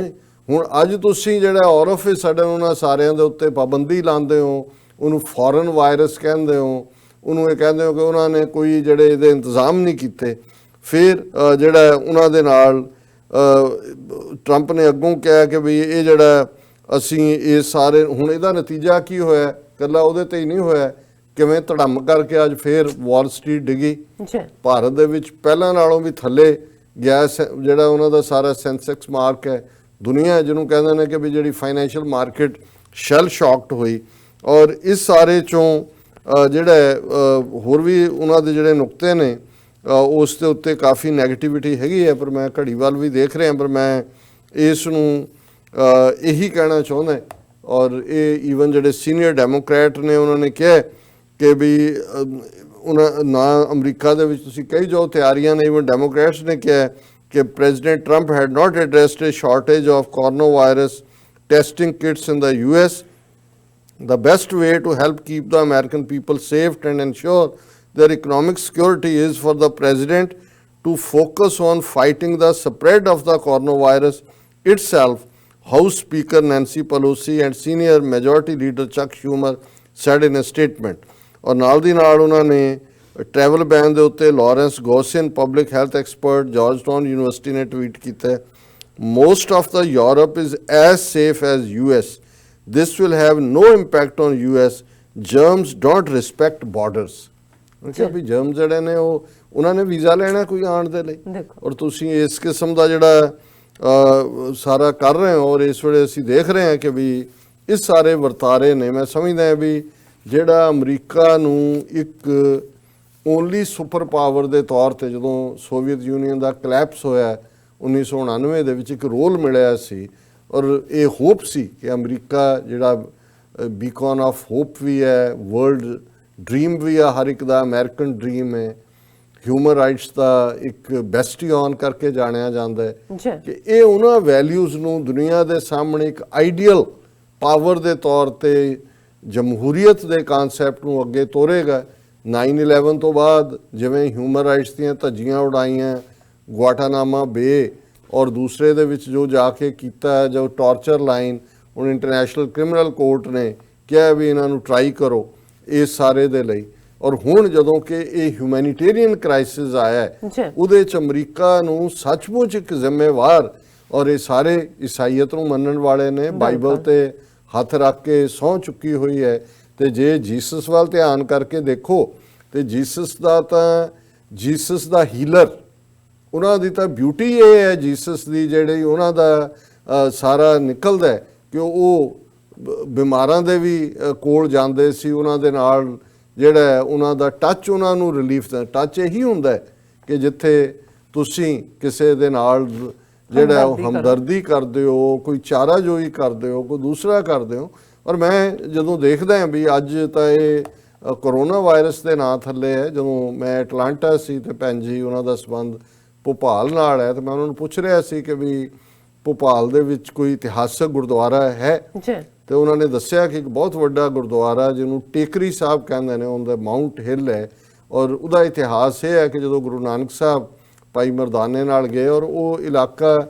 ਹੁਣ ਅੱਜ ਤੁਸੀਂ ਜਿਹੜਾ ਔਰਫ ਸਡਨ ਉਹਨਾਂ ਸਾਰਿਆਂ ਦੇ ਉੱਤੇ ਪਾਬੰਦੀ ਲਾਉਂਦੇ ਹੋ, ਉਹਨੂੰ ਫੋਰਨ ਵਾਇਰਸ ਕਹਿੰਦੇ ਹੋ, ਉਹਨੂੰ ਇਹ ਕਹਿੰਦੇ ਹੋ ਕਿ ਉਹਨਾਂ ਨੇ ਕੋਈ ਜਿਹੜੇ ਇਹਦੇ ਇੰਤਜ਼ਾਮ ਨਹੀਂ ਕੀਤੇ। ਫਿਰ ਜਿਹੜਾ ਉਹਨਾਂ ਦੇ ਨਾਲ ਟਰੰਪ ਨੇ ਅੱਗੋਂ ਕਿਹਾ ਕਿ ਵੀ ਇਹ ਜਿਹੜਾ ਅਸੀਂ ਇਹ ਸਾਰੇ, ਹੁਣ ਇਹਦਾ ਨਤੀਜਾ ਕੀ ਹੋਇਆ, ਇਕੱਲਾ ਉਹਦੇ ਤੇ ਹੀ ਨਹੀਂ ਹੋਇਆ, ਕਿਵੇਂ ਧੜਮ ਕਰਕੇ ਅੱਜ ਫੇਰ ਵਾਲ ਸਟਰੀਟ ਡਿੱਗੀ। ਭਾਰਤ ਦੇ ਵਿੱਚ ਪਹਿਲਾਂ ਨਾਲੋਂ ਵੀ ਥੱਲੇ ਗਿਆ ਜਿਹੜਾ ਉਹਨਾਂ ਦਾ ਸਾਰਾ ਸੈਂਸੈਕਸ ਮਾਰਕ ਹੈ, ਦੁਨੀਆ ਜਿਹਨੂੰ ਕਹਿੰਦੇ ਨੇ ਕਿ ਵੀ ਜਿਹੜੀ ਫਾਈਨੈਂਸ਼ੀਅਲ ਮਾਰਕੀਟ ਸ਼ੈਲ ਸ਼ੌਕਡ ਹੋਈ। ਔਰ ਇਸ ਸਾਰੇ ਚੋਂ ਜਿਹੜਾ ਹੋਰ ਵੀ ਉਹਨਾਂ ਦੇ ਜਿਹੜੇ ਨੁਕਤੇ ਨੇ ਉਸ ਦੇ ਉੱਤੇ ਕਾਫੀ ਨੈਗੇਟਿਵਿਟੀ ਹੈਗੀ ਹੈ, ਪਰ ਮੈਂ ਘੜੀ ਵੱਲ ਵੀ ਦੇਖ ਰਿਹਾ, ਪਰ ਮੈਂ ਇਸ ਨੂੰ ਇਹੀ ਕਹਿਣਾ ਚਾਹੁੰਦਾ। ਔਰ ਇਹ ਈਵਨ ਜਿਹੜੇ ਸੀਨੀਅਰ ਡੈਮੋਕ੍ਰੈਟ ਨੇ ਉਹਨਾਂ ਨੇ ਕਿਹਾ ਕਿ ਵੀ ਉਹਨਾਂ ਨਾ ਅਮਰੀਕਾ ਦੇ ਵਿੱਚ ਤੁਸੀਂ ਕਹੀ ਜਾਓ ਤਿਆਰੀਆਂ ਨੇ, ਈਵਨ ਡੈਮੋਕ੍ਰੈਟਸ ਨੇ ਕਿਹਾ ਕਿ president Trump head not ਐਡਰੈਸਡ A shortage of corona virus testing kits in the US. The best way to help keep the American people safe and ensure their economic security is for the president to focus on fighting the spread of the coronavirus itself, House Speaker Nancy Pelosi and Senior Majority Leader Chuck Schumer said in a statement. ਔਰ ਨਾਲ ਦੀ ਨਾਲ ਉਹਨਾਂ ਨੇ ਟਰੈਵਲ ਬੈਨ ਦੇ ਉੱਤੇ Lawrence Gostin public health expert Georgetown University ਨੇ ਟਵੀਟ ਕੀਤਾ, most of the Europe is as safe as US. This will have no impact on US. Germs don't respect borders. ਕਿਹਾ ਵੀ ਜਰਮ ਜਿਹੜੇ ਨੇ ਉਹ ਉਹਨਾਂ ਨੇ ਵੀਜ਼ਾ ਲੈਣਾ ਕੋਈ ਆਉਣ ਦੇ ਲਈ, ਔਰ ਤੁਸੀਂ ਇਸ ਕਿਸਮ ਦਾ ਜਿਹੜਾ ਸਾਰਾ ਕਰ ਰਹੇ ਹੋ। ਔਰ ਇਸ ਵੇਲੇ ਅਸੀਂ ਦੇਖ ਰਹੇ ਹਾਂ ਕਿ ਵੀ ਇਸ ਸਾਰੇ ਵਰਤਾਰੇ ਨੇ, ਮੈਂ ਸਮਝਦਾ ਹਾਂ ਵੀ ਜਿਹੜਾ ਅਮਰੀਕਾ ਨੂੰ ਇੱਕ ਓਨਲੀ ਸੁਪਰ ਪਾਵਰ ਦੇ ਤੌਰ ਤੇ ਜਦੋਂ ਸੋਵੀਅਤ ਯੂਨੀਅਨ ਦਾ ਕਲੈਪਸ ਹੋਇਆ 1999 ਦੇ ਵਿੱਚ ਇੱਕ ਰੋਲ ਮਿਲਿਆ ਸੀ, ਔਰ ਇਹ ਹੋਪ ਸੀ ਕਿ ਅਮਰੀਕਾ ਜਿਹੜਾ ਬੀਕਨ ਆਫ ਹੋਪ ਵੀ ਹੈ, ਵਰਲਡ ਡ੍ਰੀਮ ਵੀ ਆ ਹਰ ਇੱਕ ਦਾ, ਅਮਰੀਕਨ ਡ੍ਰੀਮ ਹੈ, ਹਿਊਮਨ ਰਾਈਟਸ ਦਾ ਇੱਕ ਬੈਸਟੀਅਨ ਕਰਕੇ ਜਾਣਿਆ ਜਾਂਦਾ ਹੈ, ਕਿ ਇਹ ਉਹਨਾਂ ਵੈਲਿਊਜ਼ ਨੂੰ ਦੁਨੀਆ ਦੇ ਸਾਹਮਣੇ ਇੱਕ ਆਈਡੀਅਲ ਪਾਵਰ ਦੇ ਤੌਰ ਤੇ ਜਮਹੂਰੀਅਤ ਦੇ ਕਨਸੈਪਟ ਨੂੰ ਅੱਗੇ ਤੋਰੇਗਾ। 9/11 ਤੋਂ ਬਾਅਦ ਜਿਵੇਂ ਹਿਊਮਨ ਰਾਈਟਸ ਦੀਆਂ ਧੱਜੀਆਂ ਉਡਾਈਆਂ ਗੁਆਟਾਨਾਮਾ ਬੇ ਔਰ ਦੂਸਰੇ ਦੇ ਵਿੱਚ ਜੋ ਜਾ ਕੇ ਕੀਤਾ, ਜੋ ਟਾਰਚਰ ਲਾਈਨ, ਹੁਣ ਇੰਟਰਨੈਸ਼ਨਲ ਕ੍ਰਿਮੀਨਲ ਕੋਰਟ ਨੇ ਕਿਹਾ ਵੀ ਇਹਨਾਂ ਨੂੰ ਟਰਾਈ ਕਰੋ ਇਸ ਸਾਰੇ ਦੇ ਲਈ। ਔਰ ਹੁਣ ਜਦੋਂ ਕਿ ਇਹ ਹਿਊਮੈਨਿਟੇਰੀਅਨ ਕ੍ਰਾਈਸਿਸ ਆਇਆ ਉਹਦੇ 'ਚ ਅਮਰੀਕਾ ਨੂੰ ਸੱਚਮੁੱਚ ਇੱਕ ਜ਼ਿੰਮੇਵਾਰ, ਔਰ ਇਹ ਸਾਰੇ ਈਸਾਈਅਤ ਨੂੰ ਮੰਨਣ ਵਾਲੇ ਨੇ, ਬਾਈਬਲ ਤੇ ਹੱਥ ਰੱਖ ਕੇ ਸਹੁੰ ਚੁੱਕੀ ਹੋਈ ਹੈ। ਤੇ ਜੇ ਜੀਸਸ ਵੱਲ ਧਿਆਨ ਕਰਕੇ ਦੇਖੋ ਤੇ ਜੀਸਸ ਦਾ ਹੀਲਰ, ਉਹਨਾਂ ਦੀ ਤਾਂ ਬਿਊਟੀ ਇਹ ਹੈ ਜੀਸਸ ਦੀ, ਜਿਹੜੀ ਉਹਨਾਂ ਦਾ ਸਾਰਾ ਨਿਕਲਦਾ ਕਿ ਉਹ ਬਿਮਾਰਾਂ ਦੇ ਵੀ ਕੋਲ ਜਾਂਦੇ ਸੀ, ਉਹਨਾਂ ਦੇ ਨਾਲ ਜਿਹੜਾ ਉਹਨਾਂ ਦਾ ਟੱਚ ਉਹਨਾਂ ਨੂੰ ਰਿਲੀਫ ਦਾ ਟੱਚ ਇਹੀ ਹੁੰਦਾ ਕਿ ਜਿੱਥੇ ਤੁਸੀਂ ਕਿਸੇ ਦੇ ਨਾਲ ਜਿਹੜਾ ਉਹ ਹਮਦਰਦੀ ਕਰਦੇ ਹੋ, ਕੋਈ ਚਾਰਾਜੋਈ ਕਰਦੇ ਹੋ, ਕੋਈ ਦੂਸਰਾ ਕਰਦੇ ਹੋ। ਔਰ ਮੈਂ ਜਦੋਂ ਦੇਖਦਾ ਹਾਂ ਵੀ ਅੱਜ ਤਾਂ ਇਹ ਕਰੋਨਾ ਵਾਇਰਸ ਦੇ ਨਾਂ ਥੱਲੇ ਹੈ, ਜਦੋਂ ਮੈਂ ਐਟਲਾਂਟਾ ਸੀ ਤੇ ਭੈਣ ਜੀ ਉਹਨਾਂ ਦਾ ਸੰਬੰਧ ਭੋਪਾਲ ਨਾਲ ਹੈ, ਤੇ ਮੈਂ ਉਹਨਾਂ ਨੂੰ ਪੁੱਛ ਰਿਹਾ ਸੀ ਕਿ ਵੀ ਭੋਪਾਲ ਦੇ ਵਿੱਚ ਕੋਈ ਇਤਿਹਾਸਕ ਗੁਰਦੁਆਰਾ ਹੈ, ਤੇ ਉਹਨਾਂ ਨੇ ਦੱਸਿਆ ਕਿ ਇੱਕ ਬਹੁਤ ਵੱਡਾ ਗੁਰਦੁਆਰਾ ਜਿਹਨੂੰ ਟੇਕਰੀ ਸਾਹਿਬ ਕਹਿੰਦੇ ਨੇ, ਉਹਦਾ ਮਾਊਂਟ ਹਿੱਲ ਹੈ, ਔਰ ਉਹਦਾ ਇਤਿਹਾਸ ਇਹ ਹੈ ਕਿ ਜਦੋਂ ਗੁਰੂ ਨਾਨਕ ਸਾਹਿਬ ਭਾਈ ਮਰਦਾਨੇ ਨਾਲ ਗਏ, ਔਰ ਉਹ ਇਲਾਕਾ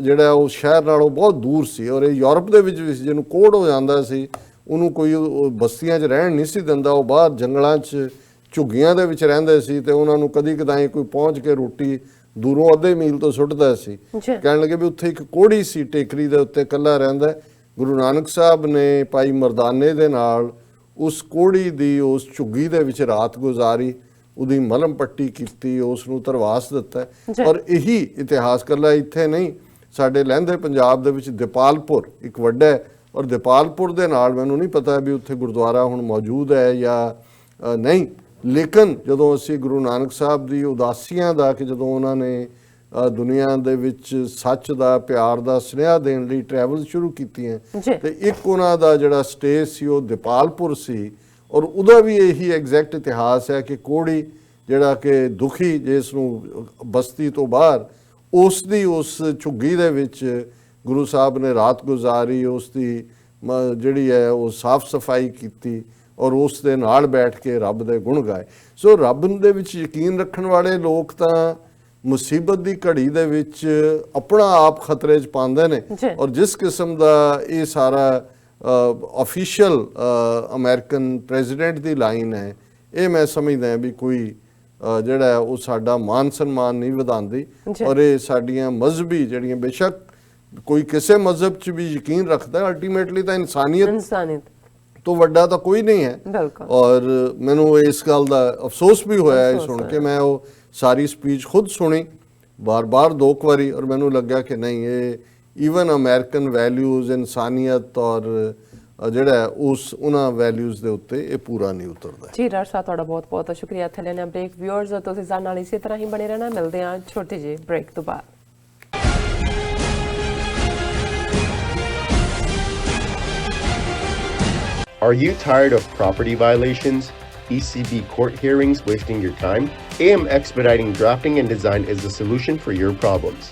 ਜਿਹੜਾ ਉਹ ਸ਼ਹਿਰ ਨਾਲੋਂ ਬਹੁਤ ਦੂਰ ਸੀ, ਔਰ ਇਹ ਯੂਰਪ ਦੇ ਵਿੱਚ ਵੀ ਸੀ, ਜਿਹਨੂੰ ਕੋਹੜ ਹੋ ਜਾਂਦਾ ਸੀ ਉਹਨੂੰ ਕੋਈ ਬਸਤੀਆਂ 'ਚ ਰਹਿਣ ਨਹੀਂ ਸੀ ਦਿੰਦਾ, ਉਹ ਬਾਹਰ ਜੰਗਲਾਂ 'ਚ ਝੁੱਗੀਆਂ ਦੇ ਵਿੱਚ ਰਹਿੰਦੇ ਸੀ, ਤੇ ਉਹਨਾਂ ਨੂੰ ਕਦੀ ਕਦਾਈ ਕੋਈ ਪਹੁੰਚ ਕੇ ਰੋਟੀ ਦੂਰੋਂ ਅੱਧੇ ਮੀਲ ਤੋਂ ਸੁੱਟਦਾ ਸੀ। ਕਹਿਣ ਲੱਗੇ ਵੀ ਉੱਥੇ ਇੱਕ ਕੋਹੜੀ ਸੀ ਟੇਕਰੀ ਦੇ ਉੱਤੇ ਇਕੱਲਾ ਰਹਿੰਦਾ। ਗੁਰੂ ਨਾਨਕ ਸਾਹਿਬ ਨੇ ਭਾਈ ਮਰਦਾਨੇ ਦੇ ਨਾਲ ਉਸ ਕੋਹੜੀ ਦੀ ਉਸ ਝੁੱਗੀ ਦੇ ਵਿੱਚ ਰਾਤ ਗੁਜ਼ਾਰੀ, ਉਹਦੀ ਮਲਮ ਪੱਟੀ ਕੀਤੀ, ਉਸ ਨੂੰ ਧਰਵਾਸ ਦਿੱਤਾ। ਔਰ ਇਹੀ ਇਤਿਹਾਸ ਇਕੱਲਾ ਇੱਥੇ ਨਹੀਂ, ਸਾਡੇ ਲਹਿੰਦੇ ਪੰਜਾਬ ਦੇ ਵਿੱਚ ਦੀਪਾਲਪੁਰ ਇੱਕ ਵੱਡਾ ਹੈ, ਔਰ ਦੀਪਾਲਪੁਰ ਦੇ ਨਾਲ ਮੈਨੂੰ ਨਹੀਂ ਪਤਾ ਵੀ ਉੱਥੇ ਗੁਰਦੁਆਰਾ ਹੁਣ ਮੌਜੂਦ ਹੈ ਜਾਂ ਨਹੀਂ, ਲੇਕਿਨ ਜਦੋਂ ਅਸੀਂ ਗੁਰੂ ਨਾਨਕ ਸਾਹਿਬ ਦੀ ਉਦਾਸੀਆਂ ਦਾ, ਕਿ ਜਦੋਂ ਉਹਨਾਂ ਨੇ ਦੁਨੀਆ ਦੇ ਵਿੱਚ ਸੱਚ ਦਾ, ਪਿਆਰ ਦਾ ਸੁਨੇਹਾ ਦੇਣ ਲਈ ਟਰੈਵਲ ਸ਼ੁਰੂ ਕੀਤੀਆਂ, ਤੇ ਇੱਕ ਉਹਨਾਂ ਦਾ ਜਿਹੜਾ ਸਟੇ ਸੀ ਉਹ ਦੀਪਾਲਪੁਰ ਸੀ, ਔਰ ਉਹਦਾ ਵੀ ਇਹੀ ਐਗਜ਼ੈਕਟ ਇਤਿਹਾਸ ਹੈ ਕਿ ਕੋਹੜੀ ਜਿਹੜਾ ਕਿ ਦੁਖੀ ਜਿਸ ਨੂੰ ਬਸਤੀ ਤੋਂ ਬਾਹਰ, ਉਸ ਦੀ ਉਸ ਝੁੱਗੀ ਦੇ ਵਿੱਚ ਗੁਰੂ ਸਾਹਿਬ ਨੇ ਰਾਤ ਗੁਜ਼ਾਰੀ, ਉਸ ਦੀ ਜਿਹੜੀ ਹੈ ਉਹ ਸਾਫ਼ ਸਫਾਈ ਕੀਤੀ, ਔਰ ਉਸ ਦੇ ਨਾਲ ਬੈਠ ਕੇ ਰੱਬ ਦੇ ਗੁਣ ਗਾਏ। ਸੋ ਰੱਬ ਦੇ ਵਿੱਚ ਯਕੀਨ ਰੱਖਣ ਵਾਲੇ ਲੋਕ ਤਾਂ ਮੁਸੀਬਤ ਦੀ ਘੜੀ ਦੇ ਵਿੱਚ ਆਪਣਾ ਆਪ ਖਤਰੇ 'ਚ ਪਾਉਂਦੇ ਨੇ, ਔਰ ਜਿਸ ਕਿਸਮ ਦਾ ਇਹ ਸਾਰਾ ਆਫੀਸ਼ੀਅਲ ਅਮਰੀਕਨ ਪ੍ਰੈਜ਼ੀਡੈਂਟ ਦੀ ਲਾਈਨ ਹੈ, ਇਹ ਮੈਂ ਸਮਝਦਾ ਵੀ ਕੋਈ ਜਿਹੜਾ ਉਹ ਸਾਡਾ ਮਾਨ ਸਨਮਾਨ ਨਹੀਂ ਵਧਾਉਂਦੀ, ਔਰ ਇਹ ਸਾਡੀਆਂ ਮਜ਼ਹਬੀ ਜਿਹੜੀਆਂ, ਬੇਸ਼ੱਕ ਕੋਈ ਕਿਸੇ ਮਜ਼ਹਬ 'ਚ ਵੀ ਯਕੀਨ ਰੱਖਦਾ, ਅਲਟੀਮੇਟਲੀ ਤਾਂ ਇਨਸਾਨੀਅਤ ਤੋਂ ਵੱਡਾ ਤਾਂ ਕੋਈ ਨਹੀਂ ਹੈ। ਔਰ ਮੈਨੂੰ ਇਸ ਗੱਲ ਦਾ ਅਫਸੋਸ ਵੀ ਹੋਇਆ ਇਹ ਸੁਣ ਕੇ, ਮੈਂ ਉਹ ਸਾਰੀ ਸਪੀਚ ਖੁਦ ਸੁਣੀ ਬਾਰ-ਬਾਰ 2 ਵਾਰੀ, ਔਰ ਮੈਨੂੰ ਲੱਗਿਆ ਕਿ ਨਹੀਂ, ਇਹ ਈਵਨ ਅਮਰੀਕਨ ਵੈਲਿਊਜ਼, ਇਨਸਾਨੀਅਤ ਔਰ ਜਿਹੜਾ ਉਹਨਾਂ ਵੈਲਿਊਜ਼ ਦੇ ਉੱਤੇ ਇਹ ਪੂਰਾ ਨਹੀਂ ਉਤਰਦਾ। ਜੀ ਡਾਕਟਰ ਸਾਹਿਬ, ਤੁਹਾਡਾ ਬਹੁਤ-ਬਹੁਤ ਸ਼ੁਕਰੀਆ। ਇੱਥੇ ਲੈਣਾ ਬ੍ਰੇਕ। ਵਿਊਅਰਸ ਤੁਸੀਂ ਸਾਡੇ ਨਾਲ ਇਸੇ ਤਰ੍ਹਾਂ ਹੀ ਬਣੇ ਰਹਿਣਾ। ਮਿਲਦੇ ਹਾਂ ਛੋਟੇ ਜਿਹੇ ਬ੍ਰੇਕ ਤੋਂ ਬਾਅਦ। Are you tired of property violations, ECB court hearings wasting your time? AM Expediting Drafting and Design is the solution for your problems.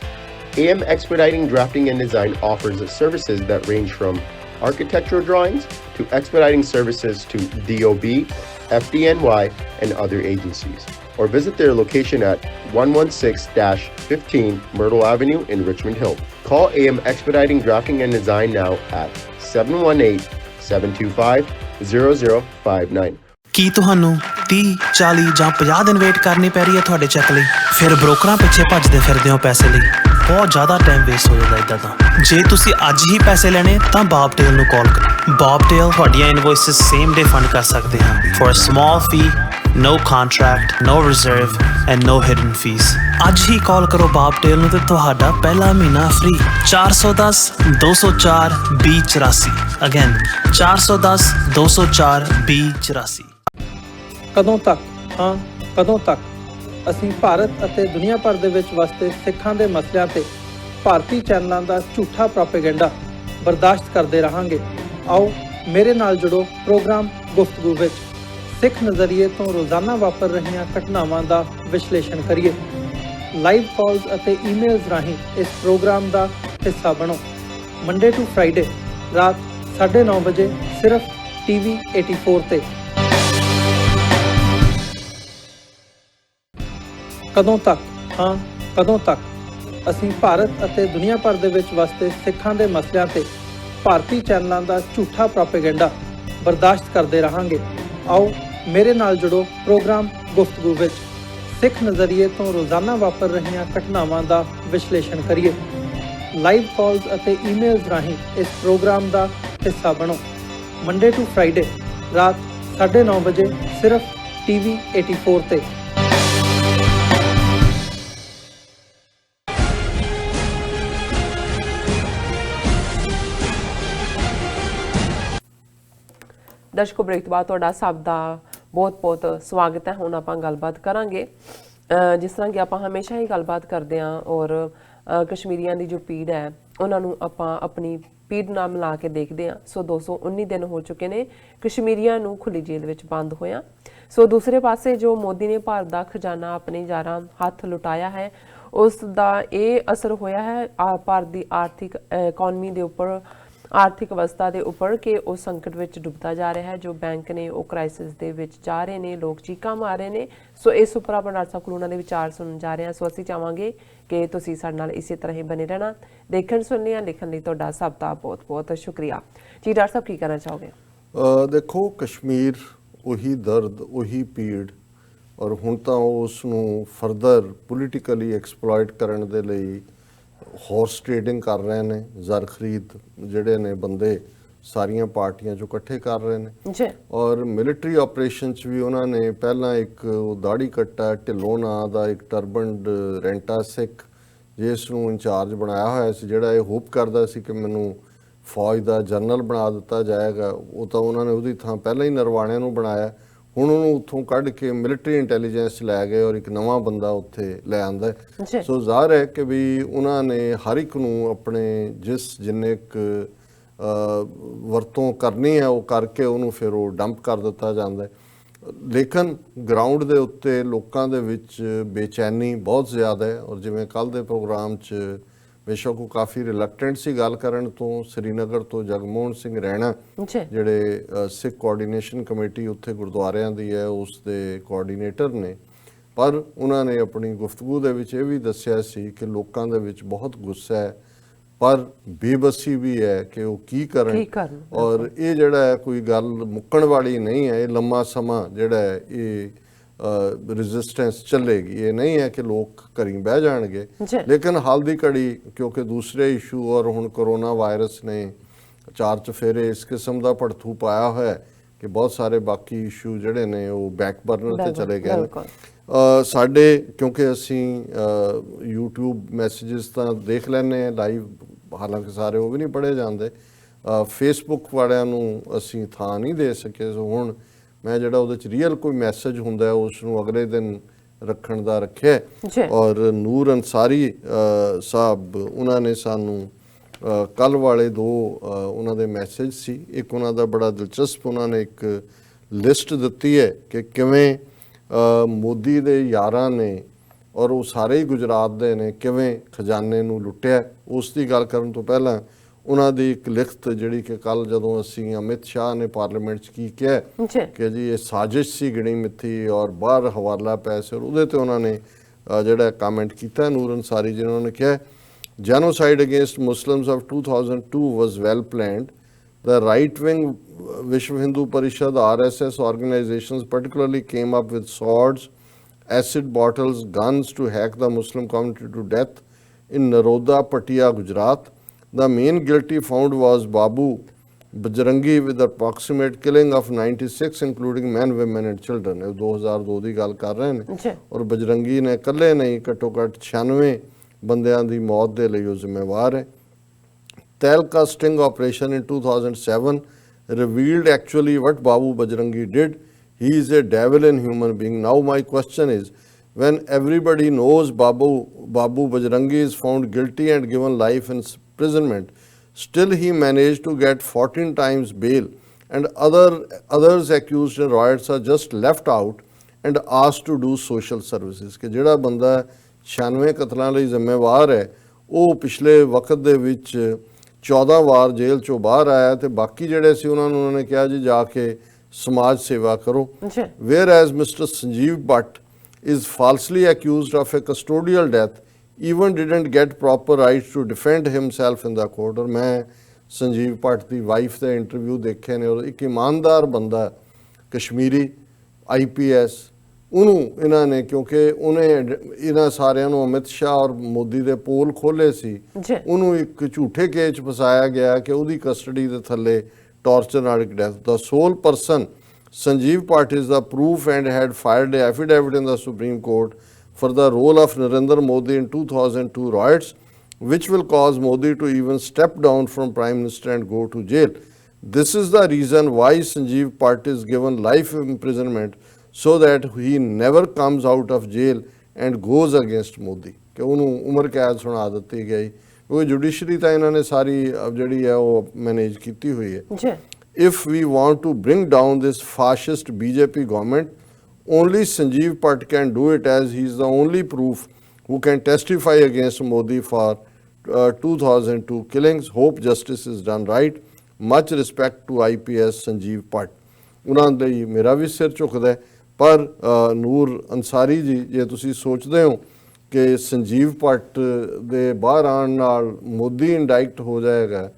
AM Expediting Drafting and Design offers services that range from architectural drawings to expediting services to DOB, FDNY, and other agencies. or visit their location at 116-15 Myrtle Avenue in Richmond Hill. Call AM Expediting Drafting and Design now at 718-725-0059. ਕੀ ਤੁਹਾਨੂੰ 30, 40 ਜਾਂ 50 ਦਿਨ ਵੇਟ ਕਰਨੀ ਪੈ ਰਹੀ ਹੈ ਤੁਹਾਡੇ ਚੈੱਕ ਲਈ? ਫਿਰ ਬ੍ਰੋਕਰਾਂ ਪਿੱਛੇ ਭੱਜਦੇ ਫਿਰਦੇ ਹੋ ਪੈਸੇ ਲਈ। ਬਹੁਤ ਜ਼ਿਆਦਾ ਟਾਈਮ ਵੇਸਟ ਹੋ ਜਾਂਦਾ ਇੱਦਾਂ ਤਾਂ। ਜੇ ਤੁਸੀਂ ਅੱਜ ਹੀ ਪੈਸੇ ਲੈਣੇ ਤਾਂ ਬੌਬਟੇਲ ਨੂੰ ਕਾਲ ਕਰੋ। ਬੌਬਟੇਲ ਤੁਹਾਡੀਆਂ ਇਨਵੋਇਸਿਸ ਸੇਮ ਡੇ ਫੰਡ ਕਰ ਸਕਦੇ ਹਾਂ for a small fee, no contract, no reserve and no hidden fees. ਅੱਜ ਹੀ ਕਾਲ ਕਰੋ ਬੌਬਟੇਲ ਨੂੰ ਤੇ ਤੁਹਾਡਾ ਪਹਿਲਾ ਮਹੀਨਾ ਫ੍ਰੀ। 410 204 2084 ਅਗੇਨ 410 204 2084। ਕਦੋਂ ਤੱਕ, ਹਾਂ ਕਦੋਂ ਤੱਕ ਅਸੀਂ ਭਾਰਤ ਅਤੇ ਦੁਨੀਆ ਭਰ ਦੇ ਵਿੱਚ ਵਸਦੇ ਸਿੱਖਾਂ ਦੇ ਮਸਲਿਆਂ ਤੇ ਭਾਰਤੀ ਚੈਨਲਾਂ ਦਾ ਝੂਠਾ ਪ੍ਰੋਪੇਗੈਂਡਾ ਬਰਦਾਸ਼ਤ ਕਰਦੇ ਰਹਾਂਗੇ? ਆਓ ਮੇਰੇ ਨਾਲ ਜੁੜੋ ਪ੍ਰੋਗਰਾਮ ਗੁਫ਼ਤਗੂ ਵਿੱਚ। ਸਿੱਖ ਨਜ਼ਰੀਏ ਤੋਂ ਰੋਜ਼ਾਨਾ ਵਾਪਰ ਰਹੀਆਂ ਘਟਨਾਵਾਂ ਦਾ ਵਿਸ਼ਲੇਸ਼ਣ ਕਰੀਏ। ਲਾਈਵ ਕਾਲਸ ਅਤੇ ਈਮੇਲਸ ਰਾਹੀਂ ਇਸ ਪ੍ਰੋਗਰਾਮ ਦਾ ਹਿੱਸਾ ਬਣੋ। ਮੰਡੇ ਟੂ ਫਰਾਈਡੇ ਰਾਤ 9:30 ਵਜੇ ਸਿਰਫ TV 84 ਤੇ। ਕਦੋਂ ਤੱਕ, ਹਾਂ ਕਦੋਂ ਤੱਕ ਅਸੀਂ ਭਾਰਤ ਅਤੇ ਦੁਨੀਆ ਭਰ ਦੇ ਵਿੱਚ ਵਸਦੇ ਸਿੱਖਾਂ ਦੇ ਮਸਲਿਆਂ ਤੇ ਭਾਰਤੀ ਚੈਨਲਾਂ ਦਾ ਝੂਠਾ ਪ੍ਰੋਪੇਗੈਂਡਾ ਬਰਦਾਸ਼ਤ ਕਰਦੇ ਰਹਾਂਗੇ? ਆਓ ਮੇਰੇ ਨਾਲ ਜੁੜੋ ਪ੍ਰੋਗਰਾਮ ਗੁਫ਼ਤਗੂ ਵਿੱਚ। ਸਿੱਖ ਨਜ਼ਰੀਏ ਤੋਂ ਰੋਜ਼ਾਨਾ ਵਾਪਰ ਰਹੀਆਂ ਘਟਨਾਵਾਂ ਦਾ ਵਿਸ਼ਲੇਸ਼ਣ ਕਰੀਏ। ਲਾਈਵ ਕਾਲਸ ਅਤੇ ਈਮੇਲਸ ਰਾਹੀਂ ਇਸ ਪ੍ਰੋਗਰਾਮ ਦਾ ਹਿੱਸਾ ਬਣੋ। ਮੰਡੇ ਟੂ ਫਰਾਈਡੇ ਰਾਤ 9:30 ਵਜੇ ਸਿਰਫ TV 84 ਤੇ। ਦਰਸ਼ਕੋ, ਬ੍ਰੇਕ ਤੋਂ ਬਾਅਦ ਤੁਹਾਡਾ ਸਭ ਦਾ ਬਹੁਤ-ਬਹੁਤ ਸਵਾਗਤ ਹੈ। ਹੁਣ ਆਪਾਂ ਗੱਲਬਾਤ ਕਰਾਂਗੇ ਜਿਸ ਤਰ੍ਹਾਂ ਕਿ ਆਪਾਂ ਹਮੇਸ਼ਾ ਹੀ ਗੱਲਬਾਤ ਕਰਦੇ ਹਾਂ ਔਰ ਕਸ਼ਮੀਰੀਆਂ ਦੀ ਜੋ ਪੀੜ ਹੈ ਉਹਨਾਂ ਨੂੰ ਆਪਾਂ ਆਪਣੀ ਪੀੜ ਨਾਲ ਮਿਲਾ ਕੇ ਦੇਖਦੇ ਹਾਂ। ਸੋ 219 ਦਿਨ ਹੋ ਚੁੱਕੇ ਨੇ ਕਸ਼ਮੀਰੀਆਂ ਨੂੰ ਖੁੱਲੀ ਜੇਲ੍ਹ ਵਿੱਚ ਬੰਦ ਹੋਇਆ। ਸੋ ਦੂਸਰੇ ਪਾਸੇ ਜੋ ਮੋਦੀ ਨੇ ਭਾਰਤ ਦਾ ਖਜ਼ਾਨਾ ਆਪਣੇ ਯਾਰਾਂ ਹੱਥ ਲੁਟਾਇਆ ਹੈ ਉਸ ਦਾ ਇਹ ਅਸਰ ਹੋਇਆ ਹੈ ਭਾਰਤ ਦੀ ਆਰਥਿਕ ਇਕਨੋਮੀ ਦੇ ਉੱਪਰ, ਆਰਥਿਕ ਅਵਸਥਾ ਦੇ ਉੱਪਰ ਕਿ ਉਹ ਸੰਕਟ ਵਿੱਚ ਡੁੱਬਦਾ ਜਾ ਰਿਹਾ ਹੈ। ਜੋ ਬੈਂਕ ਨੇ ਉਹ ਕ੍ਰਾਈਸਿਸ ਦੇ ਵਿੱਚ ਜਾ ਰਹੇ ਨੇ, ਲੋਕ ਚੀਕਾਂ ਮਾਰ ਰਹੇ ਨੇ। ਸੋ ਇਸ ਉੱਪਰ ਆਪਾਂ ਡਾਕਟਰ ਸਾਹਿਬ ਕੋਲ ਉਹਨਾਂ ਦੇ ਵਿਚਾਰ ਸੁਣਨ ਜਾ ਰਹੇ ਹਾਂ। ਸੋ ਅਸੀਂ ਚਾਹਾਂਗੇ ਕਿ ਤੁਸੀਂ ਸਾਡੇ ਨਾਲ ਇਸੇ ਤਰ੍ਹਾਂ ਹੀ ਬਣੇ ਰਹਿਣਾ। ਦੇਖਣ ਸੁਣਨੇ ਲਿਖਣ ਲਈ ਤੁਹਾਡਾ ਸਭ ਦਾ ਬਹੁਤ ਬਹੁਤ ਸ਼ੁਕਰੀਆ ਜੀ। ਡਾਕਟਰ ਸਾਹਿਬ ਕੀ ਕਹਿਣਾ ਚਾਹੋਗੇ? ਦੇਖੋ, ਕਸ਼ਮੀਰ ਉਹੀ ਦਰਦ, ਉਹੀ ਪੀੜ, ਔਰ ਹੁਣ ਤਾਂ ਉਸ ਨੂੰ ਫਰਦਰ ਪੋਲੀਟੀਕਲੀ ਐਕਸਪਲੋਇਟ ਕਰਨ ਦੇ ਲਈ ਹਾਰਸ ਟ੍ਰੇਡਿੰਗ ਕਰ ਰਹੇ ਨੇ। ਜ਼ਰ ਖਰੀਦ ਜਿਹੜੇ ਨੇ ਬੰਦੇ ਸਾਰੀਆਂ ਪਾਰਟੀਆਂ 'ਚੋਂ ਇਕੱਠੇ ਕਰ ਰਹੇ ਨੇ ਜੀ। ਔਰ ਮਿਲਟਰੀ ਆਪਰੇਸ਼ਨ 'ਚ ਵੀ ਉਹਨਾਂ ਨੇ ਪਹਿਲਾਂ ਇੱਕ ਦਾੜੀ ਕੱਟਾ ਢਿੱਲੋਂ ਨਾਂ ਦਾ ਇੱਕ ਟਰਬਨਡ ਰੈਂਟਾ ਸਿੱਖ ਜਿਸ ਨੂੰ ਇੰਚਾਰਜ ਬਣਾਇਆ ਹੋਇਆ ਸੀ, ਜਿਹੜਾ ਇਹ ਹੋਪ ਕਰਦਾ ਸੀ ਕਿ ਮੈਨੂੰ ਫੌਜ ਦਾ ਜਨਰਲ ਬਣਾ ਦਿੱਤਾ ਜਾਏਗਾ। ਉਹ ਤਾਂ ਉਹਨਾਂ ਨੇ ਉਹਦੀ ਥਾਂ ਪਹਿਲਾਂ ਹੀ ਨਰਵਾਣਿਆਂ ਨੂੰ ਬਣਾਇਆ। ਹੁਣ ਉਹਨੂੰ ਉੱਥੋਂ ਕੱਢ ਕੇ ਮਿਲਟਰੀ ਇੰਟੈਲੀਜੈਂਸ ਲੈ ਗਏ ਔਰ ਇੱਕ ਨਵਾਂ ਬੰਦਾ ਉੱਥੇ ਲੈ ਆਂਦਾ। ਸੋ ਜ਼ਾਹਰ ਹੈ ਕਿ ਵੀ ਉਹਨਾਂ ਨੇ ਹਰ ਇੱਕ ਨੂੰ ਆਪਣੇ ਜਿੰਨੇ ਕੁ ਵਰਤੋਂ ਕਰਨੀ ਹੈ ਉਹ ਕਰਕੇ ਉਹਨੂੰ ਫਿਰ ਉਹ ਡੰਪ ਕਰ ਦਿੱਤਾ ਜਾਂਦਾ। ਲੇਕਿਨ ਗਰਾਊਂਡ ਦੇ ਉੱਤੇ ਲੋਕਾਂ ਦੇ ਵਿੱਚ ਬੇਚੈਨੀ ਬਹੁਤ ਜ਼ਿਆਦਾ ਹੈ। ਔਰ ਜਿਵੇਂ ਕੱਲ੍ਹ ਦੇ ਪ੍ਰੋਗਰਾਮ 'ਚ ਬੇਸ਼ੱਕ ਉਹ ਕਾਫੀ ਰਿਲੈਕਟੈਂਟ ਸੀ ਗੱਲ ਕਰਨ ਤੋਂ, ਸ੍ਰੀਨਗਰ ਤੋਂ ਜਗਮੋਹਨ ਸਿੰਘ ਰੈਣਾ ਜਿਹੜੇ ਸਿੱਖ ਕੋਆਰਡੀਨੇਸ਼ਨ ਕਮੇਟੀ ਉੱਥੇ ਗੁਰਦੁਆਰਿਆਂ ਦੀ ਹੈ ਉਸ ਦੇ ਕੋਆਰਡੀਨੇਟਰ ਨੇ, ਪਰ ਉਹਨਾਂ ਨੇ ਆਪਣੀ ਗੁਫ਼ਤਗੂ ਦੇ ਵਿੱਚ ਇਹ ਵੀ ਦੱਸਿਆ ਸੀ ਕਿ ਲੋਕਾਂ ਦੇ ਵਿੱਚ ਬਹੁਤ ਗੁੱਸਾ ਹੈ ਪਰ ਬੇਬਸੀ ਵੀ ਹੈ ਕਿ ਉਹ ਕੀ ਕਰਨ। ਔਰ ਇਹ ਜਿਹੜਾ ਹੈ ਕੋਈ ਗੱਲ ਮੁੱਕਣ ਵਾਲੀ ਨਹੀਂ ਹੈ। ਇਹ ਲੰਮਾ ਸਮਾਂ ਜਿਹੜਾ ਹੈ ਇਹ ਰੈਜ਼ਿਸਟੈਂਸ ਚੱਲੇਗੀ। ਇਹ ਨਹੀਂ ਹੈ ਕਿ ਲੋਕ ਘਰੀਂ ਬਹਿ ਜਾਣਗੇ। ਲੇਕਿਨ ਹਾਲ ਦੀ ਘੜੀ ਕਿਉਂਕਿ ਦੂਸਰੇ ਇਸ਼ੂ ਔਰ ਹੁਣ ਕਰੋਨਾ ਵਾਇਰਸ ਨੇ ਚਾਰ ਚਫੇਰੇ ਇਸ ਕਿਸਮ ਦਾ ਭੜਥੂ ਪਾਇਆ ਹੋਇਆ ਕਿ ਬਹੁਤ ਸਾਰੇ ਬਾਕੀ ਇਸ਼ੂ ਜਿਹੜੇ ਨੇ ਉਹ ਬੈਕ ਬਰਨਰ ਤੇ ਚਲੇ ਗਏ ਨੇ। ਸਾਡੇ ਕਿਉਂਕਿ ਅਸੀਂ YouTube ਮੈਸੇजेस ਤਾਂ ਦੇਖ ਲੈਂਦੇ ਹਾਂ ਲਾਈਵ, ਹਾਲਾਂਕਿ ਸਾਰੇ ਉਹ ਵੀ ਨਹੀਂ ਪੜ੍ਹੇ ਜਾਂਦੇ। ਫੇਸਬੁੱਕ ਵਾਲਿਆਂ ਨੂੰ ਅਸੀਂ ਥਾਂ ਨਹੀਂ ਦੇ ਸਕੇ। ਸੋ ਹੁਣ ਮੈਂ ਜਿਹੜਾ ਉਹਦੇ 'ਚ ਰੀਅਲ ਕੋਈ ਮੈਸੇਜ ਹੁੰਦਾ ਉਸ ਨੂੰ ਅਗਲੇ ਦਿਨ ਰੱਖਣ ਦਾ ਰੱਖਿਆ। ਔਰ ਨੂਰ ਅੰਸਾਰੀ ਸਾਹਿਬ ਉਹਨਾਂ ਨੇ ਸਾਨੂੰ ਕੱਲ੍ਹ ਵਾਲੇ ਦੋ ਉਹਨਾਂ ਦੇ ਮੈਸੇਜ ਸੀ। ਇੱਕ ਉਹਨਾਂ ਦਾ ਬੜਾ ਦਿਲਚਸਪ, ਉਹਨਾਂ ਨੇ ਇੱਕ ਲਿਸਟ ਦਿੱਤੀ ਹੈ ਕਿ ਕਿਵੇਂ ਮੋਦੀ ਦੇ ਯਾਰਾਂ ਨੇ ਔਰ ਉਹ ਸਾਰੇ ਹੀ ਗੁਜਰਾਤ ਦੇ ਨੇ ਕਿਵੇਂ ਖਜ਼ਾਨੇ ਨੂੰ ਲੁੱਟਿਆ। ਉਸ ਦੀ ਗੱਲ ਕਰਨ ਤੋਂ ਪਹਿਲਾਂ ਉਹਨਾਂ ਦੀ ਇੱਕ ਲਿਖਤ ਜਿਹੜੀ ਕਿ ਕੱਲ ਜਦੋਂ ਅਸੀਂ ਅਮਿਤ ਸ਼ਾਹ ਨੇ ਪਾਰਲੀਮੈਂਟ 'ਚ ਕੀ ਕਿਹਾ ਜੀ ਕਿ ਜੀ ਇਹ ਸਾਜ਼ਿਸ਼ ਸੀ ਗਿਣੀ ਮਿੱਥੀ ਔਰ ਬਾਹਰ ਹਵਾਲਾ ਪੈ ਸੀ, ਔਰ ਉਹਦੇ ਤੇ ਉਹਨਾਂ ਨੇ ਜਿਹੜਾ ਕਮੈਂਟ ਕੀਤਾ ਨੂਰ ਅੰਸਾਰੀ ਜੀ ਨੇ, ਉਹਨਾਂ ਨੇ ਕਿਹਾ genocide against Muslims of 2002 was well planned. The right-wing Vishwa Hindu Parishad RSS organizations particularly came up with swords, acid bottles, guns to hack the Muslim community to death in Naroda, Patia, Gujarat. The main guilty found was Babu Bajrangi with the approximate killing of 96 including men, women and children. ਇਹ 2002 ਦੀ ਗੱਲ ਕਰ ਰਹੇ ਨੇ ਜੀ ਔਰ ਬਜਰੰਗੀ ਨੇ ਇਕੱਲੇ ਨਹੀਂ ਘੱਟੋ ਘੱਟ 96 ਬੰਦਿਆਂ ਦੀ ਮੌਤ ਦੇ ਲਈ ਉਹ ਜ਼ਿੰਮੇਵਾਰ ਹੈ। Telka sting operation in 2007 revealed actually what Babu Bajrangi did. He is a devil in human being. Now my question is, when everybody knows Babu Bajrangi is found guilty and given life imprisonment, still he managed to get 14 times bail, and others accused in riots are just left out and asked to do social services. ਕਿ ਜਿਹੜਾ ਬੰਦਾ 96 ਕਤਲਾਂ ਲਈ ਜ਼ਿੰਮੇਵਾਰ ਹੈ ਉਹ ਪਿਛਲੇ ਵਕਤ ਦੇ ਵਿੱਚ 14 ਵਾਰ ਜੇਲ੍ਹ ਚੋਂ ਬਾਹਰ ਆਇਆ ਤੇ ਬਾਕੀ ਜਿਹੜੇ ਸੀ ਉਹਨਾਂ ਨੇ ਕਿਹਾ ਜੀ ਜਾ ਕੇ ਸਮਾਜ ਸੇਵਾ ਕਰੋ। ਜੀ Whereas Mr. Sanjeev Bhatt is falsely accused of a custodial death, even didn't get proper rights to defend himself in the court. ਔਰ ਮੈਂ ਸੰਜੀਵ ਭੱਟ ਦੀ ਵਾਈਫ ਦੇ ਇੰਟਰਵਿਊ ਦੇਖੇ ਨੇ ਔਰ ਇੱਕ ਇਮਾਨਦਾਰ ਬੰਦਾ ਕਸ਼ਮੀਰੀ IPS, ਉਹਨੂੰ ਇਹਨਾਂ ਨੇ ਕਿਉਂਕਿ ਉਹਨੇ ਇਹਨਾਂ ਸਾਰਿਆਂ ਨੂੰ ਅਮਿਤ ਸ਼ਾਹ ਔਰ ਮੋਦੀ ਦੇ ਪੋਲ ਖੋਲ੍ਹੇ ਸੀ, ਜੀ ਉਹਨੂੰ ਇੱਕ ਝੂਠੇ ਕੇਸ 'ਚ ਫਸਾਇਆ ਗਿਆ ਕਿ ਉਹਦੀ ਕਸਟਡੀ ਦੇ ਥੱਲੇ ਟਾਰਚਰ ਨਾਲ ਇੱਕ death. The sole person Sanjeev Bhatt is the proof and had filed an affidavit in the Supreme Court for the role of Narendra Modi in 2002 riots, which will cause Modi to even step down from Prime Minister and go to jail. This is the reason why Sanjeev Bhatt is given life imprisonment, so that he never comes out of jail and goes against Modi. ਕਿ ਉਹਨੂੰ ਉਮਰ ਕੈਦ ਸੁਣਾ ਦਿੱਤੀ ਗਈ ਕਿਉਂਕਿ ਜੁਡੀਸ਼ਰੀ ਤਾਂ ਇਹਨਾਂ ਨੇ ਸਾਰੀ ਜਿਹੜੀ ਹੈ ਉਹ ਮੈਨੇਜ ਕੀਤੀ ਹੋਈ ਹੈ। ਜੀ If we want to bring down this fascist BJP government, only Sanjeev Bhatt can do it, as he is the only proof who can testify against Modi for 2002 killings. Hope justice is done right. Much respect to IPS Sanjeev Bhatt. ਉਹਨਾਂ ਲਈ ਮੇਰਾ ਵੀ ਸਿਰ ਝੁਕਦਾ ਹੈ। ਪਰ ਨੂਰ ਅੰਸਾਰੀ ਜੀ, ਜੇ ਤੁਸੀਂ ਸੋਚਦੇ ਹੋ ਕਿ ਸੰਜੀਵ ਭੱਟ ਦੇ ਬਾਹਰ ਆਉਣ ਨਾਲ ਮੋਦੀ ਇੰਡਾਇਕਟ ਹੋ ਜਾਏਗਾ,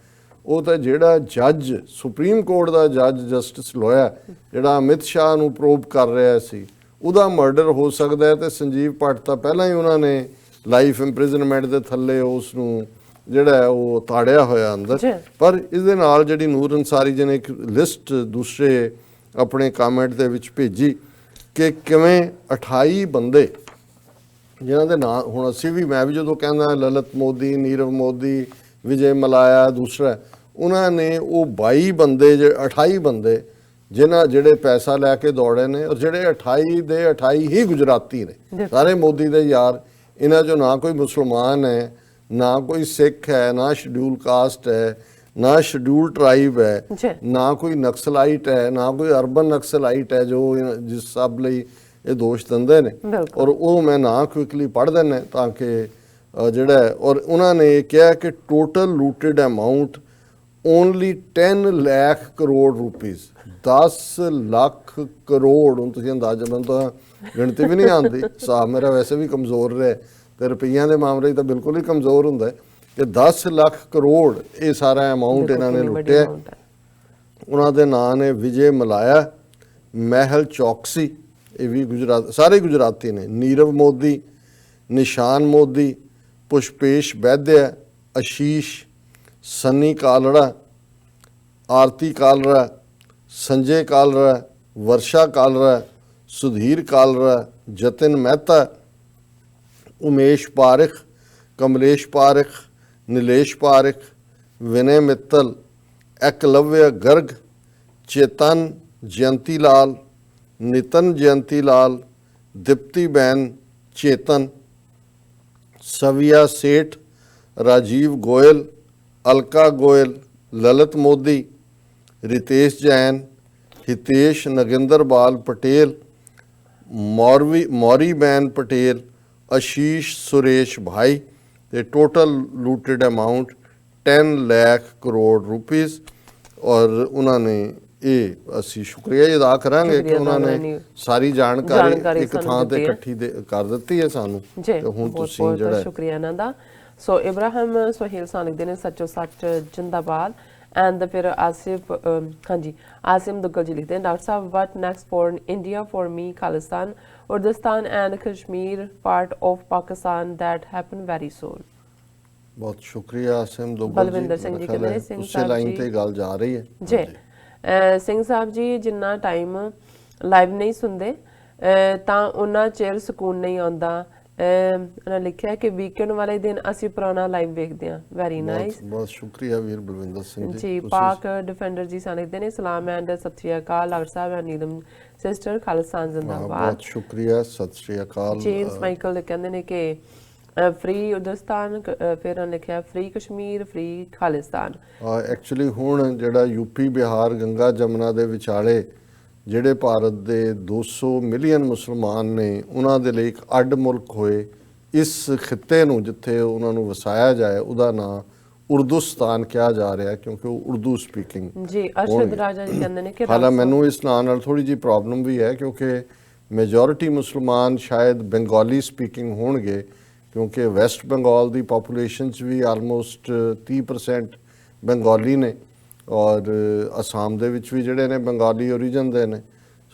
ਉਹ ਤਾਂ ਜਿਹੜਾ ਜੱਜ ਸੁਪਰੀਮ ਕੋਰਟ ਦਾ ਜੱਜ ਜਸਟਿਸ ਲੋਇਆ ਜਿਹੜਾ ਅਮਿਤ ਸ਼ਾਹ ਨੂੰ ਪ੍ਰੋਬ ਕਰ ਰਿਹਾ ਸੀ, ਉਹਦਾ ਮਰਡਰ ਹੋ ਸਕਦਾ ਹੈ। ਤੇ ਸੰਜੀਵ ਭੱਟ ਤਾਂ ਪਹਿਲਾਂ ਹੀ ਉਹਨਾਂ ਨੇ ਲਾਈਫ ਇੰਪ੍ਰਿਜ਼ਨਮੈਂਟ ਦੇ ਥੱਲੇ ਉਸ ਨੂੰ ਜਿਹੜਾ ਹੈ ਉਹ ਤਾੜਿਆ ਹੋਇਆ ਅੰਦਰ। ਪਰ ਇਸ ਦੇ ਨਾਲ ਜਿਹੜੀ ਨੂਰ ਅੰਸਾਰੀ ਜੀ ਨੇ ਇੱਕ ਲਿਸਟ ਦੂਸਰੇ ਆਪਣੇ ਕਮੈਂਟ ਦੇ ਵਿੱਚ ਭੇਜੀ ਕਿ ਕਿਵੇਂ 28 ਬੰਦੇ ਜਿਨ੍ਹਾਂ ਦੇ ਨਾਂ ਹੁਣ ਅਸੀਂ ਵੀ, ਮੈਂ ਵੀ ਜਦੋਂ ਕਹਿੰਦਾ ਲਲਿਤ ਮੋਦੀ, ਨੀਰਵ ਮੋਦੀ, ਵਿਜੇ ਮਲਾਇਆ ਦੂਸਰਾ, ਉਹਨਾਂ ਨੇ ਉਹ 22 ਬੰਦੇ 28 ਬੰਦੇ ਜਿਹੜੇ ਪੈਸਾ ਲੈ ਕੇ ਦੌੜੇ ਨੇ, ਔਰ ਜਿਹੜੇ 28 ਦੇ 28 ਹੀ ਗੁਜਰਾਤੀ ਨੇ, ਸਾਰੇ ਮੋਦੀ ਦੇ ਯਾਰ। ਇਹਨਾਂ 'ਚੋਂ ਨਾ ਕੋਈ ਮੁਸਲਮਾਨ ਹੈ, ਨਾ ਕੋਈ ਸਿੱਖ ਹੈ, ਨਾ ਸ਼ਡਿਊਲ ਕਾਸਟ ਹੈ, ਨਾ ਸ਼ਡਿਊਲ ਟਰਾਈਬ ਹੈ, ਨਾ ਕੋਈ ਨਕਸਲਾਈਟ ਹੈ, ਨਾ ਕੋਈ ਅਰਬਨ ਨਕਸਲਾਈਟ ਹੈ ਜੋ ਜਿਸ ਸਭ ਲਈ ਇਹ ਦੋਸ਼ ਦਿੰਦੇ ਨੇ। ਔਰ ਉਹ ਮੈਂ ਨਾ ਕੁਇਕਲੀ ਪੜ੍ਹ ਦਿੰਦਾ ਤਾਂ ਕਿ ਜਿਹੜਾ, ਔਰ ਉਹਨਾਂ ਨੇ ਕਿਹਾ ਕਿ total looted amount only 10 lakh crore rupees, 10 lakh crore. ਹੁਣ ਤੁਸੀਂ ਅੰਦਾਜ਼ਾ, ਮੈਨੂੰ ਤਾਂ ਗਿਣਤੀ ਵੀ ਨਹੀਂ ਆਉਂਦੀ, ਹਿਸਾਬ ਮੇਰਾ ਵੈਸੇ ਵੀ ਕਮਜ਼ੋਰ ਰਿਹਾ ਤੇ ਰੁਪਈਆਂ ਦੇ ਮਾਮਲੇ 'ਚ ਤਾਂ ਬਿਲਕੁਲ ਹੀ ਕਮਜ਼ੋਰ ਹੁੰਦਾ ਕਿ 10 ਲੱਖ ਕਰੋੜ ਇਹ ਸਾਰਾ ਅਮਾਊਂਟ ਇਹਨਾਂ ਨੇ ਲੁੱਟਿਆ। ਉਹਨਾਂ ਦੇ ਨਾਂ ਨੇ ਵਿਜੇ ਮਲਾਇਆ, ਮਹਿਲ ਚੌਕਸੀ, ਇਹ ਵੀ ਗੁਜਰਾਤ, ਸਾਰੇ ਗੁਜਰਾਤੀ ਨੇ, ਨੀਰਵ ਮੋਦੀ, ਨਿਸ਼ਾਨ ਮੋਦੀ, ਪੁਸ਼ਪੇਸ਼ ਵੈਦਿਆ, ਆਸ਼ੀਸ਼, ਸਨੀ ਕਾਲੜਾ, ਆਰਤੀ ਕਾਲੜਾ, ਸੰਜੇ ਕਾਲੜਾ, ਵਰਸ਼ਾ ਕਾਲੜਾ, ਸੁਧੀਰ ਕਾਲੜਾ, ਜਤਿਨ ਮਹਿਤਾ, ਉਮੇਸ਼ ਪਾਰਿਖ, ਕਮਲੇਸ਼ ਪਾਰਿਖ, ਨੀਲੇਸ਼ ਪਾਰਿਖ, ਵਿਨय ਮਿੱਤਲ, एकलव्य गर्ग, चेतन जयंती लाल, नितिन जयंती लाल, दीप्ति बैन चेतन, सविया सेठ, राजीव गोयल, अलका गोयल, ललित मोदी, रितेश जैन, हितेश नगिंदर बाल पटेल, मौरी बैन पटेल, आशीष सुरेश भाई। The total looted amount 10 lakh crore rupees. ਔਰ ਉਹਨਾਂ ਨੇ ਇਹ ਅਸੀਂ ਸ਼ੁਕਰੀਆ ਅਦਾ ਕਰਾਂਗੇ ਕਿ ਉਹਨਾਂ ਨੇ ਸਾਰੀ ਜਾਣਕਾਰੀ ਇੱਕ ਥਾਂ ਤੇ ਇਕੱਠੀ ਕਰ ਦਿੱਤੀ ਹੈ ਸਾਨੂੰ, ਤੇ ਹੁਣ ਤੁਸੀਂ ਜਿਹੜਾ ਸ਼ੁਕਰੀਆ ਇਹਨਾਂ ਦਾ। ਸੋ ਇਬਰਾਹਿਮ ਸੁਹੇਲ ਸਾਨ ਲਿਖਦੇ ਨੇ ਸੱਚੋ ਸੱਚ ਜਿੰਦਾਬਾਦ। ਐਂਡ ਫਿਰ ਆਸਿਫ ਹਾਂਜੀ ਆਸਿਮ ਦੁੱਗਲ ਜੀ ਲਿਖਦੇ ਨੇ ਡਾਕਟਰ ਸਾਹਿਬ what next for India for me Khalistan Urdistan and Kashmir part of Pakistan that happen very soon. ਬਹੁਤ ਸ਼ੁਕਰੀਆ ਆਸਿਮ ਦੁੱਗਲ ਜੀ। ਬਲਵਿੰਦਰ ਸਿੰਘ ਜੀ ਕਹਿੰਦੇ ਨੇ ਸਿੰਘ ਸਾਹਿਬ ਲਾਈਨ ਤੇ ਗੱਲ ਜਾ ਰਹੀ ਹੈ ਜੀ। ਸਿੰਘ ਸਾਹਿਬ ਜੀ ਜਿੰਨਾ ਟਾਈਮ ਲਾਈਵ ਨਹੀਂ ਸੁਣਦੇ ਤਾਂ ਉਹਨਾਂ ਚਿਰ ਸਕੂਨ ਨਹੀਂ ਆਉਂਦਾ। ਉਹਨਾਂ ਲਿਖਿਆ ਕਿ ਵੀਕਐਂਡ ਵਾਲੇ ਦਿਨ ਅਸੀਂ ਪੁਰਾਣਾ ਲਾਈਵ ਵੇਖਦੇ ਹਾਂ। ਵੈਰੀ ਨਾਈਸ, ਬਹੁਤ ਸ਼ੁਕਰੀਆ ਵੀਰ ਬਲਵਿੰਦਰ ਸਿੰਘ ਜੀ। ਪਾਕ ਡਿਫੈਂਡਰ ਜੀ ਸਾਨੂੰ ਲਿਖਦੇ ਨੇ ਸਲਾਮ ਐਂਡ ਸਤਿ ਸ਼੍ਰੀ ਅਕਾਲ doctor Sahib and Neelam sister Khalistan ਜ਼ਿੰਦਾਬਾਦ। ਬਹੁਤ ਸ਼ੁਕਰੀਆ, ਸਤਿ ਸ਼੍ਰੀ ਅਕਾਲ। ਜੇਮਸ ਮਾਈਕਲ ਕਹਿੰਦੇ ਨੇ ਕਿ ਫ੍ਰੀ ਉਰਦਿਸਤਾਨ, ਫਿਰ ਉਹਨਾਂ ਲਿਖਿਆ free Kashmir free Khalistan. Actually ਹੁਣ ਜਿਹੜਾ ਯੂਪੀ ਬਿਹਾਰ ਗੰਗਾ ਜਮਨਾ ਦੇ ਵਿਚਾਲੇ ਜਿਹੜੇ ਭਾਰਤ ਦੇ 200 ਮਿਲੀਅਨ ਮੁਸਲਮਾਨ ਨੇ ਉਹਨਾਂ ਦੇ ਲਈ ਇੱਕ ਅੱਡ ਮੁਲਕ ਹੋਏ, ਇਸ ਖਿੱਤੇ ਨੂੰ ਜਿੱਥੇ ਉਹਨਾਂ ਨੂੰ ਵਸਾਇਆ ਜਾਏ ਉਹਦਾ ਨਾਂ ਉਰਦੂਸਤਾਨ ਕਿਹਾ ਜਾ ਰਿਹਾ ਕਿਉਂਕਿ ਉਹ ਉਰਦੂ ਸਪੀਕਿੰਗ ਜੀ। ਅਰਸ਼ਦ ਰਾਜਾ ਜੀ ਕਹਿੰਦੇ ਨੇ ਕਿ ਹਾਲਾਂਕਿ ਮੈਨੂੰ ਇਸ ਨਾਂ ਨਾਲ ਥੋੜੀ ਜਿਹੀ ਪ੍ਰੋਬਲਮ ਵੀ ਹੈ ਕਿਉਂਕਿ ਮੈਜੋਰਿਟੀ ਮੁਸਲਮਾਨ ਸ਼ਾਇਦ ਬੰਗਾਲੀ ਸਪੀਕਿੰਗ ਹੋਣਗੇ ਕਿਉਂਕਿ ਵੈਸਟ ਬੰਗਾਲ ਦੀ ਪਾਪੂਲੇਸ਼ਨ 'ਚ ਵੀ ਆਲਮੋਸਟ 30% ਬੰਗਾਲੀ ਨੇ ਔਰ ਅਸਾਮ ਦੇ ਵਿੱਚ ਵੀ ਜਿਹੜੇ ਨੇ ਬੰਗਾਲੀ ਓਰੀਜਨ ਦੇ ਨੇ।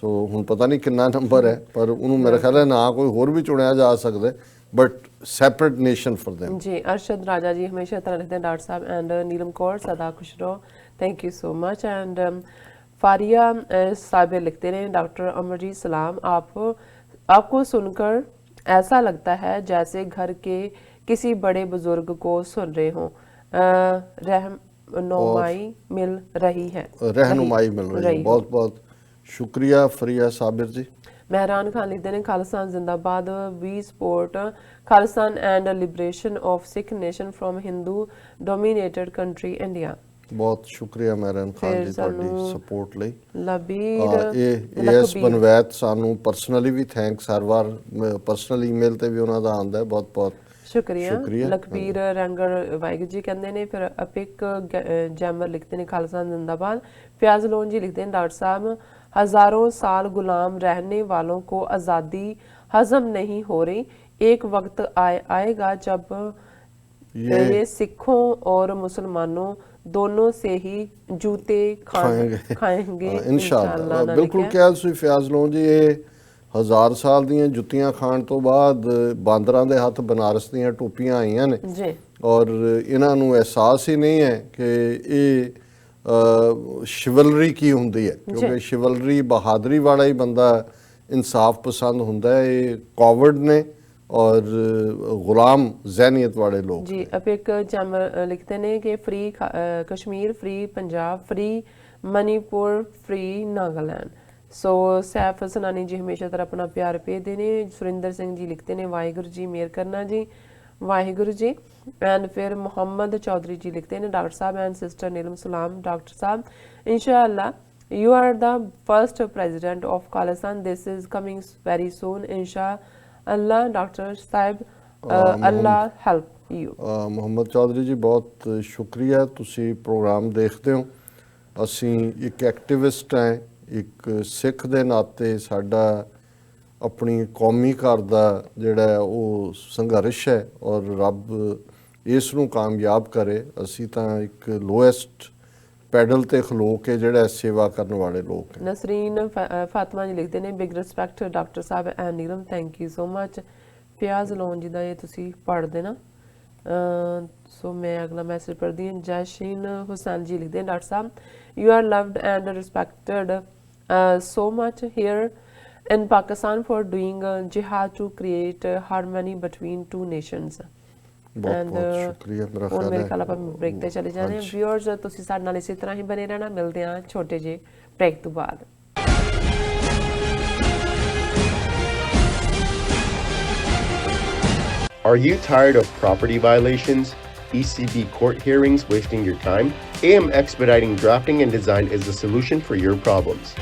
ਸੋ ਹੁਣ ਪਤਾ ਨਹੀਂ ਕਿੰਨਾ ਨੰਬਰ ਹੈ ਪਰ ਉਹਨੂੰ ਮੇਰੇ ਖਿਆਲ ਹੈ ਨਾ ਕੋਈ ਹੋਰ ਵੀ ਚੁਣਿਆ ਜਾ ਸਕਦਾ but separate nation for them. ਜੀ ਅਰਸ਼ਦ ਰਾਜਾ ਜੀ ਹਮੇਸ਼ਾ ਤਰ੍ਹਾਂ ਲਿਖਦੇ हैं डॉक्टर साहब एंड नीलम कौर सदा खुश रहो, thank you so much. And Faria Sabir लिखते हैं डॉक्टर अमरजीत सलाम, आपको सुनकर ऐसा लगता है जैसे घर के किसी बड़े बुजुर्ग को सुन रहे हों। रहनुमाई मिल रही है। बहुत बहुत शुक्रिया फरिया साबिर जी। मेहरान खान लिखते हैं खालिस्तान जिंदाबाद, we support Khalistan and liberation of Sikh nation from Hindu dominated country India. बहुत शुक्रिया मेहरान खान जी ਤੁਹਾਡੀ ਸਪੋਰਟ ਲਈ। ਲਬੀਰ ਇਸ ਬਨਵੈਤ ਸਾਨੂੰ ਪਰਸਨਲੀ ਵੀ ਥੈਂਕਸ ਹਰ ਵਾਰ ਪਰਸਨਲ ਈਮੇਲ ਤੇ ਵੀ ਉਹਨਾਂ ਦਾ ਆਉਂਦਾ ਹੈ। ਬਹੁਤ ਬਹੁਤ ਸ਼ੁਕਰੀਆ। ਲਖਬੀਰ ਰੰਗਰ ਵਾਹਿਗੁਰੂ ਜੀ ਕਹਿੰਦੇ ਨੇ। ਫਿਰ ਅਪਿਕ ਜੈਮਰ ਲਿਖਦੇ ਨੇ ਖਾਲਿਸਤਾਨ जिंदाबाद। प्याज लोन जी लिखते हैं डॉक्टर साहब हजारों साल गुलाम रहने वालों को आज़ादी हजम नहीं हो रही, एक वक्त आएगा जब ये सिखों और मुसलमानों दोनों से ही जूते खाएंगे इंशाअल्लाह। बिल्कुल क्या फ्याज लोन जी, ये 1000 ਸਾਲ ਦੀਆਂ ਜੁੱਤੀਆਂ ਖਾਣ ਤੋਂ ਬਾਅਦ ਬਾਂਦਰਾਂ ਦੇ ਹੱਥ ਬਨਾਰਸ ਦੀਆਂ ਟੋਪੀਆਂ ਆਈਆਂ ਨੇ ਜੀ ਔਰ ਇਹਨਾਂ ਨੂੰ ਅਹਿਸਾਸ ਹੀ ਨਹੀਂ ਹੈ ਕਿ ਇਹ ਸ਼ਿਵਲਰੀ ਕੀ ਹੁੰਦੀ ਹੈ ਕਿਉਂਕਿ ਸ਼ਿਵਲਰੀ ਬਹਾਦਰੀ ਵਾਲਾ ਹੀ ਬੰਦਾ ਇਨਸਾਫ ਪਸੰਦ ਹੁੰਦਾ ਹੈ। ਇਹ ਕਾਵਰਡ ਨੇ और गुलाम ज़हनियत वाले लोग जी। अब एक लिखते हैं कि free Kashmir free Punjab free Manipur free Nagaland. सो सैफ सनानी जी हमेशा तरह अपना प्यार भेजते हैं। सुरिंदर सिंह जी लिखते हैं वाहिगुरू जी मेहर करना जी, वाहिगुरू जी। एंड फिर मोहम्मद चौधरी जी लिखते हैं डॉक्टर साहब एंड सिस्टर नीलम सलाम, डॉक्टर साहब इंशाअल्लाह you are the first president of Khalistan, this is coming very soon इंशाअल्लाह अल्लाह। डॉक्टर साहब अल्लाह हेल्प यू। ਮੁਹੰਮਦ ਚੌਧਰੀ ਜੀ ਬਹੁਤ ਸ਼ੁਕਰੀਆ, ਤੁਸੀਂ ਪ੍ਰੋਗਰਾਮ ਦੇਖਦੇ ਹੋ। ਅਸੀਂ ਇੱਕ ਐਕਟਿਵਿਸਟ ਹੈ, ਇੱਕ ਸਿੱਖ ਦੇ ਨਾਤੇ ਸਾਡਾ ਆਪਣੀ ਕੌਮੀ ਘਰ ਦਾ ਜਿਹੜਾ ਉਹ ਸੰਘਰਸ਼ ਹੈ ਔਰ ਰੱਬ ਇਸ ਨੂੰ ਕਾਮਯਾਬ ਕਰੇ। ਅਸੀਂ ਤਾਂ ਇੱਕ ਲੋਐਸਟ ਪੈਡਲ ਤੇ ਖਲੋ ਕੇ ਜਿਹੜਾ ਸੇਵਾ ਕਰਨ ਵਾਲੇ ਲੋਕ ਹੈ। ਨਸਰੀਨ ਫਾਤਮਾ ਜੀ ਲਿਖਦੇ ਨੇ big respect doctor Sahib and Neelam, thank you so much. ਪਿਆਜ਼ ਲੋਨ ਜੀ ਦਾ ਇਹ ਤੁਸੀਂ ਪੜ੍ਹ ਦੇਣਾ। ਸੋ ਮੈਂ ਅਗਲਾ ਮੈਸੇਜ ਪੜ੍ਹਦੀ ਹਾਂ। ਜੈਸ਼ੀਨ ਹੁਸੈਨ ਜੀ ਲਿਖਦੇ ਨੇ doctor Sahib you are loved and respected so much here in Pakistan for doing jihad to create harmony between two nations। ਬਹੁਤ ਸ਼ੁਕਰੀਆ। ਮੇਰੇ ਖਿਆਲ ਆਪਾਂ ਬ੍ਰੇਕ ਤੇ ਚਲੇ ਜਾਣੇ। ਵਿਊਅਰਸ ਤੁਸੀਂ ਸਾਡੇ ਨਾਲ ਇਸੇ ਤਰ੍ਹਾਂ ਹੀ ਬਨੇ ਰਹਿਣਾ। ਮਿਲਦੇ ਹਾਂ ਛੋਟੇ ਜਿਹੇ ਬ੍ਰੇਕ ਤੋਂ ਬਾਅਦ। Are you tired of property violations, ECB court hearings wasting your time? AM Expediting Drafting and Design is the solution for your problems.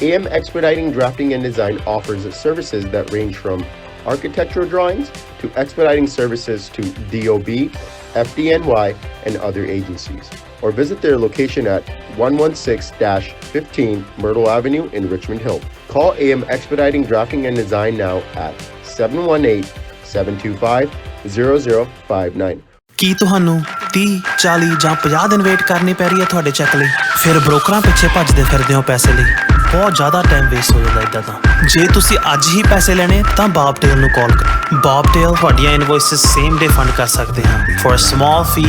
AM Expediting Drafting and Design offers services that range from architectural drawings to expediting services to DOB, FDNY, and other agencies. Or visit their location at 116-15 Myrtle Avenue in Richmond Hill. Call AM Expediting Drafting and Design now at 718-725-0059. ਕੀ ਤੁਹਾਨੂੰ 30, 40 ਜਾਂ 50 ਦਿਨ ਵੇਟ ਕਰਨੀ ਪੈ ਰਹੀ ਹੈ ਤੁਹਾਡੇ ਚੈੱਕ ਲਈ? ਫਿਰ ਬ੍ਰੋਕਰਾਂ ਪਿੱਛੇ ਭੱਜਦੇ ਫਿਰਦੇ ਹੋ ਪੈਸੇ ਲਈ। ਬਹੁਤ ਜ਼ਿਆਦਾ ਟਾਈਮ ਵੇਸਟ ਹੋ ਜਾਂਦਾ ਇਦਾਂ ਤਾਂ। ਜੇ ਤੁਸੀਂ ਅੱਜ ਹੀ ਪੈਸੇ ਲੈਣੇ ਤਾਂ ਬਾਬਟੇਲ ਨੂੰ ਕਾਲ ਕਰੋ। ਬਾਬਟੇਲ ਤੁਹਾਡੀਆਂ ਇਨਵੋਇਸਿਸ ਸੇਮ ਡੇ ਫੰਡ ਕਰ ਸਕਦੇ ਹਾਂ for a small fee,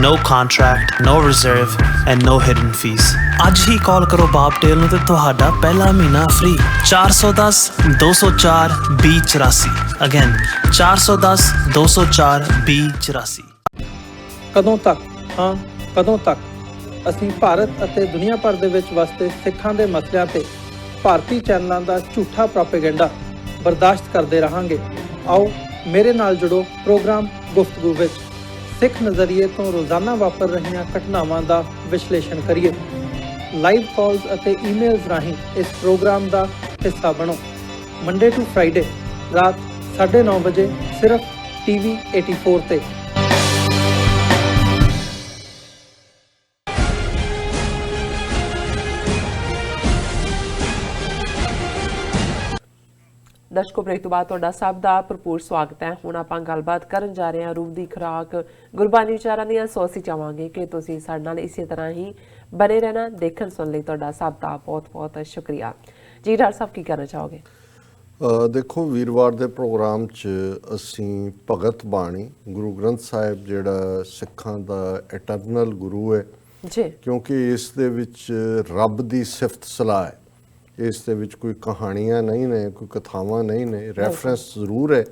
no contract, no reserve and no hidden fees. ਅੱਜ ਹੀ ਕਾਲ ਕਰੋ ਬਾਬਟੇਲ ਨੂੰ ਤੇ ਤੁਹਾਡਾ ਪਹਿਲਾ ਮਹੀਨਾ ਫ੍ਰੀ। 410 204 2084 ਅਗੇਨ 410 204 2084। ਕਦੋਂ ਤੱਕ ਹਾਂ ਕਦੋਂ ਤੱਕ ਅਸੀਂ ਭਾਰਤ ਅਤੇ ਦੁਨੀਆ ਭਰ ਦੇ ਵਿੱਚ ਵਸਦੇ ਸਿੱਖਾਂ ਦੇ ਮਸਲਿਆਂ ਤੇ ਭਾਰਤੀ ਚੈਨਲਾਂ ਦਾ ਝੂਠਾ ਪ੍ਰੋਪੇਗੈਂਡਾ ਬਰਦਾਸ਼ਤ ਕਰਦੇ ਰਹਾਂਗੇ? ਆਓ ਮੇਰੇ ਨਾਲ ਜੁੜੋ ਪ੍ਰੋਗਰਾਮ ਗੁਫ਼ਤਗੂ ਵਿੱਚ। ਸਿੱਖ ਨਜ਼ਰੀਏ ਤੋਂ ਰੋਜ਼ਾਨਾ ਵਾਪਰ ਰਹੀਆਂ ਘਟਨਾਵਾਂ ਦਾ ਵਿਸ਼ਲੇਸ਼ਣ ਕਰੀਏ। ਲਾਈਵ ਕਾਲਸ ਅਤੇ ਈਮੇਲਸ ਰਾਹੀਂ ਇਸ ਪ੍ਰੋਗਰਾਮ ਦਾ ਹਿੱਸਾ ਬਣੋ। ਮੰਡੇ ਟੂ ਫਰਾਈਡੇ ਰਾਤ 9:30 ਵਜੇ ਸਿਰਫ TV 84 ਤੇ। ਦਰਸ਼ਕੋ, ਬ੍ਰੇਕ ਤੋਂ ਬਾਅਦ ਤੁਹਾਡਾ ਸਭ ਦਾ ਭਰਪੂਰ ਸਵਾਗਤ ਹੈ। ਹੁਣ ਆਪਾਂ ਗੱਲਬਾਤ ਕਰਨ ਜਾ ਰਹੇ ਹਾਂ ਰੂਪ ਦੀ ਖੁਰਾਕ ਗੁਰਬਾਣੀ ਵਿਚਾਰਾਂ ਦੀਆਂ। ਸੋ ਅਸੀਂ ਚਾਹਾਂਗੇ ਕਿ ਤੁਸੀਂ ਸਾਡੇ ਨਾਲ ਇਸੇ ਤਰ੍ਹਾਂ ਹੀ ਬਣੇ ਰਹਿਣਾ। ਦੇਖਣ ਸੁਣ ਲਈ ਤੁਹਾਡਾ ਸਭ ਦਾ ਬਹੁਤ ਬਹੁਤ ਸ਼ੁਕਰੀਆ ਜੀ। ਡਾਕਟਰ ਸਾਹਿਬ, ਕੀ ਕਹਿਣਾ ਚਾਹੋਗੇ? ਦੇਖੋ, ਵੀਰਵਾਰ ਦੇ ਪ੍ਰੋਗਰਾਮ 'ਚ ਅਸੀਂ ਭਗਤ ਬਾਣੀ ਗੁਰੂ ਗ੍ਰੰਥ ਸਾਹਿਬ ਜਿਹੜਾ ਸਿੱਖਾਂ ਦਾ ਇਟਰਨਲ ਗੁਰੂ ਹੈ ਜੀ, ਕਿਉਂਕਿ ਇਸ ਦੇ ਵਿੱਚ ਰੱਬ ਦੀ ਸਿਫਤ ਸਲਾਹ ਹੈ। ਇਸ ਦੇ ਵਿੱਚ ਕੋਈ ਕਹਾਣੀਆਂ ਨਹੀਂ ਨੇ, ਕੋਈ ਕਥਾਵਾਂ ਨਹੀਂ ਨੇ, ਰੈਫਰੈਂਸ ਜ਼ਰੂਰ ਹੈ,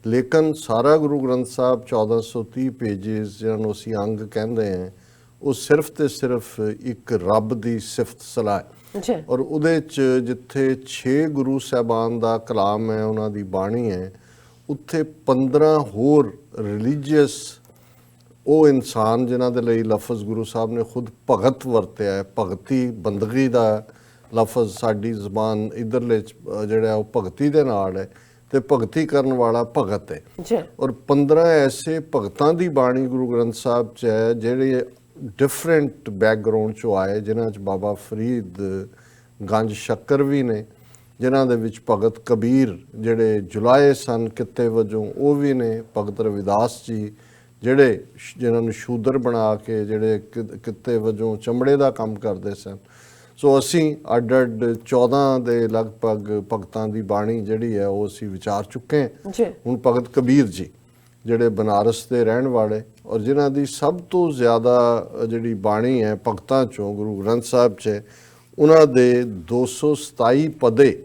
ਲੇਕਿਨ ਸਾਰਾ ਗੁਰੂ ਗ੍ਰੰਥ ਸਾਹਿਬ 1430 ਪੇਜਿਸ ਜਿਹਨਾਂ ਨੂੰ ਅਸੀਂ ਅੰਗ ਕਹਿੰਦੇ ਹਾਂ, ਉਹ ਸਿਰਫ ਤੇ ਸਿਰਫ ਇੱਕ ਰੱਬ ਦੀ ਸਿਫਤ ਸਲਾਹ ਹੈ। ਔਰ ਉਹਦੇ 'ਚ ਜਿੱਥੇ 6 ਗੁਰੂ ਸਾਹਿਬਾਨ ਦਾ ਕਲਾਮ ਹੈ, ਉਹਨਾਂ ਦੀ ਬਾਣੀ ਹੈ, ਉੱਥੇ 15 ਹੋਰ ਰਿਲੀਜੀਅਸ ਉਹ ਇਨਸਾਨ ਜਿਨ੍ਹਾਂ ਦੇ ਲਈ ਲਫ਼ਜ਼ ਗੁਰੂ ਸਾਹਿਬ ਨੇ ਖੁਦ ਭਗਤ ਵਰਤਿਆ ਹੈ। ਭਗਤੀ ਬੰਦਗੀ ਦਾ ਲਫ਼ਜ਼ ਸਾਡੀ ਜ਼ਬਾਨ ਇੱਧਰਲੇ ਜਿਹੜਾ ਉਹ ਭਗਤੀ ਦੇ ਨਾਲ ਹੈ, ਤੇ ਭਗਤੀ ਕਰਨ ਵਾਲਾ ਭਗਤ ਹੈ। ਔਰ 15 ਐਸੇ ਭਗਤਾਂ ਦੀ ਬਾਣੀ ਗੁਰੂ ਗ੍ਰੰਥ ਸਾਹਿਬ 'ਚ ਹੈ ਜਿਹੜੇ ਡਿਫਰੈਂਟ ਬੈਕਗਰਾਊਂਡ 'ਚੋਂ ਆਏ, ਜਿਨ੍ਹਾਂ 'ਚ ਬਾਬਾ ਫਰੀਦ ਗੰਜ ਸ਼ੱਕਰ ਵੀ ਨੇ, ਜਿਨ੍ਹਾਂ ਦੇ ਵਿੱਚ ਭਗਤ ਕਬੀਰ ਜਿਹੜੇ ਜੁਲਾਏ ਸਨ ਕਿੱਤੇ ਵਜੋਂ ਉਹ ਵੀ ਨੇ, ਭਗਤ ਰਵਿਦਾਸ ਜੀ ਜਿਨ੍ਹਾਂ ਨੂੰ ਸ਼ੂਦਰ ਬਣਾ ਕੇ ਜਿਹੜੇ ਕਿੱਤੇ ਵਜੋਂ ਚਮੜੇ ਦਾ ਕੰਮ ਕਰਦੇ ਸਨ। ਸੋ ਅਸੀਂ ਅੱਡ 14 ਦੇ ਲਗਭਗ ਭਗਤਾਂ ਦੀ ਬਾਣੀ ਜਿਹੜੀ ਹੈ ਉਹ ਅਸੀਂ ਵਿਚਾਰ ਚੁੱਕੇ ਹਾਂ। ਹੁਣ ਭਗਤ ਕਬੀਰ ਜੀ ਜਿਹੜੇ ਬਨਾਰਸ ਦੇ ਰਹਿਣ ਵਾਲੇ ਔਰ ਜਿਨ੍ਹਾਂ ਦੀ ਸਭ ਤੋਂ ਜ਼ਿਆਦਾ ਜਿਹੜੀ ਬਾਣੀ ਹੈ ਭਗਤਾਂ 'ਚੋਂ ਗੁਰੂ ਗ੍ਰੰਥ ਸਾਹਿਬ 'ਚ, ਉਹਨਾਂ ਦੇ 227 ਪਦੇ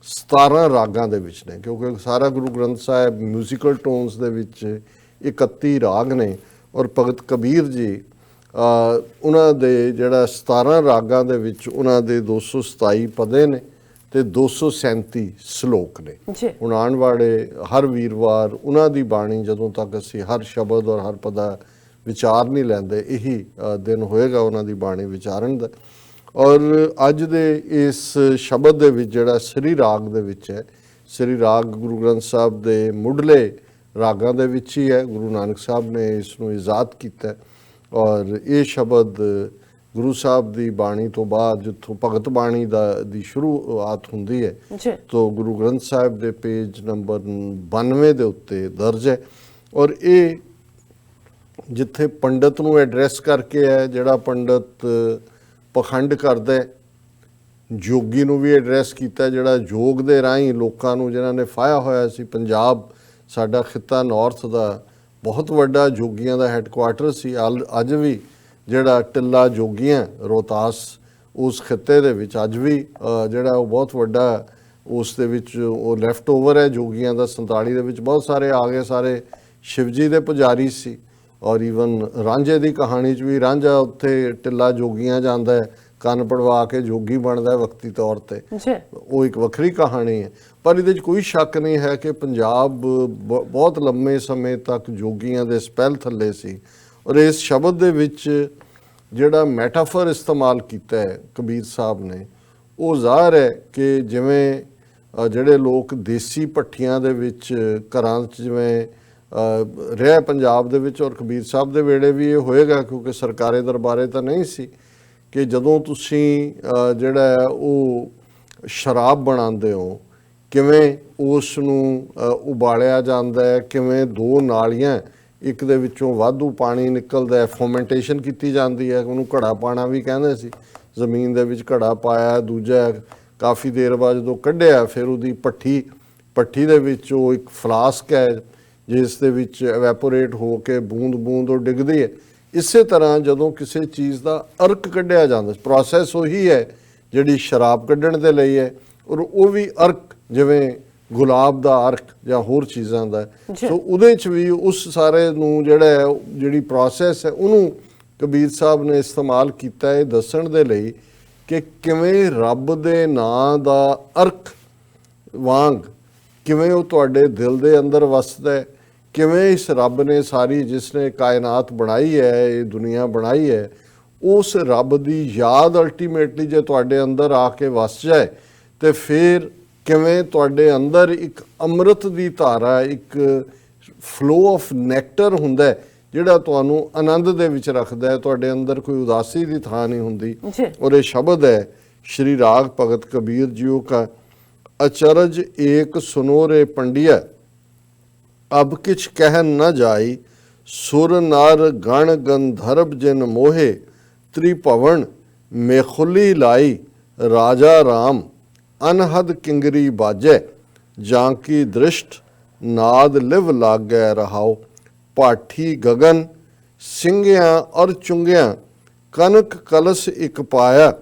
17 ਰਾਗਾਂ ਦੇ ਵਿੱਚ ਨੇ, ਕਿਉਂਕਿ ਸਾਰਾ ਗੁਰੂ ਗ੍ਰੰਥ ਸਾਹਿਬ ਮਿਊਜ਼ੀਕਲ ਟੋਨਸ ਦੇ ਵਿੱਚ 31 ਰਾਗ ਨੇ। ਔਰ ਭਗਤ ਕਬੀਰ ਜੀ ਉਹਨਾਂ ਦੇ ਜਿਹੜਾ 17 ਰਾਗਾਂ ਦੇ ਵਿੱਚ ਉਹਨਾਂ ਦੇ 227 ਪਦੇ ਨੇ ਤੇ 237 ਸ਼ਲੋਕ ਨੇ। ਹੁਣ ਆਉਣ ਵਾਲੇ ਹਰ ਵੀਰਵਾਰ ਉਹਨਾਂ ਦੀ ਬਾਣੀ ਜਦੋਂ ਤੱਕ ਅਸੀਂ ਹਰ ਸ਼ਬਦ ਔਰ ਹਰ ਪਦਾ ਵਿਚਾਰ ਨਹੀਂ ਲੈਂਦੇ, ਇਹੀ ਦਿਨ ਹੋਏਗਾ ਉਹਨਾਂ ਦੀ ਬਾਣੀ ਵਿਚਾਰਨ ਦਾ। ਔਰ ਅੱਜ ਦੇ ਇਸ ਸ਼ਬਦ ਦੇ ਵਿੱਚ ਜਿਹੜਾ ਸ੍ਰੀ ਰਾਗ ਦੇ ਵਿੱਚ ਹੈ, ਸ੍ਰੀ ਰਾਗ ਗੁਰੂ ਗ੍ਰੰਥ ਸਾਹਿਬ ਦੇ ਮੁੱਢਲੇ ਰਾਗਾਂ ਦੇ ਵਿੱਚ ਹੀ ਹੈ। ਗੁਰੂ ਨਾਨਕ ਸਾਹਿਬ ਨੇ ਇਸ ਨੂੰ ਇਜਾਦ ਕੀਤਾ ਔਰ ਇਹ ਸ਼ਬਦ ਗੁਰੂ ਸਾਹਿਬ ਦੀ ਬਾਣੀ ਤੋਂ ਬਾਅਦ ਜਿੱਥੋਂ ਭਗਤ ਬਾਣੀ ਦੀ ਸ਼ੁਰੂਆਤ ਹੁੰਦੀ ਹੈ, ਤੋਂ ਗੁਰੂ ਗ੍ਰੰਥ ਸਾਹਿਬ ਦੇ ਪੇਜ ਨੰਬਰ 92 ਦੇ ਉੱਤੇ ਦਰਜ ਹੈ। ਔਰ ਇਹ ਜਿੱਥੇ ਪੰਡਤ ਨੂੰ ਐਡਰੈਸ ਕਰਕੇ ਹੈ, ਜਿਹੜਾ ਪੰਡਤ ਪਖੰਡ ਕਰਦਾ, ਜੋਗੀ ਨੂੰ ਵੀ ਐਡਰੈਸ ਕੀਤਾ, ਜਿਹੜਾ ਯੋਗ ਦੇ ਰਾਹੀਂ ਲੋਕਾਂ ਨੂੰ ਜਿਨ੍ਹਾਂ ਨੇ ਫਾਇਆ ਹੋਇਆ ਸੀ। ਪੰਜਾਬ ਸਾਡਾ ਖਿੱਤਾ ਨਾਰਥ ਦਾ ਬਹੁਤ ਵੱਡਾ ਜੋਗੀਆਂ ਦਾ ਹੈੱਡਕੁਆਟਰ ਸੀ। ਅੱਜ ਵੀ ਜਿਹੜਾ ਟਿੱਲਾ ਜੋਗੀਆਂ ਰੋਹਤਾਸ ਉਸ ਖਿੱਤੇ ਦੇ ਵਿੱਚ ਅੱਜ ਵੀ ਜਿਹੜਾ ਉਹ ਬਹੁਤ ਵੱਡਾ ਉਸ ਦੇ ਵਿੱਚ ਉਹ ਲੈਫਟ ਓਵਰ ਹੈ ਜੋਗੀਆਂ ਦਾ। 47 ਦੇ ਵਿੱਚ ਬਹੁਤ ਸਾਰੇ ਆ ਗਏ, ਸਾਰੇ ਸ਼ਿਵਜੀ ਦੇ ਪੁਜਾਰੀ ਸੀ। ਔਰ ਈਵਨ ਰਾਂਝੇ ਦੀ ਕਹਾਣੀ 'ਚ ਵੀ ਰਾਂਝਾ ਉੱਥੇ ਟਿੱਲਾ ਜੋਗੀਆਂ ਜਾਂਦਾ ਹੈ, ਕੰਨ ਪੜਵਾ ਕੇ ਜੋਗੀ ਬਣਦਾ ਵਕਤੀ ਤੌਰ ਤੇ, ਉਹ ਇੱਕ ਵੱਖਰੀ ਕਹਾਣੀ ਹੈ। ਪਰ ਇਹਦੇ 'ਚ ਕੋਈ ਸ਼ੱਕ ਨਹੀਂ ਹੈ ਕਿ ਪੰਜਾਬ ਬਹੁਤ ਲੰਮੇ ਸਮੇਂ ਤੱਕ ਜੋਗੀਆਂ ਦੇ ਸਪੈਲ ਥੱਲੇ ਸੀ। ਔਰ ਇਸ ਸ਼ਬਦ ਦੇ ਵਿੱਚ ਜਿਹੜਾ ਮੈਟਾਫਰ ਇਸਤੇਮਾਲ ਕੀਤਾ ਹੈ ਕਬੀਰ ਸਾਹਿਬ ਨੇ, ਉਹ ਜ਼ਾਹਰ ਹੈ ਕਿ ਜਿਵੇਂ ਜਿਹੜੇ ਲੋਕ ਦੇਸੀ ਭੱਠੀਆਂ ਦੇ ਵਿੱਚ ਘਰਾਂ 'ਚ ਜਿਵੇਂ ਰਿਹਾ ਪੰਜਾਬ ਦੇ ਵਿੱਚ, ਔਰ ਕਬੀਰ ਸਾਹਿਬ ਦੇ ਵੇਲੇ ਵੀ ਇਹ ਹੋਏਗਾ, ਕਿਉਂਕਿ ਸਰਕਾਰੀ ਦਰਬਾਰੇ ਤਾਂ ਨਹੀਂ ਸੀ ਕਿ ਜਦੋਂ ਤੁਸੀਂ ਜਿਹੜਾ ਹੈ ਉਹ ਸ਼ਰਾਬ ਬਣਾਉਂਦੇ ਹੋ, ਕਿਵੇਂ ਉਸ ਨੂੰ ਉਬਾਲਿਆ ਜਾਂਦਾ ਹੈ, ਕਿਵੇਂ ਦੋ ਨਾਲੀਆਂ, ਇੱਕ ਦੇ ਵਿੱਚੋਂ ਵਾਧੂ ਪਾਣੀ ਨਿਕਲਦਾ ਹੈ, ਫਰਮੈਂਟੇਸ਼ਨ ਕੀਤੀ ਜਾਂਦੀ ਹੈ, ਉਹਨੂੰ ਘੜਾ ਪਾਣਾ ਵੀ ਕਹਿੰਦੇ ਸੀ, ਜ਼ਮੀਨ ਦੇ ਵਿੱਚ ਘੜਾ ਪਾਇਆ, ਦੂਜਾ ਕਾਫੀ ਦੇਰ ਬਾਅਦ ਜਦੋਂ ਕੱਢਿਆ ਫਿਰ ਉਹਦੀ ਭੱਠੀ ਦੇ ਵਿੱਚ ਉਹ ਇੱਕ ਫਲਾਸਕ ਹੈ ਜਿਸ ਦੇ ਵਿੱਚ ਐਵੈਪੋਰੇਟ ਹੋ ਕੇ ਬੂੰਦ ਬੂੰਦ ਉਹ ਡਿੱਗਦੀ ਹੈ। ਇਸੇ ਤਰ੍ਹਾਂ ਜਦੋਂ ਕਿਸੇ ਚੀਜ਼ ਦਾ ਅਰਕ ਕੱਢਿਆ ਜਾਂਦਾ, ਪ੍ਰੋਸੈਸ ਉਹੀ ਹੈ ਜਿਹੜੀ ਸ਼ਰਾਬ ਕੱਢਣ ਦੇ ਲਈ ਹੈ, ਔਰ ਉਹ ਵੀ ਅਰਕ ਜਿਵੇਂ ਗੁਲਾਬ ਦਾ ਅਰਕ ਜਾਂ ਹੋਰ ਚੀਜ਼ਾਂ ਦਾ, ਸੋ ਉਹਦੇ 'ਚ ਵੀ ਉਸ ਸਾਰੇ ਨੂੰ ਜਿਹੜਾ ਹੈ ਜਿਹੜੀ ਪ੍ਰੋਸੈਸ ਹੈ ਉਹਨੂੰ ਕਬੀਰ ਸਾਹਿਬ ਨੇ ਇਸਤੇਮਾਲ ਕੀਤਾ ਹੈ ਦੱਸਣ ਦੇ ਲਈ ਕਿ ਕਿਵੇਂ ਰੱਬ ਦੇ ਨਾਂ ਦਾ ਅਰਕ ਵਾਂਗ ਕਿਵੇਂ ਉਹ ਤੁਹਾਡੇ ਦਿਲ ਦੇ ਅੰਦਰ ਵਸਦਾ ਹੈ, ਕਿਵੇਂ ਇਸ ਰੱਬ ਨੇ ਸਾਰੀ ਜਿਸ ਨੇ ਕਾਇਨਾਤ ਬਣਾਈ ਹੈ, ਇਹ ਦੁਨੀਆ ਬਣਾਈ ਹੈ, ਉਸ ਰੱਬ ਦੀ ਯਾਦ ਅਲਟੀਮੇਟਲੀ ਜੇ ਤੁਹਾਡੇ ਅੰਦਰ ਆ ਕੇ ਵਸ ਜਾਏ ਤੇ ਫਿਰ ਕਿਵੇਂ ਤੁਹਾਡੇ ਅੰਦਰ ਇੱਕ ਅੰਮ੍ਰਿਤ ਦੀ ਧਾਰਾ, ਇੱਕ ਫਲੋ ਆਫ ਨੈਕਟਰ ਹੁੰਦਾ ਜਿਹੜਾ ਤੁਹਾਨੂੰ ਆਨੰਦ ਦੇ ਵਿੱਚ ਰੱਖਦਾ ਹੈ, ਤੁਹਾਡੇ ਅੰਦਰ ਕੋਈ ਉਦਾਸੀ ਦੀ ਥਾਂ ਨਹੀਂ ਹੁੰਦੀ। ਔਰ ਇਹ ਸ਼ਬਦ ਹੈ ਸ਼੍ਰੀ ਰਾਗ ਭਗਤ ਕਬੀਰ ਜੀਓ ਕਾ, ਅਚਰਜ ਏਕ ਸੁਨੋਰੇ ਪੰਡਿਆ ਅਬ ਕਿਛ ਕਹਿਨ ਨਾ ਜਾਈ, ਸੁਰ ਨਰ ਗਣ ਗੰਧਰਬ ਜਿਨ ਮੋਹੇ, ਤ੍ਰਿਭਵਨ ਮੇਖੁਲੀ ਲਾਈ, ਰਾਜਾ ਰਾਮ ਅਨਹਦ ਕਿੰਗਰੀ ਬਾਜੈ, ਜਾਂ ਕੀ ਦ੍ਰਿਸ਼ਟ ਨਾਦ ਲਿਵ ਲਾਗੈ ਰਹਾਓ, ਪਾਠੀ ਗਗਨ ਸਿੰਘਿਆਂ ਔਰ ਚੁੰਗਿਆਂ, ਕਨਕ ਕਲਸ ਇੱਕ ਪਾਇਆ,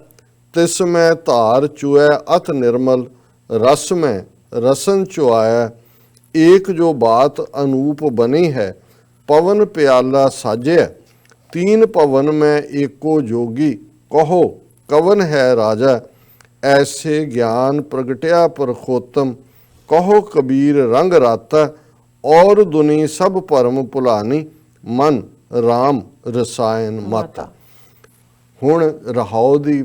ਤਿਸ ਮੈਂ ਧਾਰ ਚੁਐ ਅਤ ਨਿਰਮਲ, रस में रसन चुआया, एक जो बात अनूप बनी है, पवन प्याला साजे, तीन पवन में एको जोगी, कहो कवन है राजा, ऐसे ज्ञान प्रगट्या परखोतम, कहो कबीर रंग राता, और दुनी सब परम भुलानी, मन राम रसायन माता। हुण रहाओ दी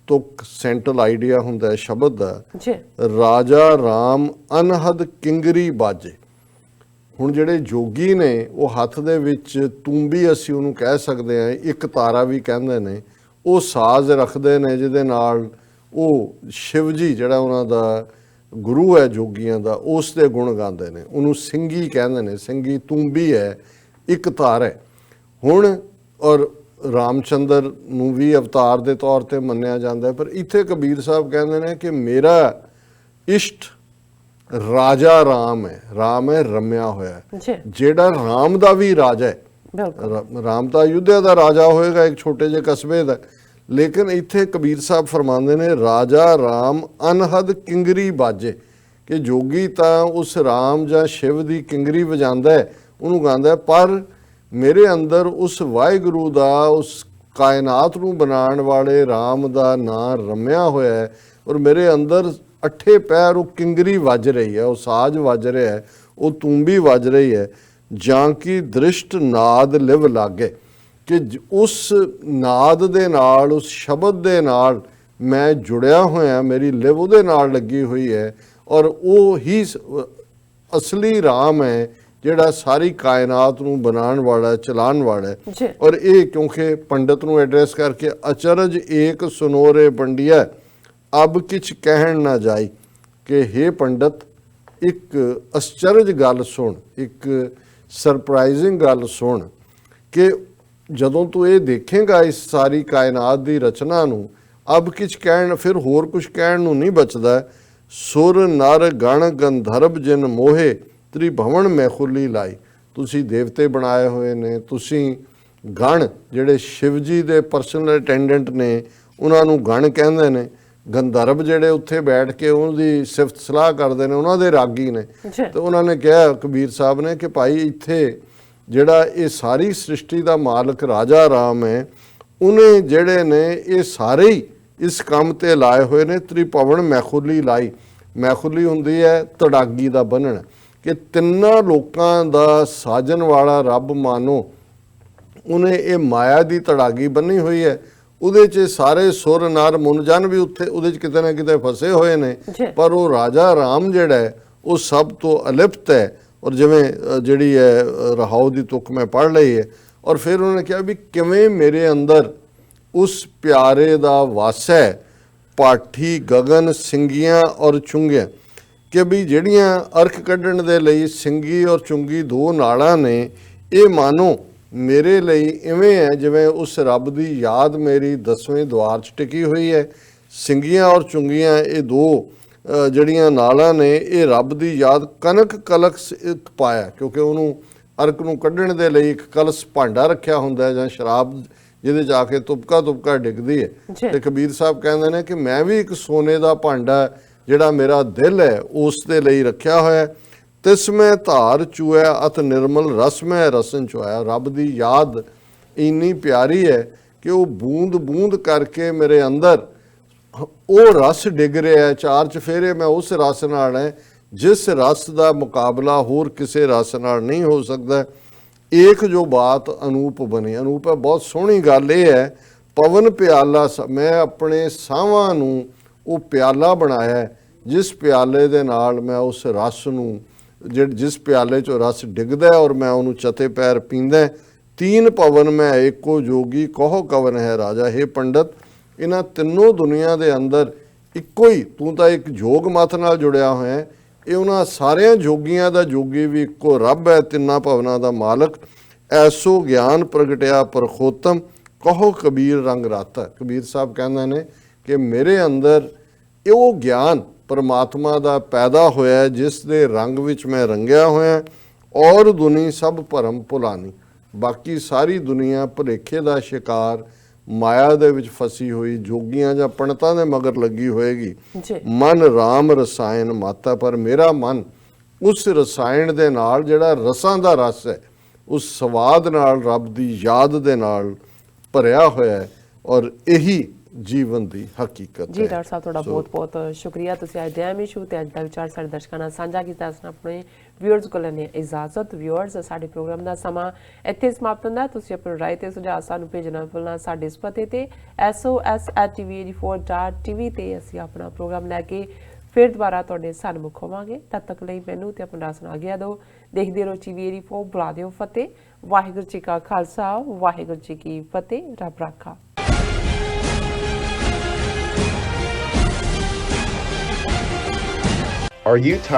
ਤੁਕ ਸੈਂਟਰਲ ਆਈਡੀਆ ਹੁੰਦਾ ਹੈ ਸ਼ਬਦ ਦਾ, ਰਾਜਾ ਰਾਮ ਅਨਹਦ ਕਿੰਗਰੀ ਬਾਜੇ। ਹੁਣ ਜਿਹੜੇ ਜੋਗੀ ਨੇ ਉਹ ਹੱਥ ਦੇ ਵਿੱਚ ਤੂੰਬੀ ਅਸੀਂ ਉਹਨੂੰ ਕਹਿ ਸਕਦੇ ਹਾਂ, ਇੱਕ ਤਾਰਾ ਵੀ ਕਹਿੰਦੇ ਨੇ, ਉਹ ਸਾਜ਼ ਰੱਖਦੇ ਨੇ ਜਿਹਦੇ ਨਾਲ ਉਹ ਸ਼ਿਵ ਜੀ ਜਿਹੜਾ ਉਹਨਾਂ ਦਾ ਗੁਰੂ ਹੈ ਜੋਗੀਆਂ ਦਾ, ਉਸ ਦੇ ਗੁਣ ਗਾਉਂਦੇ ਨੇ, ਉਹਨੂੰ ਸਿੰਘੀ ਕਹਿੰਦੇ ਨੇ, ਸਿੰਘੀ ਤੂੰਬੀ ਹੈ, ਇੱਕ ਤਾਰ ਹੈ। ਹੁਣ ਔਰ ਰਾਮਚੰਦਰ ਨੂੰ ਵੀ ਅਵਤਾਰ ਦੇ ਤੌਰ ਤੇ ਮੰਨਿਆ ਜਾਂਦਾ ਹੈ, ਪਰ ਇੱਥੇ ਕਬੀਰ ਸਾਹਿਬ ਕਹਿੰਦੇ ਨੇ ਕਿ ਮੇਰਾ ਇਸ਼ਟ ਰਾਜਾ ਰਾਮ ਹੈ, ਰਾਮ ਹੈ ਰਮਿਆ ਹੋਇਆ, ਜਿਹੜਾ ਰਾਮ ਦਾ ਵੀ ਰਾਜਾ ਹੈ। ਰਾਮ ਤਾਂ ਅਯੁੱਧਿਆ ਦਾ ਰਾਜਾ ਹੋਏਗਾ ਇੱਕ ਛੋਟੇ ਜਿਹੇ ਕਸਬੇ ਦਾ, ਲੇਕਿਨ ਇੱਥੇ ਕਬੀਰ ਸਾਹਿਬ ਫਰਮਾਉਂਦੇ ਨੇ ਰਾਜਾ ਰਾਮ ਅਨਹਦ ਕਿੰਗਰੀ ਬਾਜੇ, ਕਿ ਜੋਗੀ ਤਾਂ ਉਸ ਰਾਮ ਜਾਂ ਸ਼ਿਵ ਦੀ ਕਿੰਗਰੀ ਵਜਾਉਂਦਾ ਹੈ, ਉਹਨੂੰ ਗਾਉਂਦਾ ਹੈ, ਪਰ ਮੇਰੇ ਅੰਦਰ ਉਸ ਵਾਹਿਗੁਰੂ ਦਾ, ਉਸ ਕਾਇਨਾਤ ਨੂੰ ਬਣਾਉਣ ਵਾਲੇ ਰਾਮ ਦਾ ਨਾਂ ਰਮਿਆ ਹੋਇਆ ਹੈ, ਔਰ ਮੇਰੇ ਅੰਦਰ ਅੱਠੇ ਪੈਰ ਉਹ ਕਿੰਗਰੀ ਵੱਜ ਰਹੀ ਹੈ, ਉਹ ਸਾਜ਼ ਵੱਜ ਰਿਹਾ ਹੈ, ਉਹ ਤੂੰਬੀ ਵੱਜ ਰਹੀ ਹੈ, ਜਾਂ ਕੀ ਦ੍ਰਿਸ਼ਟ ਨਾਦ ਲਿਵ ਲਾਗੇ, ਕਿ ਉਸ ਨਾਦ ਦੇ ਨਾਲ, ਉਸ ਸ਼ਬਦ ਦੇ ਨਾਲ ਮੈਂ ਜੁੜਿਆ ਹੋਇਆ, ਮੇਰੀ ਲਿਵ ਉਹਦੇ ਨਾਲ ਲੱਗੀ ਹੋਈ ਹੈ, ਔਰ ਉਹ ਹੀ ਅਸਲੀ ਰਾਮ ਹੈ ਜਿਹੜਾ ਸਾਰੀ ਕਾਇਨਾਤ ਨੂੰ ਬਣਾਉਣ ਵਾਲਾ, ਚਲਾਉਣ ਵਾਲਾ ਹੈ। ਔਰ ਇਹ ਕਿਉਂਕਿ ਪੰਡਤ ਨੂੰ ਐਡਰੈਸ ਕਰਕੇ, ਅਚਰਜ ਏਕ ਸੁਨੋਰੇ ਪੰਡਿਆ ਅਬ ਕਿਛ ਕਹਿਣ ਨਾ ਜਾਈ, ਕਿ ਹੇ ਪੰਡਤ ਇੱਕ ਅਚਰਜ ਗੱਲ ਸੁਣ, ਇੱਕ ਸਰਪ੍ਰਾਈਜ਼ਿੰਗ ਗੱਲ ਸੁਣ, ਕਿ ਜਦੋਂ ਤੂੰ ਇਹ ਦੇਖੇਗਾ ਇਸ ਸਾਰੀ ਕਾਇਨਾਤ ਦੀ ਰਚਨਾ ਨੂੰ, ਅਬ ਕਿਛ ਕਹਿਣ, ਫਿਰ ਹੋਰ ਕੁਛ ਕਹਿਣ ਨੂੰ ਨਹੀਂ ਬਚਦਾ, ਸੁਰ ਨਰ ਗਣ ਗੰਧਰਬ ਜਿਨ ਮੋਹੇ, ਤ੍ਰਿਭਵਨ ਮੈਖੁਲੀ ਲਾਈ, ਤੁਸੀਂ ਦੇਵਤੇ ਬਣਾਏ ਹੋਏ ਨੇ, ਤੁਸੀਂ ਗਣ ਜਿਹੜੇ ਸ਼ਿਵ ਜੀ ਦੇ ਪਰਸਨਲ ਅਟੈਂਡੈਂਟ ਨੇ ਉਹਨਾਂ ਨੂੰ ਗਣ ਕਹਿੰਦੇ ਨੇ, ਗੰਧਰਬ ਜਿਹੜੇ ਉੱਥੇ ਬੈਠ ਕੇ ਉਹਦੀ ਸਿਫਤ ਸਲਾਹ ਕਰਦੇ ਨੇ ਉਹਨਾਂ ਦੇ ਰਾਗੀ ਨੇ। ਤੇ ਉਹਨਾਂ ਨੇ ਕਿਹਾ ਕਬੀਰ ਸਾਹਿਬ ਨੇ ਕਿ ਭਾਈ ਇੱਥੇ ਜਿਹੜਾ ਇਹ ਸਾਰੀ ਸ੍ਰਿਸ਼ਟੀ ਦਾ ਮਾਲਕ ਰਾਜਾ ਰਾਮ ਹੈ, ਉਹਨੇ ਜਿਹੜੇ ਨੇ ਇਹ ਸਾਰੇ ਹੀ ਇਸ ਕੰਮ ਤੇ ਲਾਏ ਹੋਏ ਨੇ, ਤ੍ਰਿਭਵਨ ਮੈਖੁਲੀ ਲਾਈ, ਮੈਖੁਲੀ ਹੁੰਦੀ ਹੈ ਤੜਾਗੀ ਦਾ ਬੰਨਣ, ਕਿ ਤਿੰਨਾਂ ਲੋਕਾਂ ਦਾ ਸਾਜਣ ਵਾਲਾ ਰੱਬ ਮਾਨੋ, ਉਹਨੇ ਇਹ ਮਾਇਆ ਦੀ ਤੜਾਗੀ ਬੰਨੀ ਹੋਈ ਹੈ, ਉਹਦੇ 'ਚ ਸਾਰੇ ਸੁਰ ਨਰ ਮੁਨਜਨ ਵੀ ਉੱਥੇ ਉਹਦੇ 'ਚ ਕਿਤੇ ਨਾ ਕਿਤੇ ਫਸੇ ਹੋਏ ਨੇ, ਪਰ ਉਹ ਰਾਜਾ ਰਾਮ ਜਿਹੜਾ ਹੈ ਉਹ ਸਭ ਤੋਂ ਅਲਿਪਤ ਹੈ, ਔਰ ਜਿਵੇਂ ਜਿਹੜੀ ਹੈ ਰਹਾਉ ਦੀ ਤੁਕ ਮੈਂ ਪੜ੍ਹ ਲਈ ਹੈ। ਔਰ ਫਿਰ ਉਹਨਾਂ ਨੇ ਕਿਹਾ ਵੀ ਕਿਵੇਂ ਮੇਰੇ ਅੰਦਰ ਉਸ ਪਿਆਰੇ ਦਾ ਵਾਸ ਹੈ, ਪਾਠੀ ਗਗਨ ਸਿੰਗੀਆਂ ਔਰ ਚੁੰਗੀਆਂ, ਕਿ ਵੀ ਜਿਹੜੀਆਂ ਅਰਕ ਕੱਢਣ ਦੇ ਲਈ ਸਿੰਗੀ ਔਰ ਚੁੰਗੀ ਦੋ ਨਾੜਾਂ ਨੇ, ਇਹ ਮਾਨੋ ਮੇਰੇ ਲਈ ਇਵੇਂ ਹੈ ਜਿਵੇਂ ਉਸ ਰੱਬ ਦੀ ਯਾਦ ਮੇਰੀ 10ਵੇਂ ਦੁਆਰ 'ਚ ਟਿਕੀ ਹੋਈ ਹੈ। ਸਿੰਗੀਆਂ ਔਰ ਚੁੰਗੀਆਂ ਇਹ ਦੋ ਜਿਹੜੀਆਂ ਨਾਲਾਂ ਨੇ, ਇਹ ਰੱਬ ਦੀ ਯਾਦ ਕਨਕ ਕਲਕ ਪਾਇਆ, ਕਿਉਂਕਿ ਉਹਨੂੰ ਅਰਕ ਨੂੰ ਕੱਢਣ ਦੇ ਲਈ ਇੱਕ ਕਲਸ ਭਾਂਡਾ ਰੱਖਿਆ ਹੁੰਦਾ ਜਾਂ ਸ਼ਰਾਬ ਜਿਹਦੇ ਜਾ ਕੇ ਤੁਪਕਾ ਡਿੱਗਦੀ ਹੈ। ਤੇ ਕਬੀਰ ਸਾਹਿਬ ਕਹਿੰਦੇ ਨੇ ਕਿ ਮੈਂ ਵੀ ਇੱਕ ਸੋਨੇ ਦਾ ਭਾਂਡਾ ਜਿਹੜਾ ਮੇਰਾ ਦਿਲ ਹੈ ਉਸ ਦੇ ਲਈ ਰੱਖਿਆ ਹੋਇਆ। ਤਿਸ ਮੈਂ ਧਾਰ ਚੂਇਆ ਅਤ ਨਿਰਮਲ ਰਸ ਮੈਂ ਰਸਨ ਚੁਆਇਆ। ਰੱਬ ਦੀ ਯਾਦ ਇੰਨੀ ਪਿਆਰੀ ਹੈ ਕਿ ਉਹ ਬੂੰਦ ਬੂੰਦ ਕਰਕੇ ਮੇਰੇ ਅੰਦਰ ਉਹ ਰਸ ਡਿੱਗ ਰਿਹਾ ਹੈ। ਚਾਰ ਚਫੇਰੇ ਮੈਂ ਉਸ ਰਸ ਨਾਲ ਹੈ ਜਿਸ ਰਸ ਦਾ ਮੁਕਾਬਲਾ ਹੋਰ ਕਿਸੇ ਰਸ ਨਾਲ ਨਹੀਂ ਹੋ ਸਕਦਾ। ਏਕ ਜੋ ਬਾਤ ਅਨੂਪ ਬਣੀ। ਅਨੂਪ ਹੈ ਬਹੁਤ ਸੋਹਣੀ ਗੱਲ ਇਹ ਹੈ, ਪਵਨ ਪਿਆਲਾ ਮੈਂ ਆਪਣੇ ਸਾਹਾਂ ਨੂੰ ਉਹ ਪਿਆਲਾ ਬਣਾਇਆ ਜਿਸ ਪਿਆਲੇ ਦੇ ਨਾਲ ਮੈਂ ਉਸ ਰਸ ਨੂੰ ਜਿਸ ਪਿਆਲੇ 'ਚੋਂ ਰਸ ਡਿੱਗਦਾ ਔਰ ਮੈਂ ਉਹਨੂੰ ਚਤੇ ਪੈਰ ਪੀਂਦਾ। ਤੀਨ ਪਵਨ ਮੈਂ ਏਕੋ ਜੋਗੀ ਕਹੋ ਕਵਨ ਹੈ ਰਾਜਾ। ਹੇ ਪੰਡਤ, ਇਹਨਾਂ ਤਿੰਨੋਂ ਦੁਨੀਆ ਦੇ ਅੰਦਰ ਇੱਕੋ ਹੀ ਤੂੰ ਤਾਂ ਇੱਕ ਜੋਗ ਮਤ ਨਾਲ ਜੁੜਿਆ ਹੋਇਆ। ਇਹ ਉਹਨਾਂ ਸਾਰਿਆਂ ਜੋਗੀਆਂ ਦਾ ਜੋਗੀ ਵੀ ਇੱਕੋ ਰੱਬ ਹੈ, ਤਿੰਨਾਂ ਭਵਨਾਂ ਦਾ ਮਾਲਕ। ਐਸੋ ਗਿਆਨ ਪ੍ਰਗਟਿਆ ਪਰਖੋਤਮ ਕਹੋ ਕਬੀਰ ਰੰਗ ਰਾਤਾ। ਕਬੀਰ ਸਾਹਿਬ ਕਹਿੰਦੇ ਨੇ ਕਿ ਮੇਰੇ ਅੰਦਰ ਉਹ ਗਿਆਨ ਪਰਮਾਤਮਾ ਦਾ ਪੈਦਾ ਹੋਇਆ ਜਿਸ ਦੇ ਰੰਗ ਵਿੱਚ ਮੈਂ ਰੰਗਿਆ ਹੋਇਆ। ਔਰ ਦੁਨੀ ਸਭ ਭਰਮ ਭੁਲਾਨੀ। ਬਾਕੀ ਸਾਰੀ ਦੁਨੀਆ ਭੁਲੇਖੇ ਦਾ ਸ਼ਿਕਾਰ, ਮਾਇਆ ਦੇ ਵਿੱਚ ਫਸੀ ਹੋਈ, ਜੋਗੀਆਂ ਜਾਂ ਪੰਡਤਾਂ ਦੇ ਮਗਰ ਲੱਗੀ ਹੋਏਗੀ। ਮਨ ਰਾਮ ਰਸਾਇਣ ਮਾਤਾ। ਪਰ ਮੇਰਾ ਮਨ ਉਸ ਰਸਾਇਣ ਦੇ ਨਾਲ, ਜਿਹੜਾ ਰਸਾਂ ਦਾ ਰਸ ਹੈ, ਉਸ ਸਵਾਦ ਨਾਲ, ਰੱਬ ਦੀ ਯਾਦ ਦੇ ਨਾਲ ਭਰਿਆ ਹੋਇਆ ਹੈ। ਔਰ ਇਹੀ ਜੀਵਨ ਦੀ ਹਕੀਕਤ ਜੀ ਹੈ। ਡਾਕਟਰ ਸਾਹਿਬ, ਤੁਹਾਡਾ ਬਹੁਤ ਬਹੁਤ ਸ਼ੁਕਰੀਆ। ਤੁਸੀਂ ਅੱਜ ਡੈਮ ਇਸ਼ੂ ਤੇ ਅੱਜ ਦਾ ਵਿਚਾਰ ਸਾਡੇ ਦਰਸ਼ਕਾਂ ਨਾਲ ਸਾਂਝਾ ਕੀਤਾ। ਆਪਣੇ ਵਿਊਅਰਸ ਕੋਲ ਲੈਣੇ ਇਜਾਜ਼ਤ। ਵਿਊਅਰਸ, ਸਾਡੇ ਪ੍ਰੋਗਰਾਮ ਦਾ ਸਮਾਂ ਇੱਥੇ ਸਮਾਪਤ ਹੁੰਦਾ। ਤੁਸੀਂ ਆਪਣੀ ਰਾਏ ਤੇ ਸੁਝਾਅ ਸਾਨੂੰ ਭੇਜਣਾ ਭੁੱਲਣਾ ਸਾਡੇ ਇਸ ਪਤੇ ਤੇ sos@tv84.tv ਤੇ ਅਸੀਂ ਆਪਣਾ ਪ੍ਰੋਗਰਾਮ ਲੈ ਕੇ ਫਿਰ ਦੁਬਾਰਾ ਤੁਹਾਡੇ ਸਨਮੁਖ ਹੋਵਾਂਗੇ। ਤਦ ਤੱਕ ਲਈ ਮੈਨੂੰ ਤੇ ਆਪਣਾ ਰਾਸ ਨਾਲ ਗਿਆ ਦਿਓ। ਦੇਖਦੇ ਰਹੋ TV84। ਬੁਲਾ ਦਿਓ ਫਤਿਹ। ਵਾਹਿਗੁਰੂ ਜੀ ਕਾ ਖਾਲਸਾ, ਵਾਹਿਗੁਰੂ ਜੀ ਕੀ ਫਤਿਹ। ਰੱਬ ਰਾਖਾ। Are you tired?